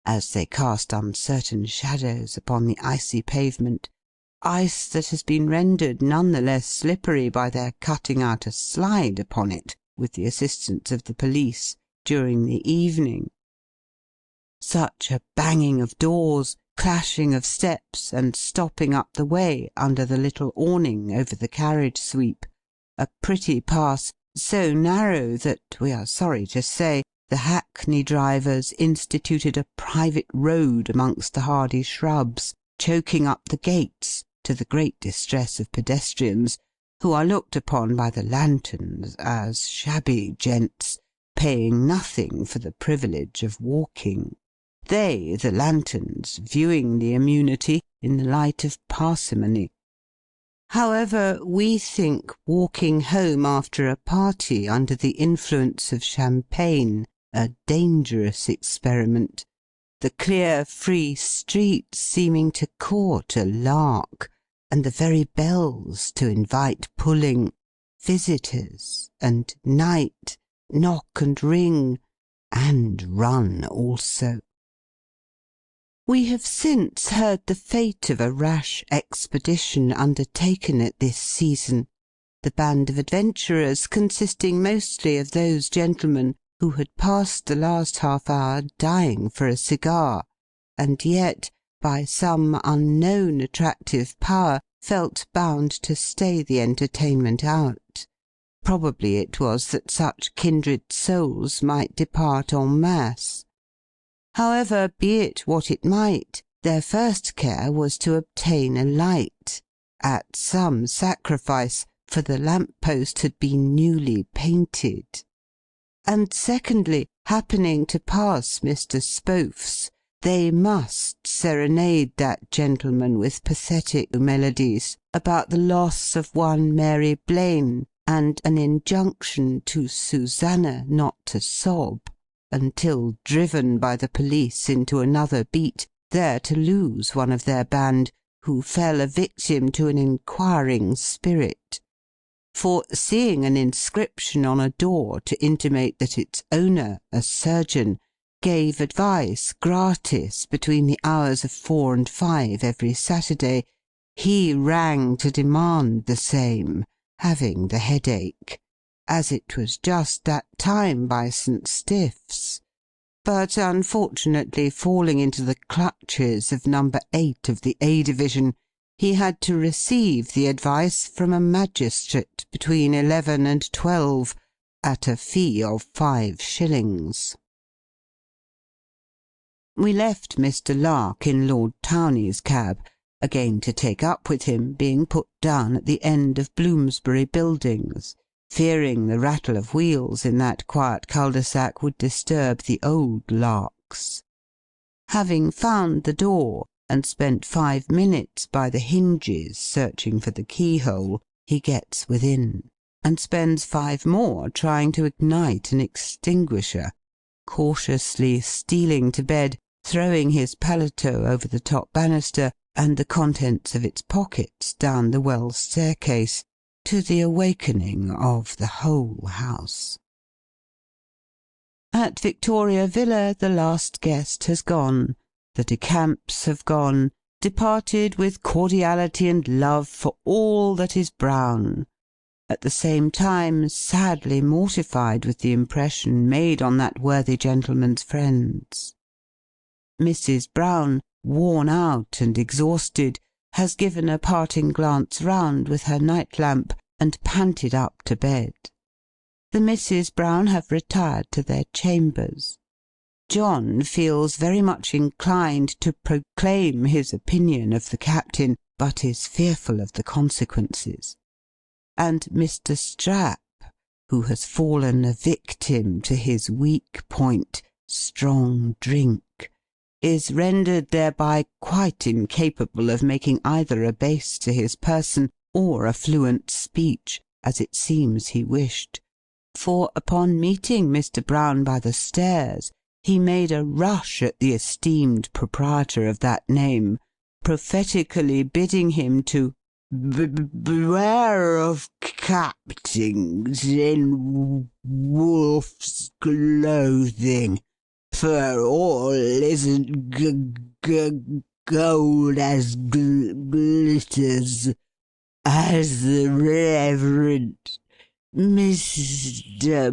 as they cast uncertain shadows upon the icy pavement, ice that has been rendered none the less slippery by their cutting out a slide upon it, with the assistance of the police, during the evening. Such a banging of doors, clashing of steps, and stopping up the way under the little awning over the carriage sweep, a pretty pass, so narrow that, we are sorry to say, the hackney drivers instituted a private road amongst the hardy shrubs, choking up the gates, to the great distress of pedestrians, who are looked upon by the lanterns as shabby gents, paying nothing for the privilege of walking. They, the lanterns, viewing the immunity in the light of parsimony. However, we think walking home after a party under the influence of champagne a dangerous experiment, the clear free streets seeming to court a lark, and the very bells to invite pulling, visitors, and night, knock and ring, and run also. We have since heard the fate of a rash expedition undertaken at this season, the band of adventurers consisting mostly of those gentlemen who had passed the last half-hour dying for a cigar, and yet, by some unknown attractive power, felt bound to stay the entertainment out. Probably it was that such kindred souls might depart en masse. However, be it what it might, their first care was to obtain a light, at some sacrifice, for the lamp-post had been newly painted. And secondly, happening to pass Mr. Spohf's, they must serenade that gentleman with pathetic melodies about the loss of one Mary Blaine, and an injunction to Susanna not to sob, until driven by the police into another beat, there to lose one of their band, who fell a victim to an inquiring spirit. For, seeing an inscription on a door to intimate that its owner, a surgeon, gave advice gratis between the hours of 4 and 5 every Saturday, he rang to demand the same, having the headache, as it was just that time by St. Stiff's, but unfortunately falling into the clutches of No. 8 of the A Division, he had to receive the advice from a magistrate between 11 and 12, at a fee of 5 shillings. We left Mr. Lark in Lord Towney's cab, again to take up with him, being put down at the end of Bloomsbury Buildings, fearing the rattle of wheels in that quiet cul-de-sac would disturb the old larks. Having found the door, and spent 5 minutes by the hinges searching for the keyhole, he gets within, and spends 5 more trying to ignite an extinguisher, cautiously stealing to bed, throwing his paletot over the top banister, and the contents of its pockets down the well staircase, to the awakening of the whole house. At Victoria Villa the last guest has gone. The De Camps have gone, departed with cordiality and love for all that is brown, at the same time sadly mortified with the impression made on that worthy gentleman's friends. Mrs. Brown, worn out and exhausted, has given a parting glance round with her night-lamp, and panted up to bed. The Misses Brown have retired to their chambers. John feels very much inclined to proclaim his opinion of the Captain, but is fearful of the consequences. And Mr. Strap, who has fallen a victim to his weak point, strong drink, is rendered thereby quite incapable of making either a base to his person, or a fluent speech, as it seems he wished. For, upon meeting Mr. Brown by the stairs, he made a rush at the esteemed proprietor of that name, prophetically bidding him to beware of captains in wolf's clothing, for all isn't gold as glitters, as the Reverend Mr.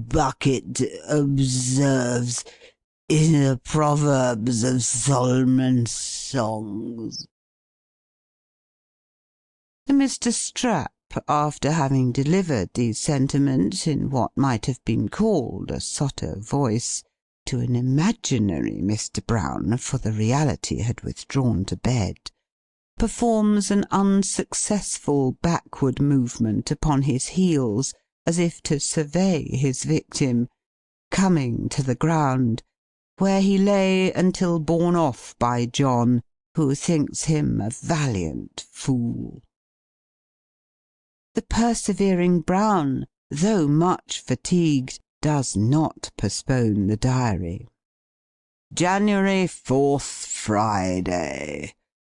Bucket observes in the Proverbs of Solomon's Songs. Mr. Strap, after having delivered these sentiments in what might have been called a sotto voice to an imaginary Mr. Brown, for the reality had withdrawn to bed, performs an unsuccessful backward movement upon his heels, as if to survey his victim, coming to the ground, where he lay until borne off by John, who thinks him a valiant fool. The persevering Brown, though much fatigued, does not postpone the diary. January 4th, Friday.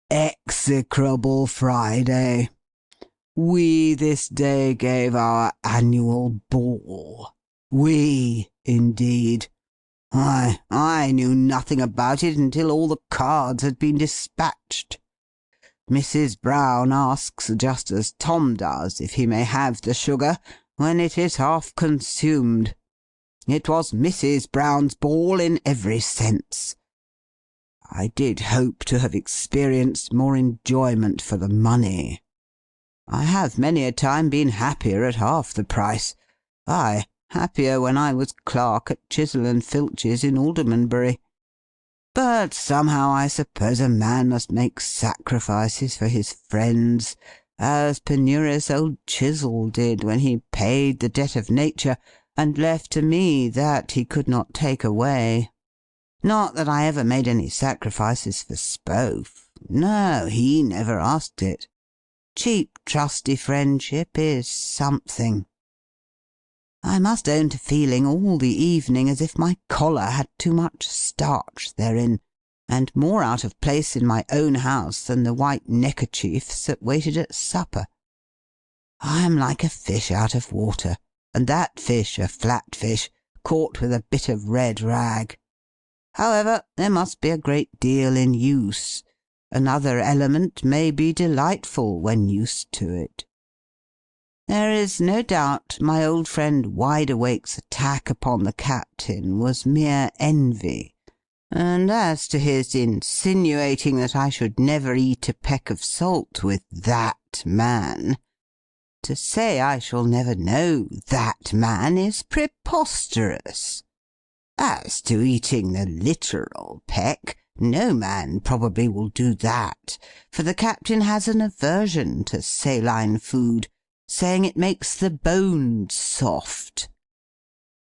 Execrable Friday. We this day gave our annual ball. We, indeed. I knew nothing about it until all the cards had been dispatched. Mrs. Brown asks, just as Tom does, if he may have the sugar, when it is half consumed. It was Mrs. Brown's ball in every sense. I did hope to have experienced more enjoyment for the money. I have many a time been happier at half the price. Ay, happier when I was clerk at Chisel and Filch's in Aldermanbury. But somehow I suppose a man must make sacrifices for his friends, as penurious old Chisel did when he paid the debt of nature, and left to me that he could not take away. Not that I ever made any sacrifices for Spohf. No, he never asked it. Cheap, trusty friendship is something. I must own to feeling all the evening as if my collar had too much starch therein, and more out of place in my own house than the white neckerchiefs that waited at supper. I am like a fish out of water, and that fish a flat fish, caught with a bit of red rag. However, there must be a great deal in use. Another element may be delightful when used to it. There is no doubt my old friend Wideawake's attack upon the Captain was mere envy, and as to his insinuating that I should never eat a peck of salt with that man, to say I shall never know that man is preposterous. As to eating the literal peck, no man probably will do that, for the captain has an aversion to saline food, saying it makes the bones soft.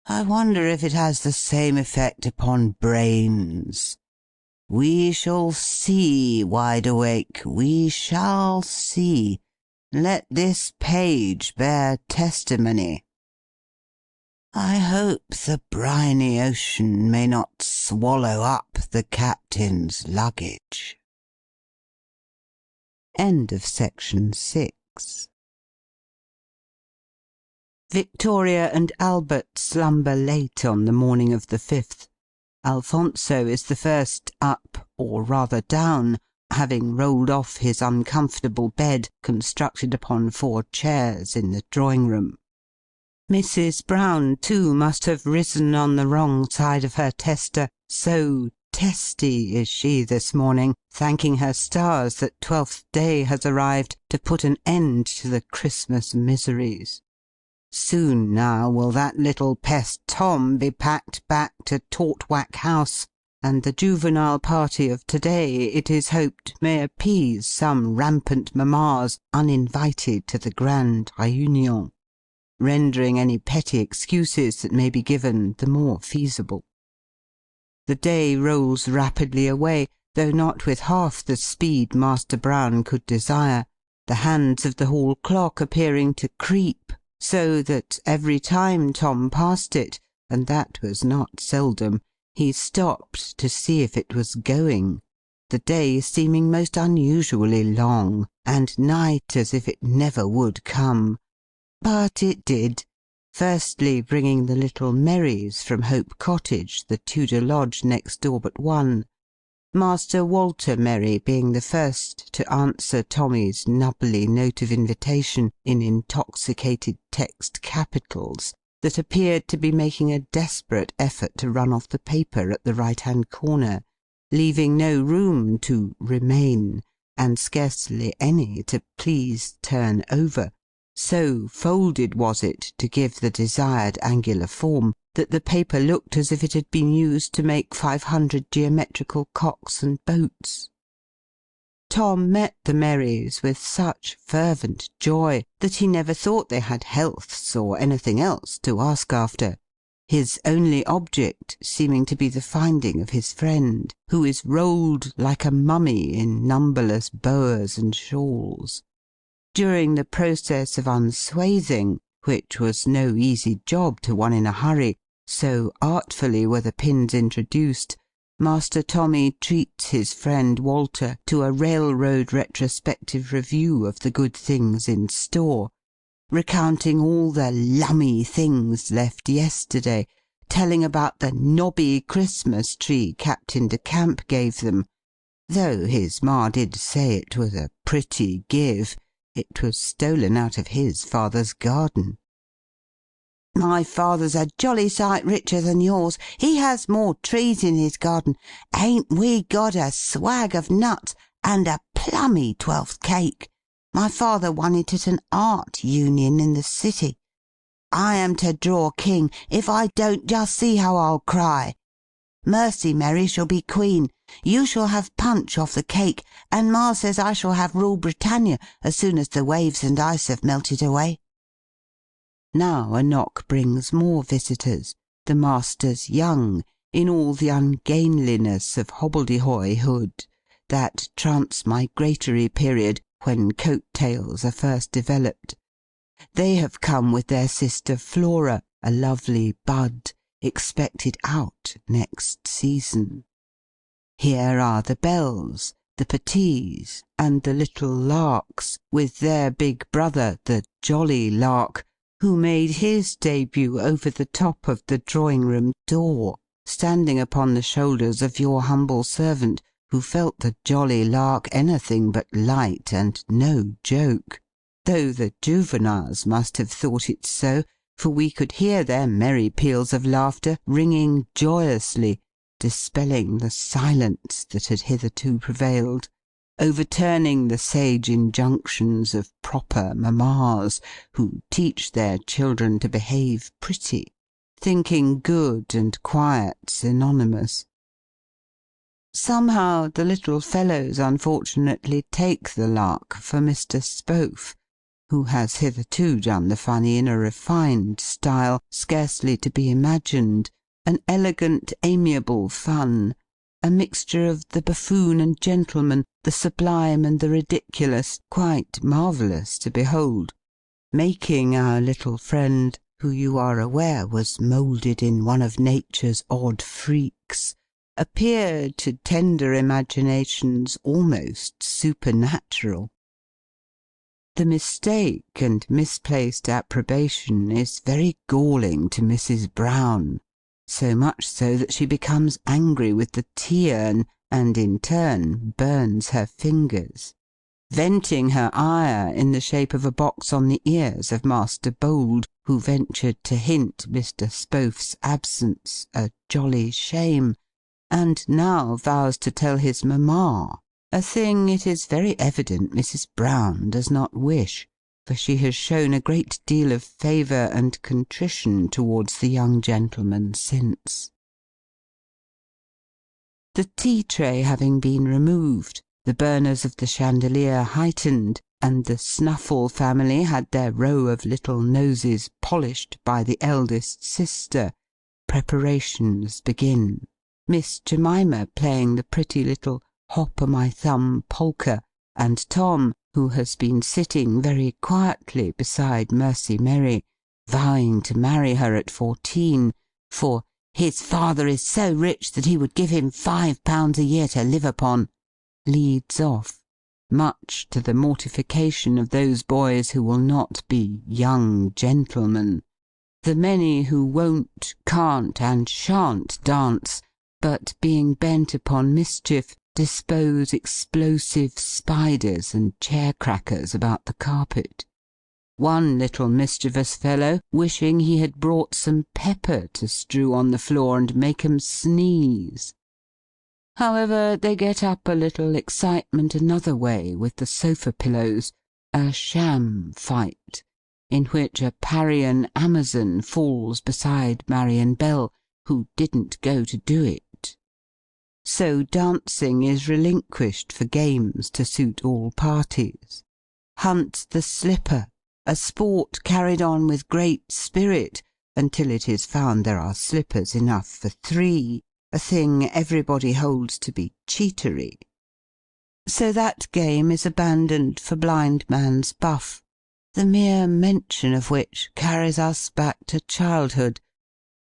I wonder if it has the same effect upon brains. We shall see, Wide Awake, we shall see. Let this page bear testimony. I hope the briny ocean may not swallow up the captain's luggage. End of section 6. Victoria and Albert slumber late on the morning of the 5th. Alfonso is the first up, or rather down, having rolled off his uncomfortable bed, constructed upon 4 chairs in the drawing-room. Mrs. Brown, too, must have risen on the wrong side of her tester, so testy is she this morning, thanking her stars that 12th day has arrived to put an end to the Christmas miseries. Soon now will that little pest Tom be packed back to Tortwack House, and the juvenile party of to-day, it is hoped, may appease some rampant mammas uninvited to the grand réunion, rendering any petty excuses that may be given the more feasible. The day rolls rapidly away, though not with half the speed Master Brown could desire, the hands of the hall clock appearing to creep, so that every time Tom passed it, and that was not seldom, he stopped to see if it was going, the day seeming most unusually long, and night as if it never would come. But it did, firstly bringing the little Merrys from Hope Cottage, the Tudor lodge next door but one, Master Walter Merry being the first to answer Tommy's nubbly note of invitation in intoxicated text capitals that appeared to be making a desperate effort to run off the paper at the right-hand corner, leaving no room to remain, and scarcely any to please turn over. So folded was it, to give the desired angular form, that the paper looked as if it had been used to make 500 geometrical cocks and boats. Tom met the Merrys with such fervent joy that he never thought they had healths or anything else to ask after, his only object seeming to be the finding of his friend, who is rolled like a mummy in numberless boas and shawls. During the process of unswathing, which was no easy job to one in a hurry, so artfully were the pins introduced, Master Tommy treats his friend Walter to a railroad retrospective review of the good things in store, recounting all the lummy things left yesterday, telling about the nobby Christmas tree Captain de Camp gave them, though his ma did say it was a pretty give. It was stolen out of his father's garden. My father's a jolly sight richer than yours. He has more trees in his garden. Ain't we got a swag of nuts, and a plummy 12th cake? My father won it at an art union in the city. I am to draw king. If I don't, just see how I'll cry. Mercy Mary shall be queen. You shall have punch off the cake, and Ma says I shall have Rule Britannia as soon as the waves and ice have melted away. Now a knock brings more visitors, the masters young, in all the ungainliness of hobbledehoyhood, that transmigratory period when coat-tails are first developed. They have come with their sister Flora, a lovely bud, expected out next season. Here are the Bells, the Petits, and the little Larks, with their big brother, the jolly Lark, who made his debut over the top of the drawing-room door, standing upon the shoulders of your humble servant, who felt the jolly Lark anything but light and no joke, though the juveniles must have thought it so, for we could hear their merry peals of laughter ringing joyously, dispelling the silence that had hitherto prevailed, overturning the sage injunctions of proper mammas, who teach their children to behave pretty, thinking good and quiet synonymous. Somehow the little fellows unfortunately take the lark for Mr. Spohf, who has hitherto done the funny in a refined style, scarcely to be imagined, an elegant, amiable fun, a mixture of the buffoon and gentleman, the sublime and the ridiculous, quite marvellous to behold, making our little friend, who you are aware was moulded in one of nature's odd freaks, appear to tender imaginations almost supernatural. The mistake and misplaced approbation is very galling to Mrs. Brown, so much so that she becomes angry with the tea urn, and in turn burns her fingers, venting her ire in the shape of a box on the ears of Master Bold, who ventured to hint Mr. Spohf's absence a jolly shame, and now vows to tell his mamma, a thing it is very evident Mrs. Brown does not wish, for she has shown a great deal of favour and contrition towards the young gentleman since. The tea-tray having been removed, the burners of the chandelier heightened, and the Snuffle family had their row of little noses polished by the eldest sister, preparations begin. Miss Jemima playing the pretty little hop-o'-my-thumb polka, and Tom, who has been sitting very quietly beside Mercy Merry, vowing to marry her at 14, for "his father is so rich that he would give him £5 a year to live upon," leads off, much to the mortification of those boys who will not be young gentlemen, the many who won't, can't, and shan't dance, but being bent upon mischief, dispose explosive spiders and chair-crackers about the carpet. One little mischievous fellow wishing he had brought some pepper to strew on the floor and make 'em sneeze. However, they get up a little excitement another way with the sofa-pillows, a sham fight, in which a Parian Amazon falls beside Marion Bell, who didn't go to do it. So dancing is relinquished for games to suit all parties. Hunt the slipper, a sport carried on with great spirit, until it is found there are slippers enough for 3, a thing everybody holds to be cheatery. So that game is abandoned for blindman's buff, the mere mention of which carries us back to childhood,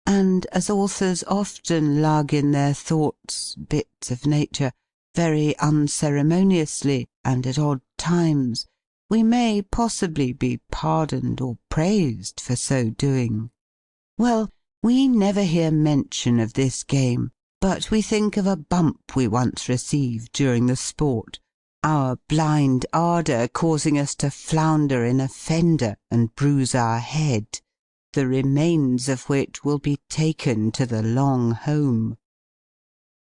and, as authors often lug in their thoughts bits of nature, very unceremoniously, and at odd times, we may possibly be pardoned or praised for so doing. Well, we never hear mention of this game, but we think of a bump we once received during the sport, our blind ardour causing us to flounder in a fender and bruise our head, the remains of which will be taken to the long home.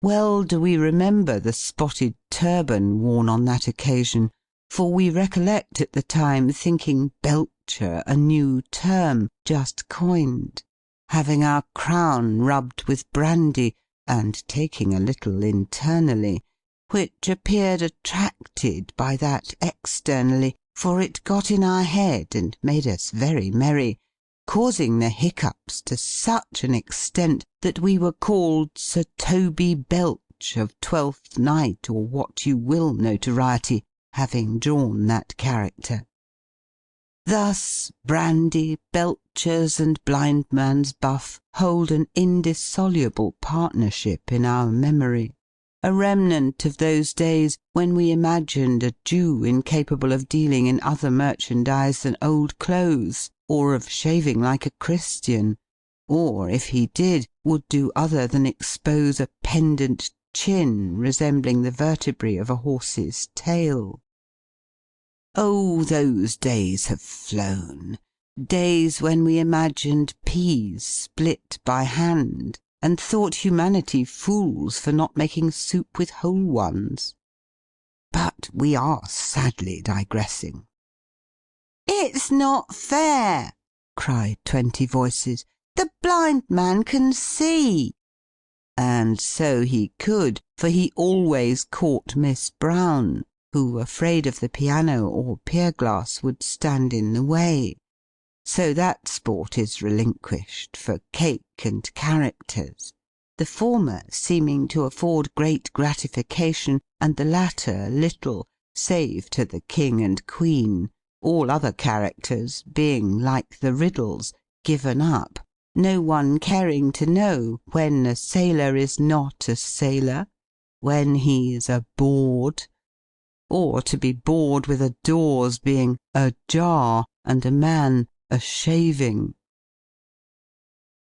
Well do we remember the spotted turban worn on that occasion, for we recollect at the time thinking Belcher a new term, just coined, having our crown rubbed with brandy, and taking a little internally, which appeared attracted by that externally, for it got in our head and made us very merry, causing the hiccups to such an extent that we were called Sir Toby Belch of Twelfth Night, or what you will notoriety, having drawn that character. Thus brandy, Belchers, and blindman's buff hold an indissoluble partnership in our memory, a remnant of those days when we imagined a Jew incapable of dealing in other merchandise than old clothes, or of shaving like a Christian, or, if he did, would do other than expose a pendant chin resembling the vertebrae of a horse's tail. Oh, those days have flown, days when we imagined peas split by hand, and thought humanity fools for not making soup with whole ones. But we are sadly digressing. "It's not fair," cried 20 voices. the blind man can see." And so he could, for he always caught Miss Brown, who, afraid of the piano or pier-glass, would stand in the way. So that sport is relinquished for cake and characters, the former seeming to afford great gratification, and the latter little, save to the King and Queen, all other characters being, like the riddles, given up, no one caring to know when a sailor is not a sailor, when he's a bawd, or to be bored with a door's being ajar, and a man a shaving.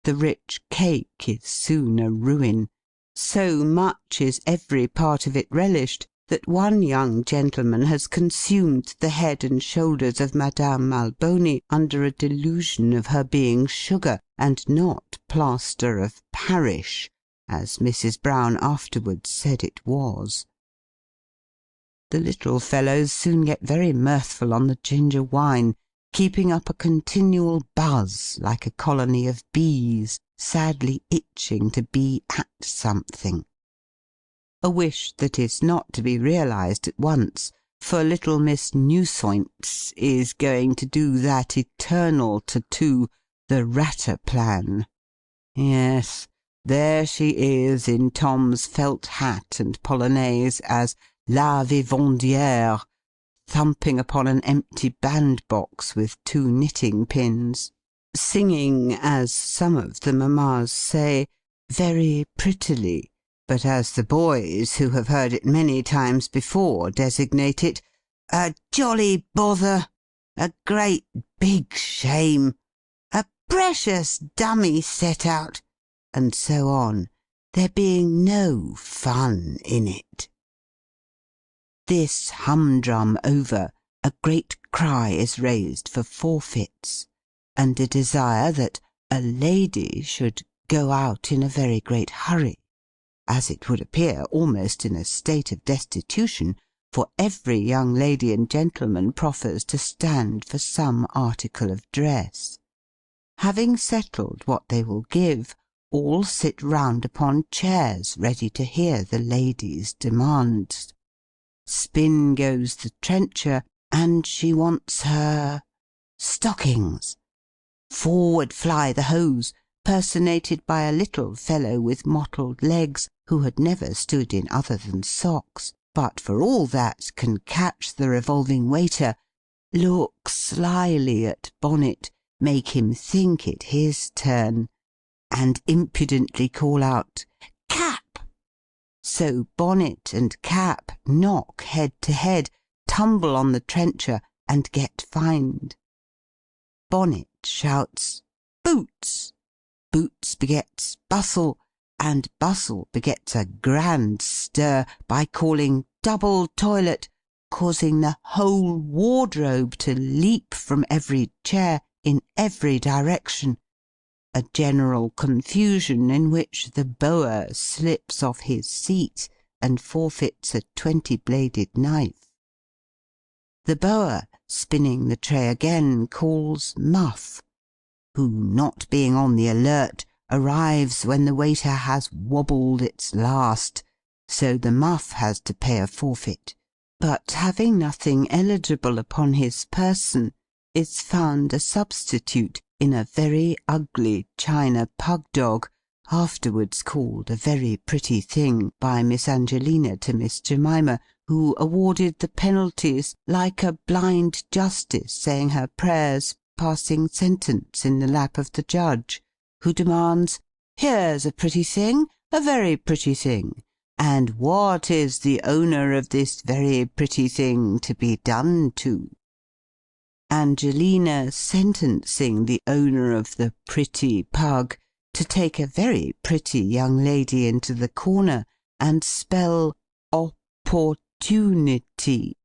The rich cake is soon a ruin. So much is every part of it relished, that one young gentleman has consumed the head and shoulders of Madame Malboni under a delusion of her being sugar, and not plaster of Parish, as Mrs. Brown afterwards said it was. The little fellows soon get very mirthful on the ginger wine, keeping up a continual buzz, like a colony of bees, sadly itching to be at something. A wish that is not to be realized at once, for little Miss Newsoints is going to do that eternal tattoo, the Rataplan. Yes, there she is in Tom's felt hat and polonaise as La Vivandière, thumping upon an empty bandbox with 2 knitting pins, singing, as some of the mammas say, very prettily, but as the boys, who have heard it many times before, designate it, "a jolly bother, a great big shame, a precious dummy set out," and so on, there being no fun in it. This humdrum over, a great cry is raised for forfeits, and a desire that a lady should go out in a very great hurry, as it would appear almost in a state of destitution, for every young lady and gentleman proffers to stand for some article of dress. Having settled what they will give, all sit round upon chairs ready to hear the lady's demands. Spin goes the trencher, and she wants her stockings. Forward fly the hose, personated by a little fellow with mottled legs, who had never stood in other than socks, but for all that can catch the revolving waiter, look slyly at Bonnet, make him think it his turn, and impudently call out, "Cap!" So Bonnet and Cap knock head to head, tumble on the trencher, and get fined. Bonnet shouts, "Boots!" Boots begets Bustle, and Bustle begets a grand stir by calling "Double toilet," causing the whole wardrobe to leap from every chair, in every direction, a general confusion in which the bower slips off his seat, and forfeits a 20-bladed knife. The bower, spinning the tray again, calls Muff, who, not being on the alert, arrives when the waiter has wobbled its last, so the Muff has to pay a forfeit, but having nothing eligible upon his person, is found a substitute in a very ugly china pug-dog, afterwards called a very pretty thing by Miss Angelina to Miss Jemima, who awarded the penalties like a blind justice saying her prayers, passing sentence in the lap of the judge, who demands, "Here's a pretty thing, a very pretty thing, and what is the owner of this very pretty thing to be done to?" Angelina sentencing the owner of the pretty pug to take a very pretty young lady into the corner, and spell opportunity,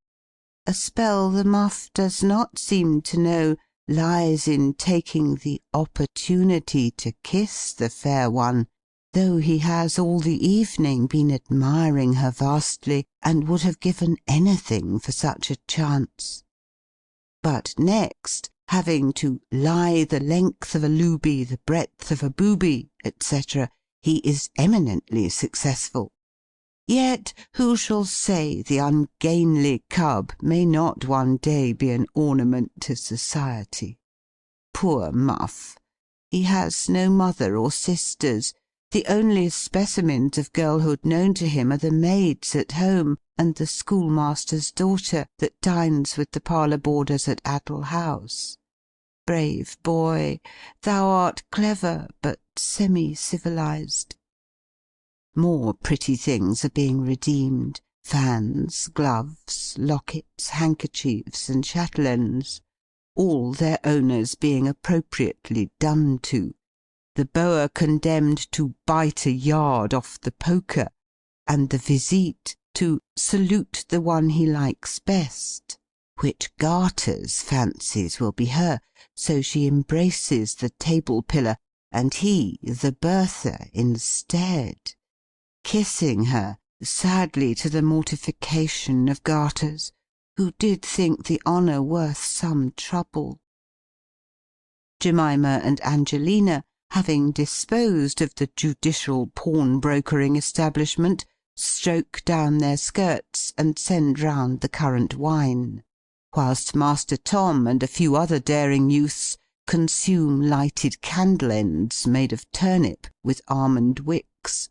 a spell the Muff does not seem to know lies in taking the opportunity to kiss the fair one, though he has all the evening been admiring her vastly, and would have given anything for such a chance. But next, having to lie the length of a looby, the breadth of a booby, etc., he is eminently successful. Yet who shall say the ungainly cub may not one day be an ornament to society? Poor Muff! He has no mother or sisters. The only specimens of girlhood known to him are the maids at home, and the schoolmaster's daughter that dines with the parlour boarders at Addle House. Brave boy! Thou art clever, but semi-civilized. More pretty things are being redeemed: fans, gloves, lockets, handkerchiefs, and chatelaines, all their owners being appropriately done to, the boa condemned to bite a yard off the poker, and the visite to salute the one he likes best, which Garters fancies will be her, so she embraces the table-pillar, and he the Bertha instead, kissing her, sadly to the mortification of Garters, who did think the honour worth some trouble. Jemima and Angelina, having disposed of the judicial pawnbrokering establishment, stroke down their skirts and send round the currant wine, whilst Master Tom and a few other daring youths consume lighted candle-ends made of turnip with almond wicks,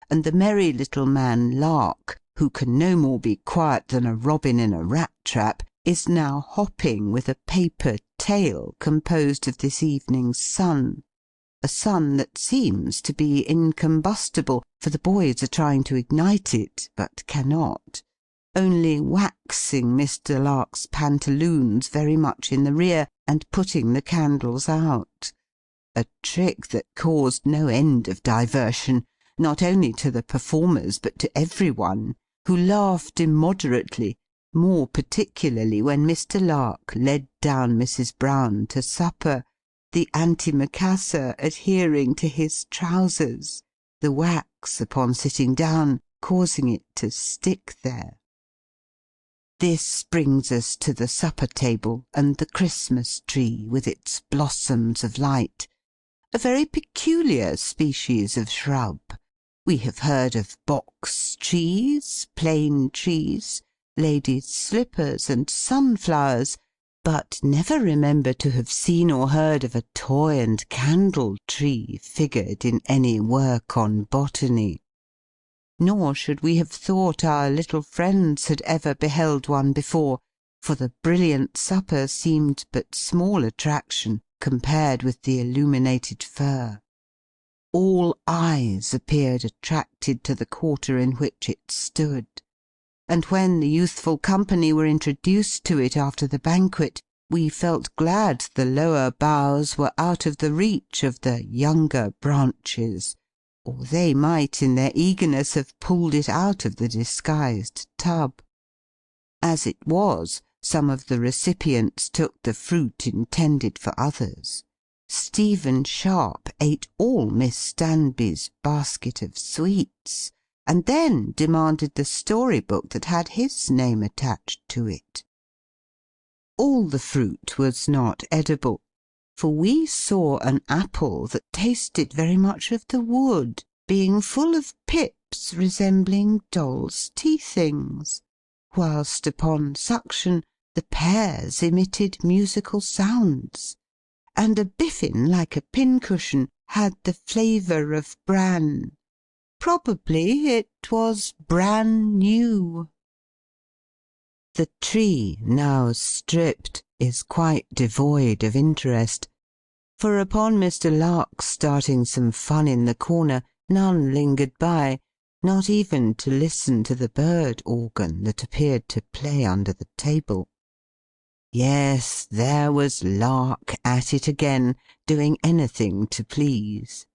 and the merry little man Lark, who can no more be quiet than a robin in a rat-trap, is now hopping with a paper tail composed of this evening's sun, a sun that seems to be incombustible, for the boys are trying to ignite it, but cannot, only waxing Mr. Lark's pantaloons very much in the rear, and putting the candles out, a trick that caused no end of diversion, not only to the performers but to every one, who laughed immoderately, more particularly when Mr. Lark led down Mrs. Brown to supper, the antimacassar adhering to his trousers, the wax, upon sitting down, causing it to stick there. This brings us to the supper-table and the Christmas tree with its blossoms of light, a very peculiar species of shrub. We have heard of box trees, plane trees, ladies' slippers, and sunflowers, but never remember to have seen or heard of a toy and candle tree figured in any work on botany. Nor should we have thought our little friends had ever beheld one before, for the brilliant supper seemed but small attraction compared with the illuminated fir. All eyes appeared attracted to the quarter in which it stood, and when the youthful company were introduced to it after the banquet, we felt glad the lower boughs were out of the reach of the younger branches, or they might in their eagerness have pulled it out of the disguised tub. As it was, some of the recipients took the fruit intended for others. Stephen Sharp ate all Miss Stanby's basket of sweets, and then demanded the story-book that had his name attached to it. All the fruit was not edible, for we saw an apple that tasted very much of the wood, being full of pips resembling dolls' tea-things, whilst upon suction the pears emitted musical sounds, and a biffin like a pincushion had the flavour of bran. Probably it was bran new. The tree, now stripped, is quite devoid of interest, for upon Mr. Lark's starting some fun in the corner, none lingered by, not even to listen to the bird organ that appeared to play under the table. Yes, there was Lark at it again, doing anything to please.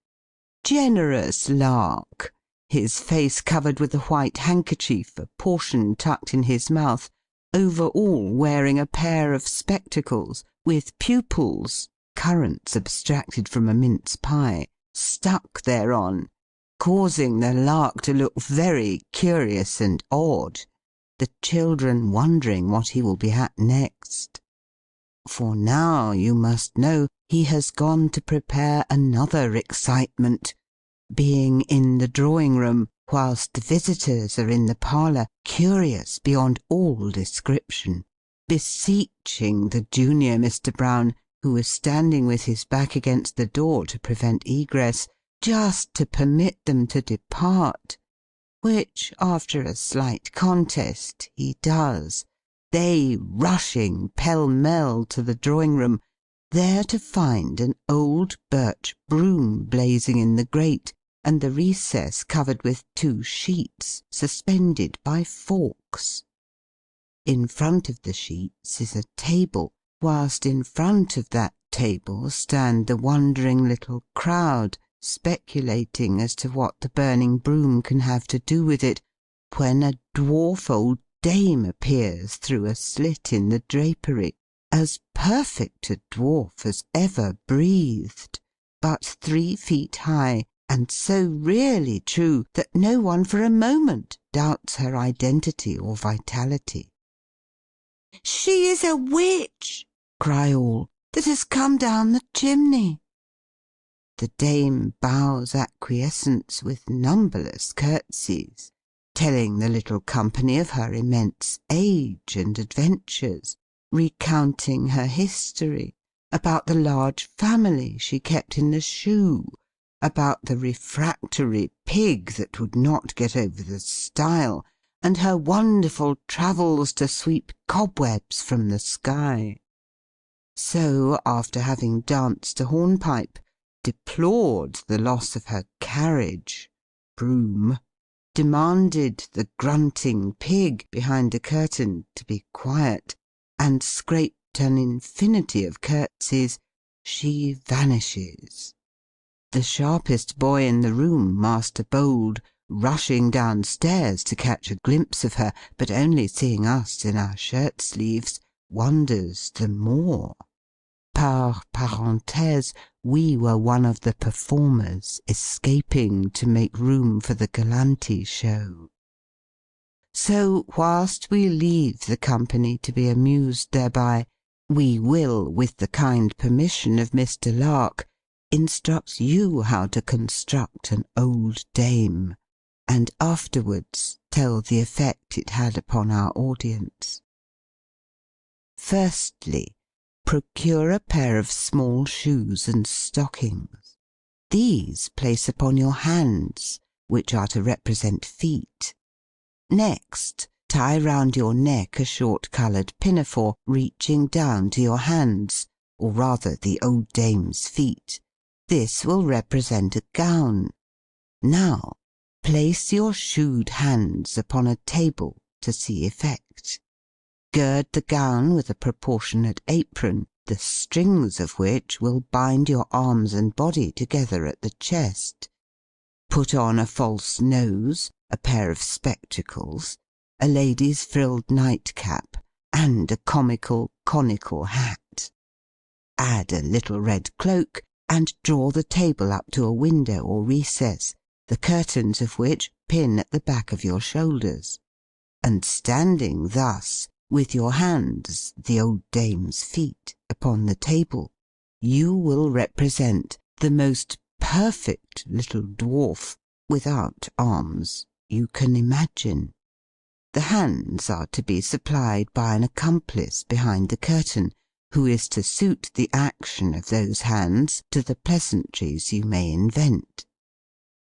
Generous Lark! His face covered with a white handkerchief, a portion tucked in his mouth, over all wearing a pair of spectacles, with pupils, currants abstracted from a mince pie, stuck thereon, causing the Lark to look very curious and odd, the children wondering what he will be at next. for now, you must know, he has gone to prepare another excitement, being in the drawing-room, whilst the visitors are in the parlour, curious beyond all description, beseeching the junior Mr. Brown, who was standing with his back against the door to prevent egress, just to permit them to depart, which, after a slight contest, he does, they rushing pell-mell to the drawing-room, there to find an old birch broom blazing in the grate, and the recess covered with 2 sheets, suspended by forks. In front of the sheets is a table, whilst in front of that table stand the wondering little crowd, speculating as to what the burning broom can have to do with it, when a dwarf old dame appears through a slit in the drapery, as perfect a dwarf as ever breathed, but 3 feet high, and so really true that no one for a moment doubts her identity or vitality. "She is a witch!" cry all, "that has come down the chimney." The dame bows acquiescence with numberless curtsies, telling the little company of her immense age and adventures, recounting her history, about the large family she kept in the shoe, about the refractory pig that would not get over the stile, and her wonderful travels to sweep cobwebs from the sky. So, after having danced a hornpipe, deplored the loss of her carriage, broom, demanded the grunting pig behind the curtain to be quiet, and scraped an infinity of curtsies, she vanishes. The sharpest boy in the room, Master Bold, rushing downstairs to catch a glimpse of her, but only seeing us in our shirt-sleeves, wonders the more. Par parenthèse, we were one of the performers escaping to make room for the Galanti show. So, whilst we leave the company to be amused thereby, we will, with the kind permission of Mr. Lark, instruct you how to construct an old dame, and afterwards tell the effect it had upon our audience. Firstly, procure a pair of small shoes and stockings. These place upon your hands, which are to represent feet. Next, tie round your neck a short coloured pinafore reaching down to your hands, or rather the old dame's feet. This will represent a gown. Now, place your shoed hands upon a table to see effect. Gird the gown with a proportionate apron, the strings of which will bind your arms and body together at the chest. Put on a false nose, a pair of spectacles, a lady's frilled nightcap, and a comical conical hat. Add a little red cloak, and draw the table up to a window or recess, the curtains of which pin at the back of your shoulders, and standing thus, with your hands, the old dame's feet, upon the table, you will represent the most perfect little dwarf, without arms, you can imagine. The hands are to be supplied by an accomplice behind the curtain, who is to suit the action of those hands to the pleasantries you may invent.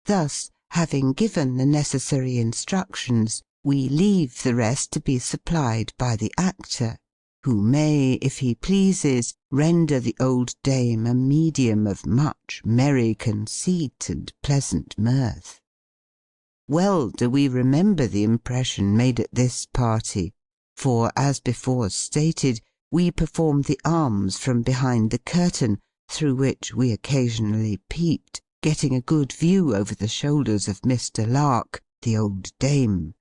Thus, having given the necessary instructions, we leave the rest to be supplied by the actor, who may, if he pleases, render the old dame a medium of much merry conceit and pleasant mirth. Well do we remember the impression made at this party, for, as before stated, we performed the arms from behind the curtain, through which we occasionally peeped, getting a good view over the shoulders of Mr. Lark, the old dame,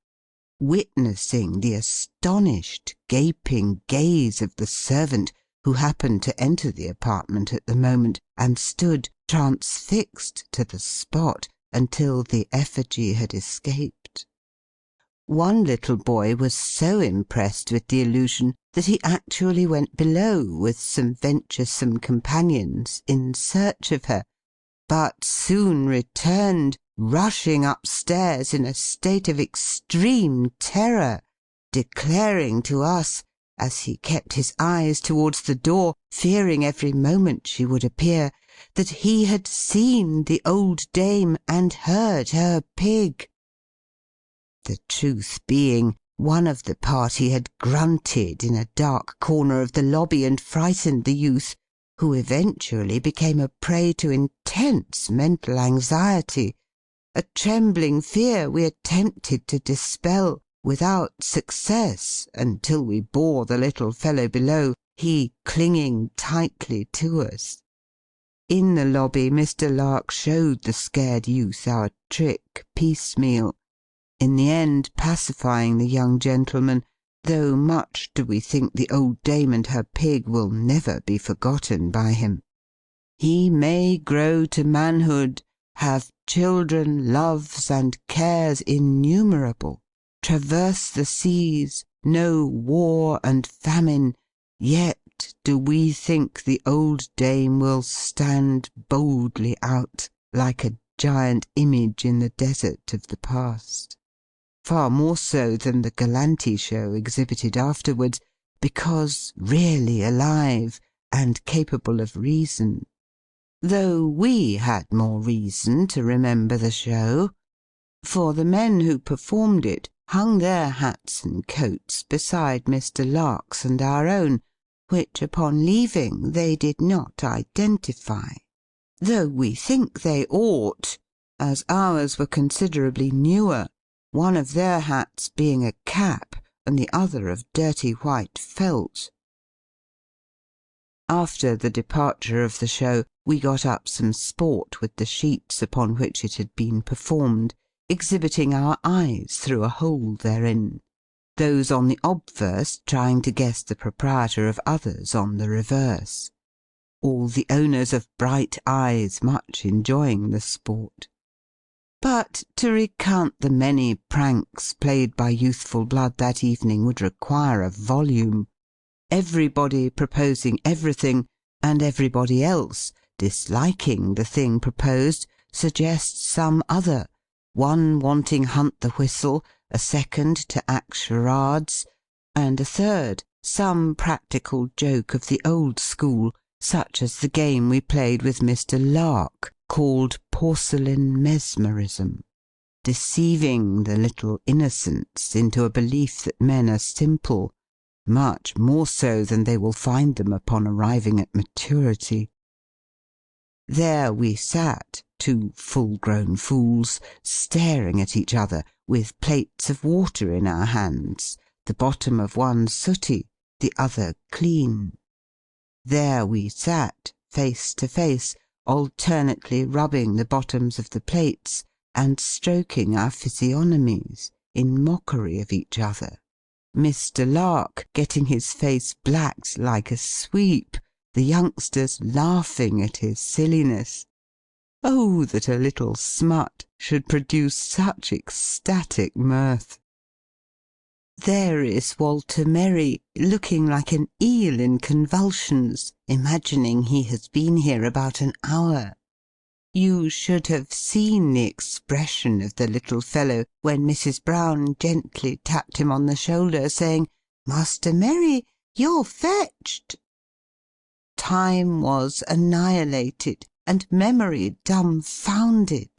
witnessing the astonished, gaping gaze of the servant who happened to enter the apartment at the moment, and stood transfixed to the spot until the effigy had escaped. One little boy was so impressed with the illusion that he actually went below with some venturesome companions in search of her, but soon returned, rushing upstairs in a state of extreme terror, declaring to us, as he kept his eyes towards the door, fearing every moment she would appear, that he had seen the old dame and heard her pig. The truth being, one of the party had grunted in a dark corner of the lobby and frightened the youth, who eventually became a prey to intense mental anxiety, a trembling fear we attempted to dispel, without success, until we bore the little fellow below, he clinging tightly to us. In the lobby Mr. Lark showed the scared youth our trick piecemeal, in the end pacifying the young gentleman, though much do we think the old dame and her pig will never be forgotten by him. He may grow to manhood, have children, loves, and cares innumerable, traverse the seas, know war and famine, yet do we think the old dame will stand boldly out, like a giant image in the desert of the past. Far more so than the Galanti show exhibited afterwards, because really alive, and capable of reason. Though we had more reason to remember the show, for the men who performed it hung their hats and coats beside Mr. Lark's and our own, which upon leaving they did not identify, though we think they ought, as ours were considerably newer, one of their hats being a cap and the other of dirty white felt. After the departure of the show, we got up some sport with the sheets upon which it had been performed, exhibiting our eyes through a hole therein, those on the obverse trying to guess the proprietor of others on the reverse, all the owners of bright eyes much enjoying the sport. But to recount the many pranks played by youthful blood that evening would require a volume, everybody proposing everything, and everybody else, disliking the thing proposed, suggests some other, one wanting Hunt the Whistle, a second to act charades, and a third some practical joke of the old school, such as the game we played with Mr. Lark, called porcelain mesmerism, deceiving the little innocents into a belief that men are simple, much more so than they will find them upon arriving at maturity. There we sat, two full-grown fools, staring at each other, with plates of water in our hands, the bottom of one sooty, the other clean. There we sat, face to face, alternately rubbing the bottoms of the plates, and stroking our physiognomies, in mockery of each other. Mr. Lark getting his face blacked like a sweep, the youngsters laughing at his silliness. Oh, that a little smut should produce such ecstatic mirth! There is Walter Merry, looking like an eel in convulsions, imagining he has been here about an hour. You should have seen the expression of the little fellow when Mrs. Brown gently tapped him on the shoulder, saying, "Master Merry, you're fetched." Time was annihilated, and memory dumbfounded.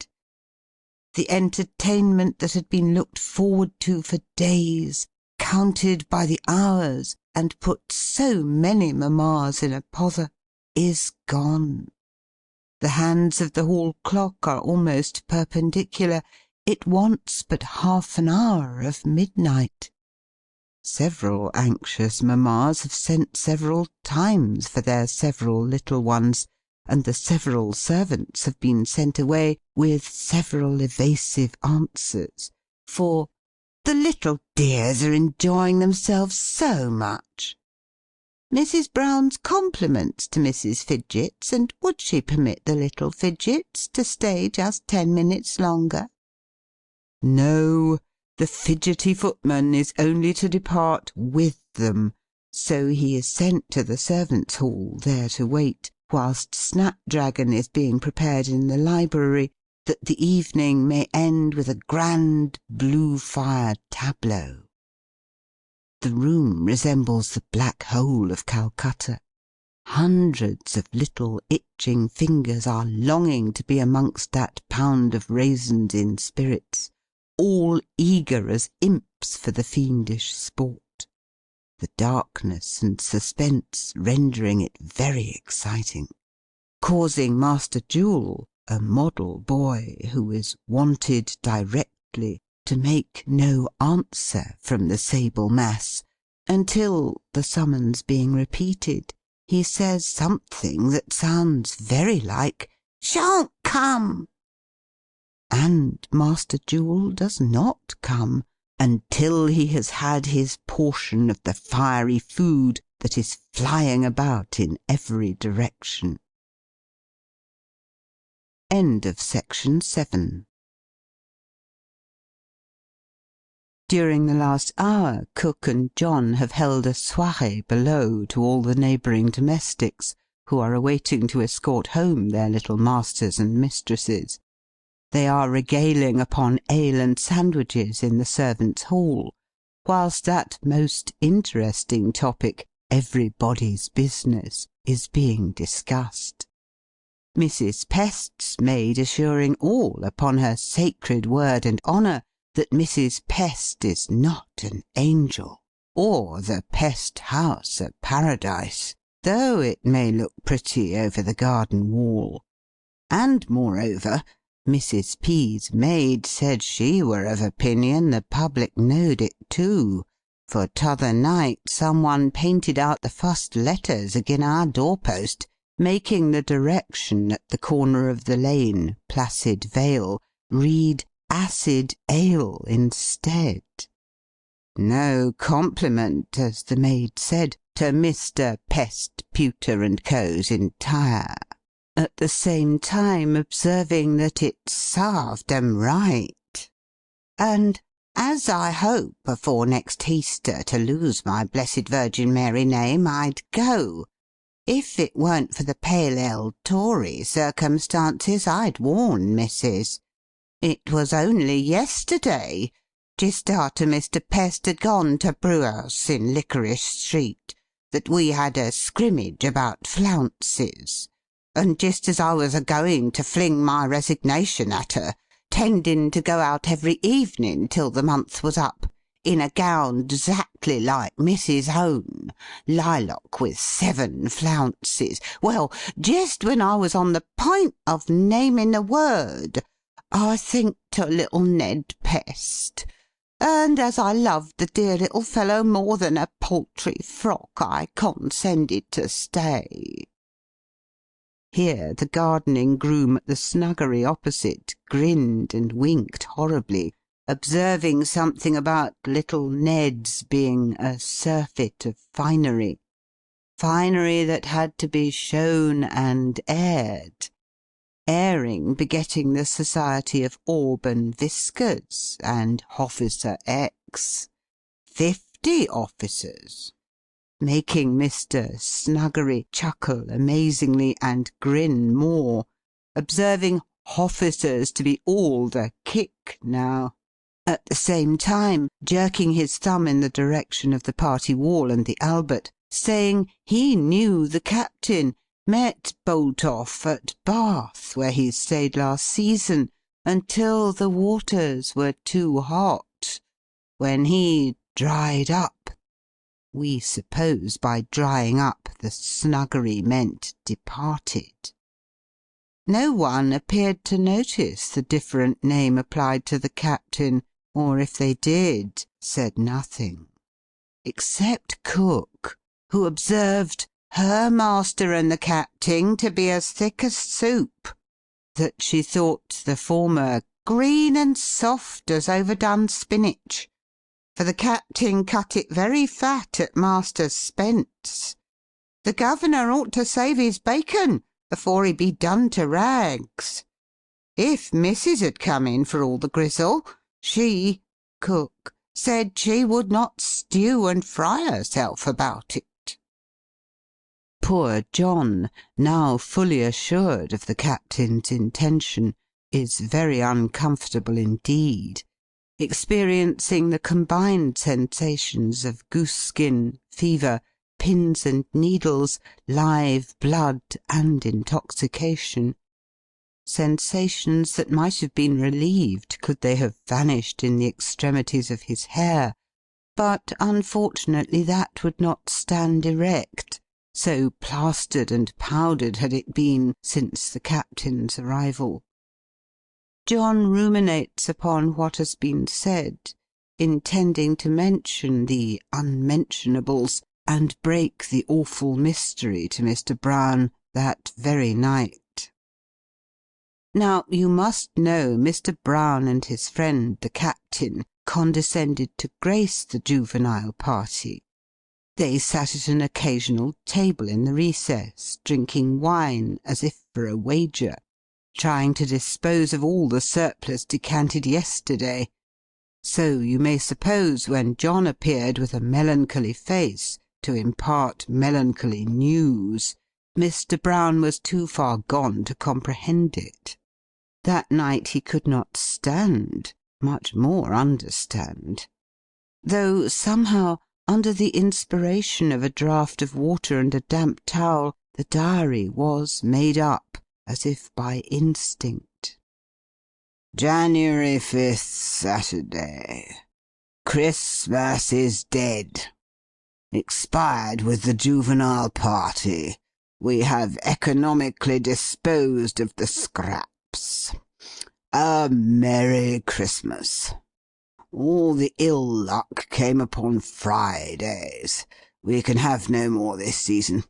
The entertainment that had been looked forward to for days, counted by the hours, and put so many mammas in a pother, is gone. The hands of the hall clock are almost perpendicular. It wants but half an hour of midnight. Several anxious mammas have sent several times for their several little ones, and the several servants have been sent away with several evasive answers, for "the little dears are enjoying themselves so much." Mrs. Brown's compliments to Mrs. Fidgets, and would she permit the little Fidgets to stay just 10 minutes longer? No, the fidgety footman is only to depart with them, so he is sent to the servants' hall, there to wait, whilst snapdragon is being prepared in the library, that the evening may end with a grand blue-fire tableau. The room resembles the Black Hole of Calcutta. Hundreds of little itching fingers are longing to be amongst that pound of raisins in spirits, all eager as imps for the fiendish sport, the darkness and suspense rendering it very exciting, causing Master Jewel, a model boy who is wanted directly, to make no answer from the sable mass, until, the summons being repeated, he says something that sounds very like "Shan't come!" And Master Jewel does not come, until he has had his portion of the fiery food that is flying about in every direction. End of section 7. During the last hour, Cook and John have held a soirée below to all the neighbouring domestics, who are awaiting to escort home their little masters and mistresses. They are regaling upon ale and sandwiches in the servants' hall, whilst that most interesting topic, everybody's business, is being discussed. Mrs. Pest's maid assuring all, upon her sacred word and honour, that Mrs. Pest is not an angel, or the Pest house a paradise, though it may look pretty over the garden wall. And, moreover, Mrs. P.'s maid said she were of opinion the public knowed it too, for t'other night some one painted out the fust letters agin our doorpost, making the direction at the corner of the lane, Placid Vale, read acid ale instead. No compliment, as the maid said, to Mr. Pest, Pewter and Co.'s entire, at the same time observing that it sarved 'em right. And as I hope afore next Easter to lose my Blessed Virgin Mary name, I'd go. If it weren't for the pale ale Tory circumstances, I'd warn Missus. It was only yesterday, just arter Mr. Pest had gone to Brewhouse in Licorice Street, that we had a scrimmage about flounces, and just as I was a-going to fling my resignation at her, tending to go out every evening till the month was up, in a gown exactly like Mrs. Own, lilac with 7 flounces. Well, just when I was on the point of naming the word, I think to little Ned Pest, and as I loved the dear little fellow more than a paltry frock, I condescended to stay. Here the gardening groom at the snuggery opposite grinned and winked horribly, observing something about little Ned's being a surfeit of finery that had to be shown and aired, airing begetting the society of Auburn Whiskers and Officer X, 50 officers, making Mr. Snuggery chuckle amazingly and grin more, observing officers to be all the kick now, at the same time jerking his thumb in the direction of the party wall and the Albert, saying he knew the captain met Boltoff at Bath, where he stayed last season, until the waters were too hot, when he dried up. We suppose by drying up the snuggery meant departed. No one appeared to notice the different name applied to the captain, or if they did, said nothing, except Cook, who observed her master and the capting to be as thick as soup, that she thought the former green and soft as overdone spinach, for the capting cut it very fat at master's spence. The governor ought to save his bacon afore he be done to rags. If Missus had come in for all the grizzle, she, Cook, said she would not stew and fry herself about it. Poor John, now fully assured of the captain's intention, is very uncomfortable indeed, experiencing the combined sensations of goose-skin, fever, pins and needles, live blood, and intoxication. Sensations that might have been relieved could they have vanished in the extremities of his hair, but unfortunately that would not stand erect, so plastered and powdered had it been since the captain's arrival. John ruminates upon what has been said, intending to mention the unmentionables, and break the awful mystery to Mr. Brown that very night. Now, you must know Mr. Brown and his friend the captain condescended to grace the juvenile party. They sat at an occasional table in the recess, drinking wine as if for a wager, trying to dispose of all the surplus decanted yesterday. So you may suppose when John appeared with a melancholy face to impart melancholy news, Mr. Brown was too far gone to comprehend it. That night he could not stand, much more understand. Though somehow, under the inspiration of a draught of water and a damp towel, the diary was made up, as if by instinct. January 5th, Saturday. Christmas is dead. Expired with the juvenile party. We have economically disposed of the scraps. A Merry Christmas. All the ill luck came upon Fridays. We can have no more this season.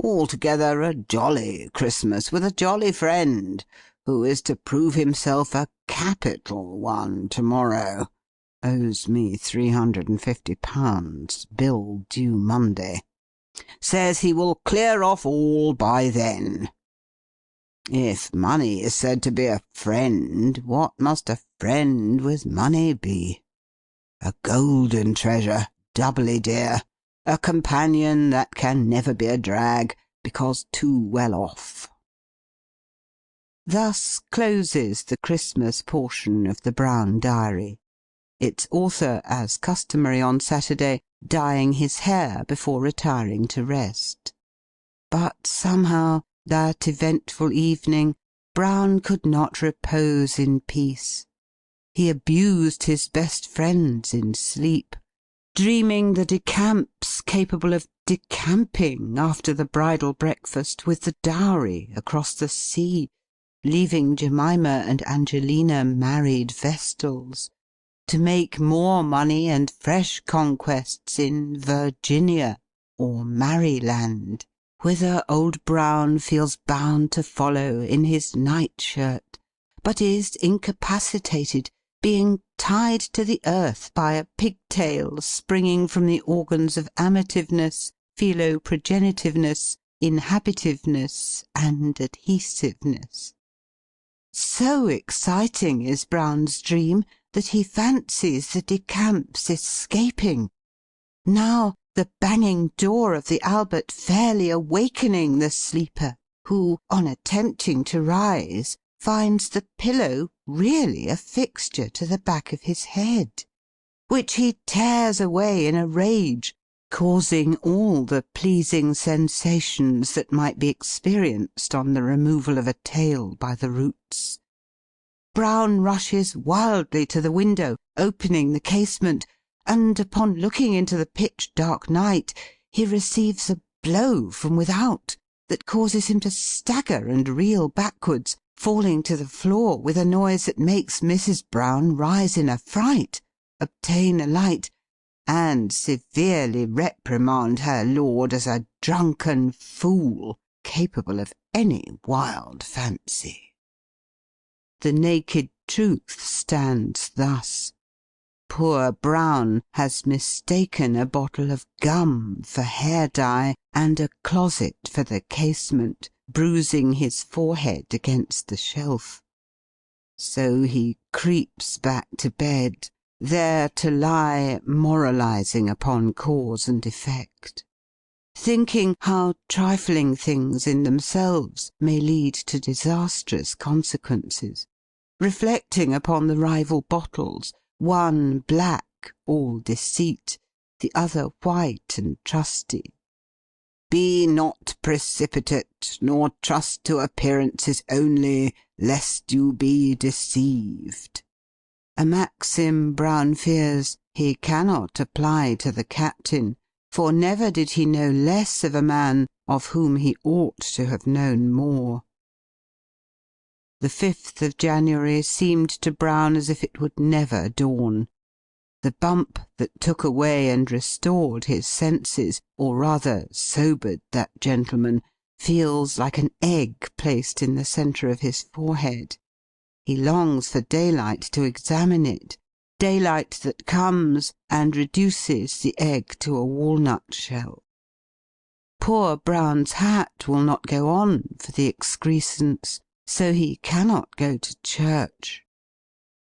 Altogether a jolly Christmas, with a jolly friend, who is to prove himself a capital one to-morrow. Owes me £350, bill due Monday. Says he will clear off all by then. If money is said to be a friend, what must a friend with money be? A golden treasure, doubly dear. A companion that can never be a drag, because too well off. Thus closes the Christmas portion of the Brown Diary, its author, as customary on Saturday, dyeing his hair before retiring to rest. But somehow, that eventful evening, Brown could not repose in peace. He abused his best friends in sleep, dreaming the De Camps capable of decamping after the bridal breakfast with the dowry across the sea, leaving Jemima and Angelina married vestals, to make more money and fresh conquests in Virginia or Maryland, whither old Brown feels bound to follow in his night-shirt, but is incapacitated, being tied to the earth by a pigtail springing from the organs of amativeness, philoprogenitiveness, inhabitiveness, and adhesiveness. So exciting is Brown's dream that he fancies the De Camps escaping. Now the banging door of the Albert fairly awakening the sleeper, who, on attempting to rise, finds the pillow really a fixture to the back of his head, which he tears away in a rage, causing all the pleasing sensations that might be experienced on the removal of a tail by the roots. Brown rushes wildly to the window, opening the casement, and upon looking into the pitch-dark night, he receives a blow from without that causes him to stagger and reel backwards, falling to the floor with a noise that makes Mrs. Brown rise in a fright, obtain a light, and severely reprimand her lord as a drunken fool, capable of any wild fancy. The naked truth stands thus. Poor Brown has mistaken a bottle of gum for hair-dye, and a closet for the casement, bruising his forehead against the shelf. So he creeps back to bed, there to lie moralizing upon cause and effect, thinking how trifling things in themselves may lead to disastrous consequences, reflecting upon the rival bottles, one black, all deceit, the other white and trusty. Be not precipitate, nor trust to appearances only, lest you be deceived. A maxim, Brown fears, he cannot apply to the captain, for never did he know less of a man of whom he ought to have known more. The 5th of January seemed to Brown as if it would never dawn. The bump that took away and restored his senses, or rather sobered that gentleman, feels like an egg placed in the centre of his forehead. He longs for daylight to examine it, daylight that comes and reduces the egg to a walnut shell. Poor Brown's hat will not go on for the excrescence, so he cannot go to church.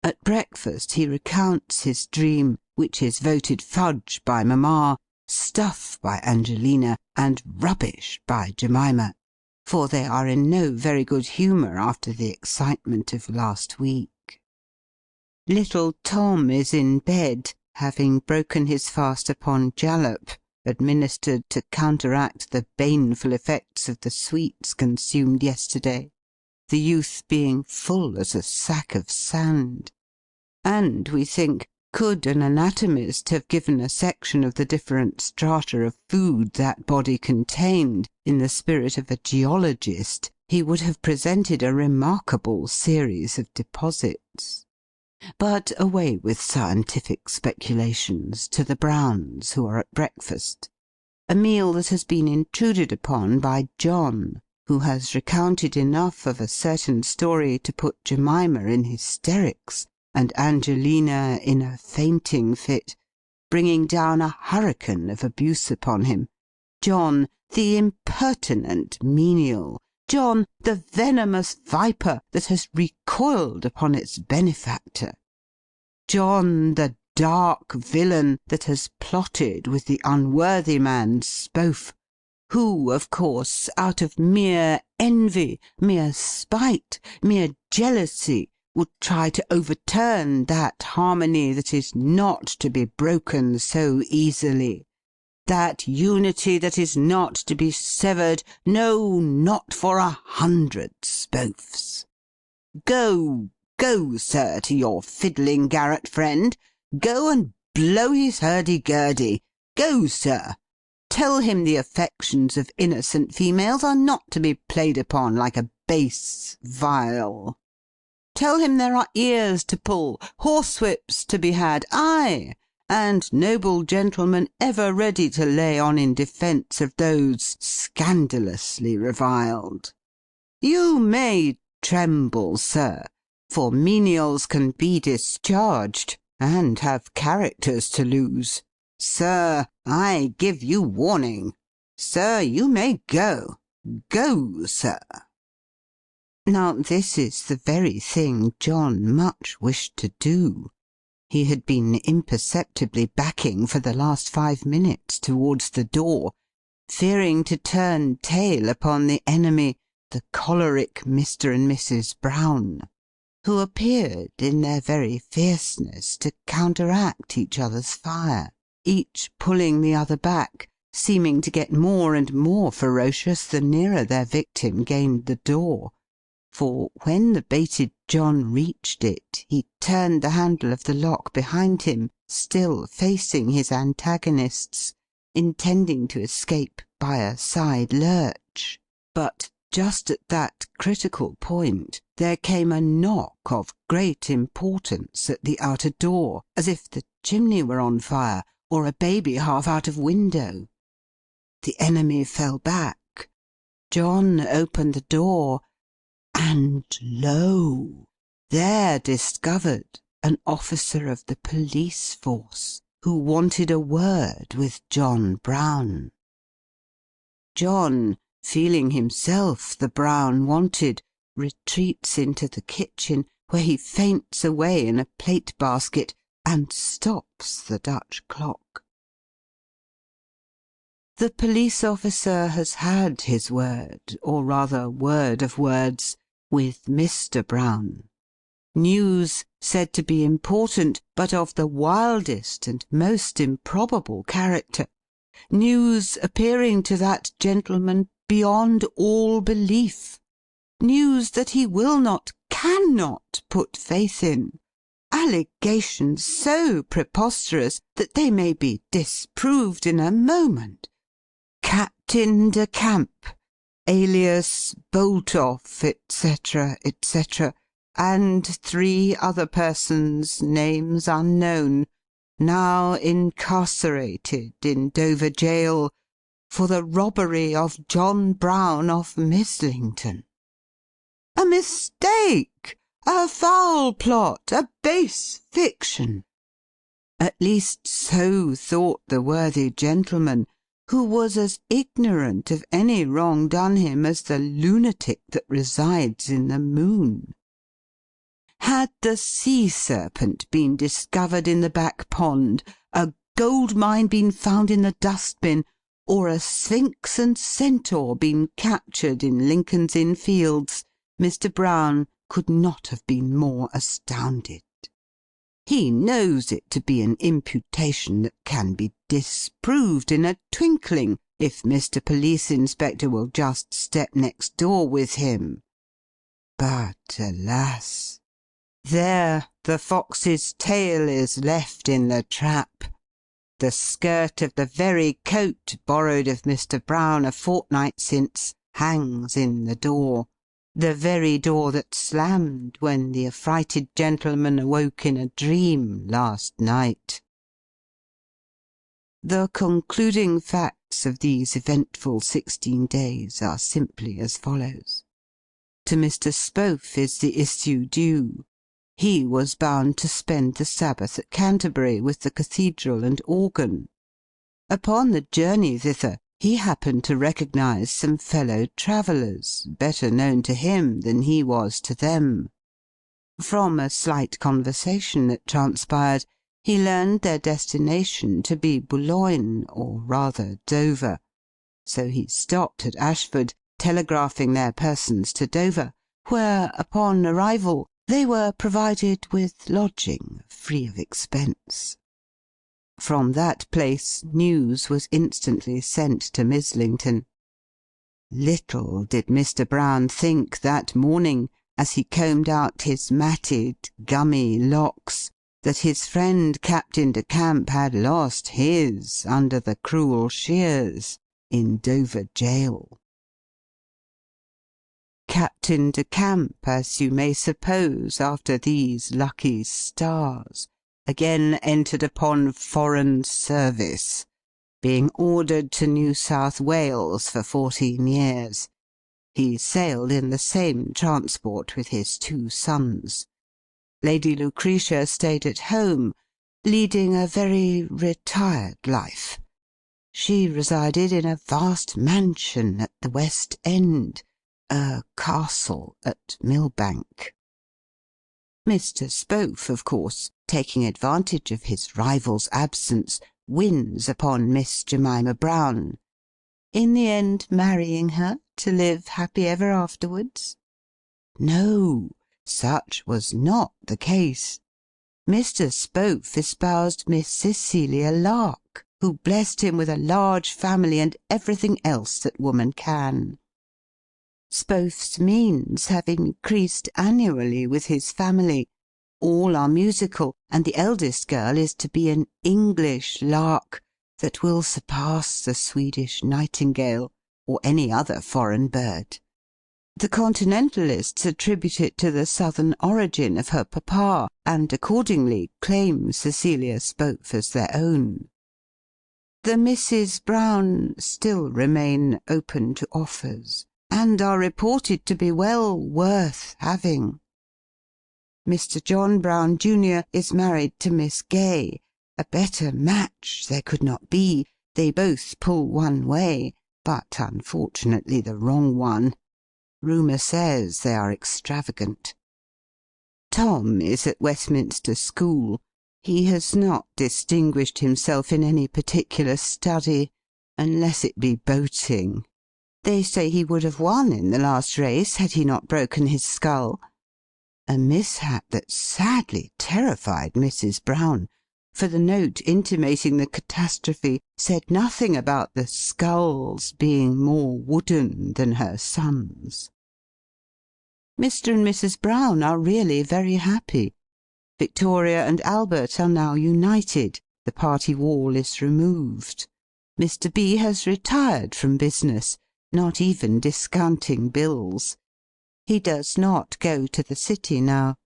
At breakfast he recounts his dream, which is voted fudge by Mamma, stuff by Angelina, and rubbish by Jemima, for they are in no very good humour after the excitement of last week. Little Tom is in bed, having broken his fast upon jalap, administered to counteract the baneful effects of the sweets consumed yesterday, the youth being full as a sack of sand. And, we think, could an anatomist have given a section of the different strata of food that body contained, in the spirit of a geologist, he would have presented a remarkable series of deposits. But away with scientific speculations, to the Browns, who are at breakfast. A meal that has been intruded upon by John, who has recounted enough of a certain story to put Jemima in hysterics, and Angelina in a fainting fit, bringing down a hurricane of abuse upon him. John, the impertinent menial, John, the venomous viper that has recoiled upon its benefactor, John, the dark villain that has plotted with the unworthy man Spohf, who, of course, out of mere envy, mere spite, mere jealousy, would try to overturn that harmony that is not to be broken so easily, that unity that is not to be severed, no, not for 100 Spohfs. Go, sir, to your fiddling garret friend. Go and blow his hurdy-gurdy. Go, sir. Tell him the affections of innocent females are not to be played upon like a base viol. Tell him there are ears to pull, horsewhips to be had, aye, and noble gentlemen ever ready to lay on in defence of those scandalously reviled. You may tremble, sir, for menials can be discharged, and have characters to lose. Sir, I give you warning. Sir, you may go. Go, sir. Now this is the very thing John much wished to do. He had been imperceptibly backing for the last 5 minutes towards the door, fearing to turn tail upon the enemy, the choleric Mr. and Mrs. Brown, who appeared, in their very fierceness, to counteract each other's fire, each pulling the other back, seeming to get more and more ferocious the nearer their victim gained the door. For when the baited John reached it, he turned the handle of the lock behind him, still facing his antagonists, intending to escape by a side lurch. But just at that critical point there came a knock of great importance at the outer door, as if the chimney were on fire, or a baby half out of window. The enemy fell back. John opened the door, and lo! there discovered an officer of the police force, who wanted a word with John Brown. John, feeling himself the Brown wanted, retreats into the kitchen, where he faints away in a plate basket, and stops the Dutch clock. The police officer has had his word, or rather word of words, with Mr. Brown. News said to be important, but of the wildest and most improbable character. News appearing to that gentleman beyond all belief. News that he will not, cannot put faith in. Allegations so preposterous that they may be disproved in a moment. Captain de Camp, alias Boltoff, etc., etc., and 3 other persons, names unknown, now incarcerated in Dover Jail for the robbery of John Brown of Mislington. A mistake! A foul plot! A base fiction! At least so thought the worthy gentleman, who was as ignorant of any wrong done him as the lunatic that resides in the moon. Had the sea-serpent been discovered in the back pond, a gold mine been found in the dustbin, or a sphinx and centaur been captured in Lincoln's Inn Fields, Mr. Brown could not have been more astounded. He knows it to be an imputation that can be disproved in a twinkling, if Mr. Police Inspector will just step next door with him. But, alas! There the fox's tail is left in the trap. The skirt of the very coat borrowed of Mr. Brown a fortnight since hangs in the door. The very door that slammed when the affrighted gentleman awoke in a dream last night. The concluding facts of these eventful 16 days are simply as follows. To Mr. Spohf is the issue due. He was bound to spend the Sabbath at Canterbury with the cathedral and organ. Upon the journey thither, he happened to recognise some fellow travellers, better known to him than he was to them. From a slight conversation that transpired, he learned their destination to be Boulogne, or rather Dover. So he stopped at Ashford, telegraphing their persons to Dover, where, upon arrival, they were provided with lodging, free of expense. From that place news was instantly sent to Mislington. Little did Mr. Brown think that morning, as he combed out his matted, gummy locks, that his friend Captain de Camp had lost his under the cruel shears in Dover Jail. Captain de Camp, as you may suppose, after these lucky stars, again entered upon foreign service, being ordered to New South Wales for 14 years. He sailed in the same transport with his 2 sons. Lady Lucretia stayed at home, leading a very retired life. She resided in a vast mansion at the West End, a castle at Millbank. Mr. Spohf, of course, taking advantage of his rival's absence, wins upon Miss Jemima Brown, in the end marrying her to live happy ever afterwards? No, such was not the case. Mr. Spohf espoused Miss Cecilia Lark, who blessed him with a large family and everything else that woman can. Spohf's means have increased annually with his family. All are musical, and the eldest girl is to be an English lark that will surpass the Swedish nightingale, or any other foreign bird. The Continentalists attribute it to the southern origin of her papa, and accordingly claim Cecilia Spohf as their own. The Misses Brown still remain open to offers, and are reported to be well worth having. Mr. John Brown, Jr., is married to Miss Gay. A better match there could not be. They both pull one way, but unfortunately the wrong one. Rumour says they are extravagant. Tom is at Westminster School. He has not distinguished himself in any particular study, unless it be boating. They say he would have won in the last race had he not broken his skull. A mishap that sadly terrified Mrs. Brown, for the note intimating the catastrophe said nothing about the skulls being more wooden than her son's. Mr. and Mrs. Brown are really very happy. Victoria and Albert are now united. The party wall is removed. Mr. B. has retired from business, not even discounting bills. He does not go to the city now,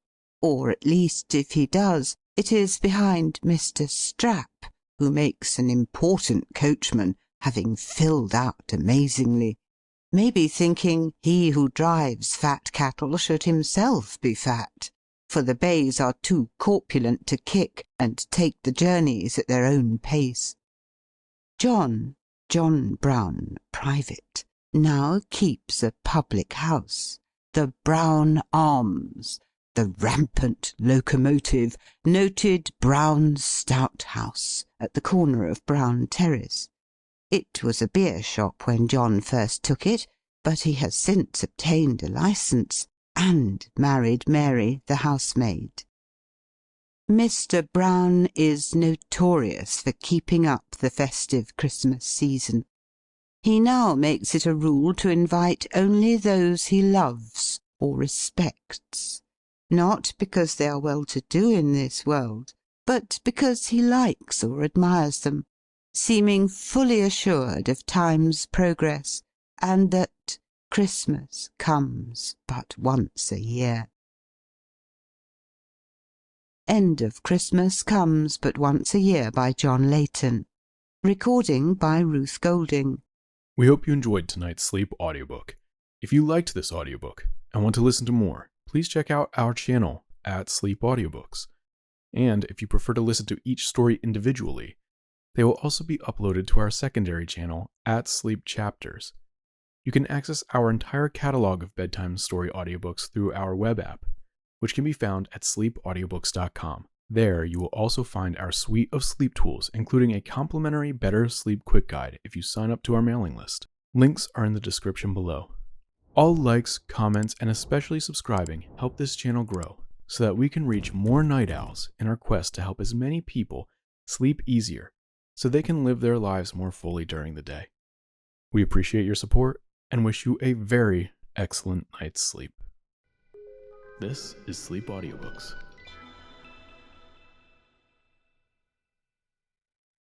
or at least, if he does, it is behind Mr. Strap, who makes an important coachman, having filled out amazingly. Maybe thinking he who drives fat cattle should himself be fat, for the bays are too corpulent to kick and take the journeys at their own pace. John Brown, private, now keeps a public house, the Brown Arms, the rampant locomotive, noted Brown Stout House, at the corner of Brown Terrace. It was a beer shop when John first took it, but he has since obtained a licence, and married Mary, the housemaid. Mr. Brown is notorious for keeping up the festive Christmas season. He now makes it a rule to invite only those he loves or respects, not because they are well-to-do in this world, but because he likes or admires them, seeming fully assured of time's progress, and that Christmas comes but once a year. End of Christmas Comes But Once a Year by John Leighton. Recording by Ruth Golding. We hope you enjoyed tonight's sleep audiobook. If you liked this audiobook and want to listen to more, please check out our channel at Sleep Audiobooks. And if you prefer to listen to each story individually, they will also be uploaded to our secondary channel at Sleep Chapters. You can access our entire catalog of bedtime story audiobooks through our web app, which can be found at sleepaudiobooks.com. There, you will also find our suite of sleep tools, including a complimentary Better Sleep Quick Guide if you sign up to our mailing list. Links are in the description below. All likes, comments, and especially subscribing help this channel grow so that we can reach more night owls in our quest to help as many people sleep easier so they can live their lives more fully during the day. We appreciate your support and wish you a very excellent night's sleep. This is Sleep Audiobooks.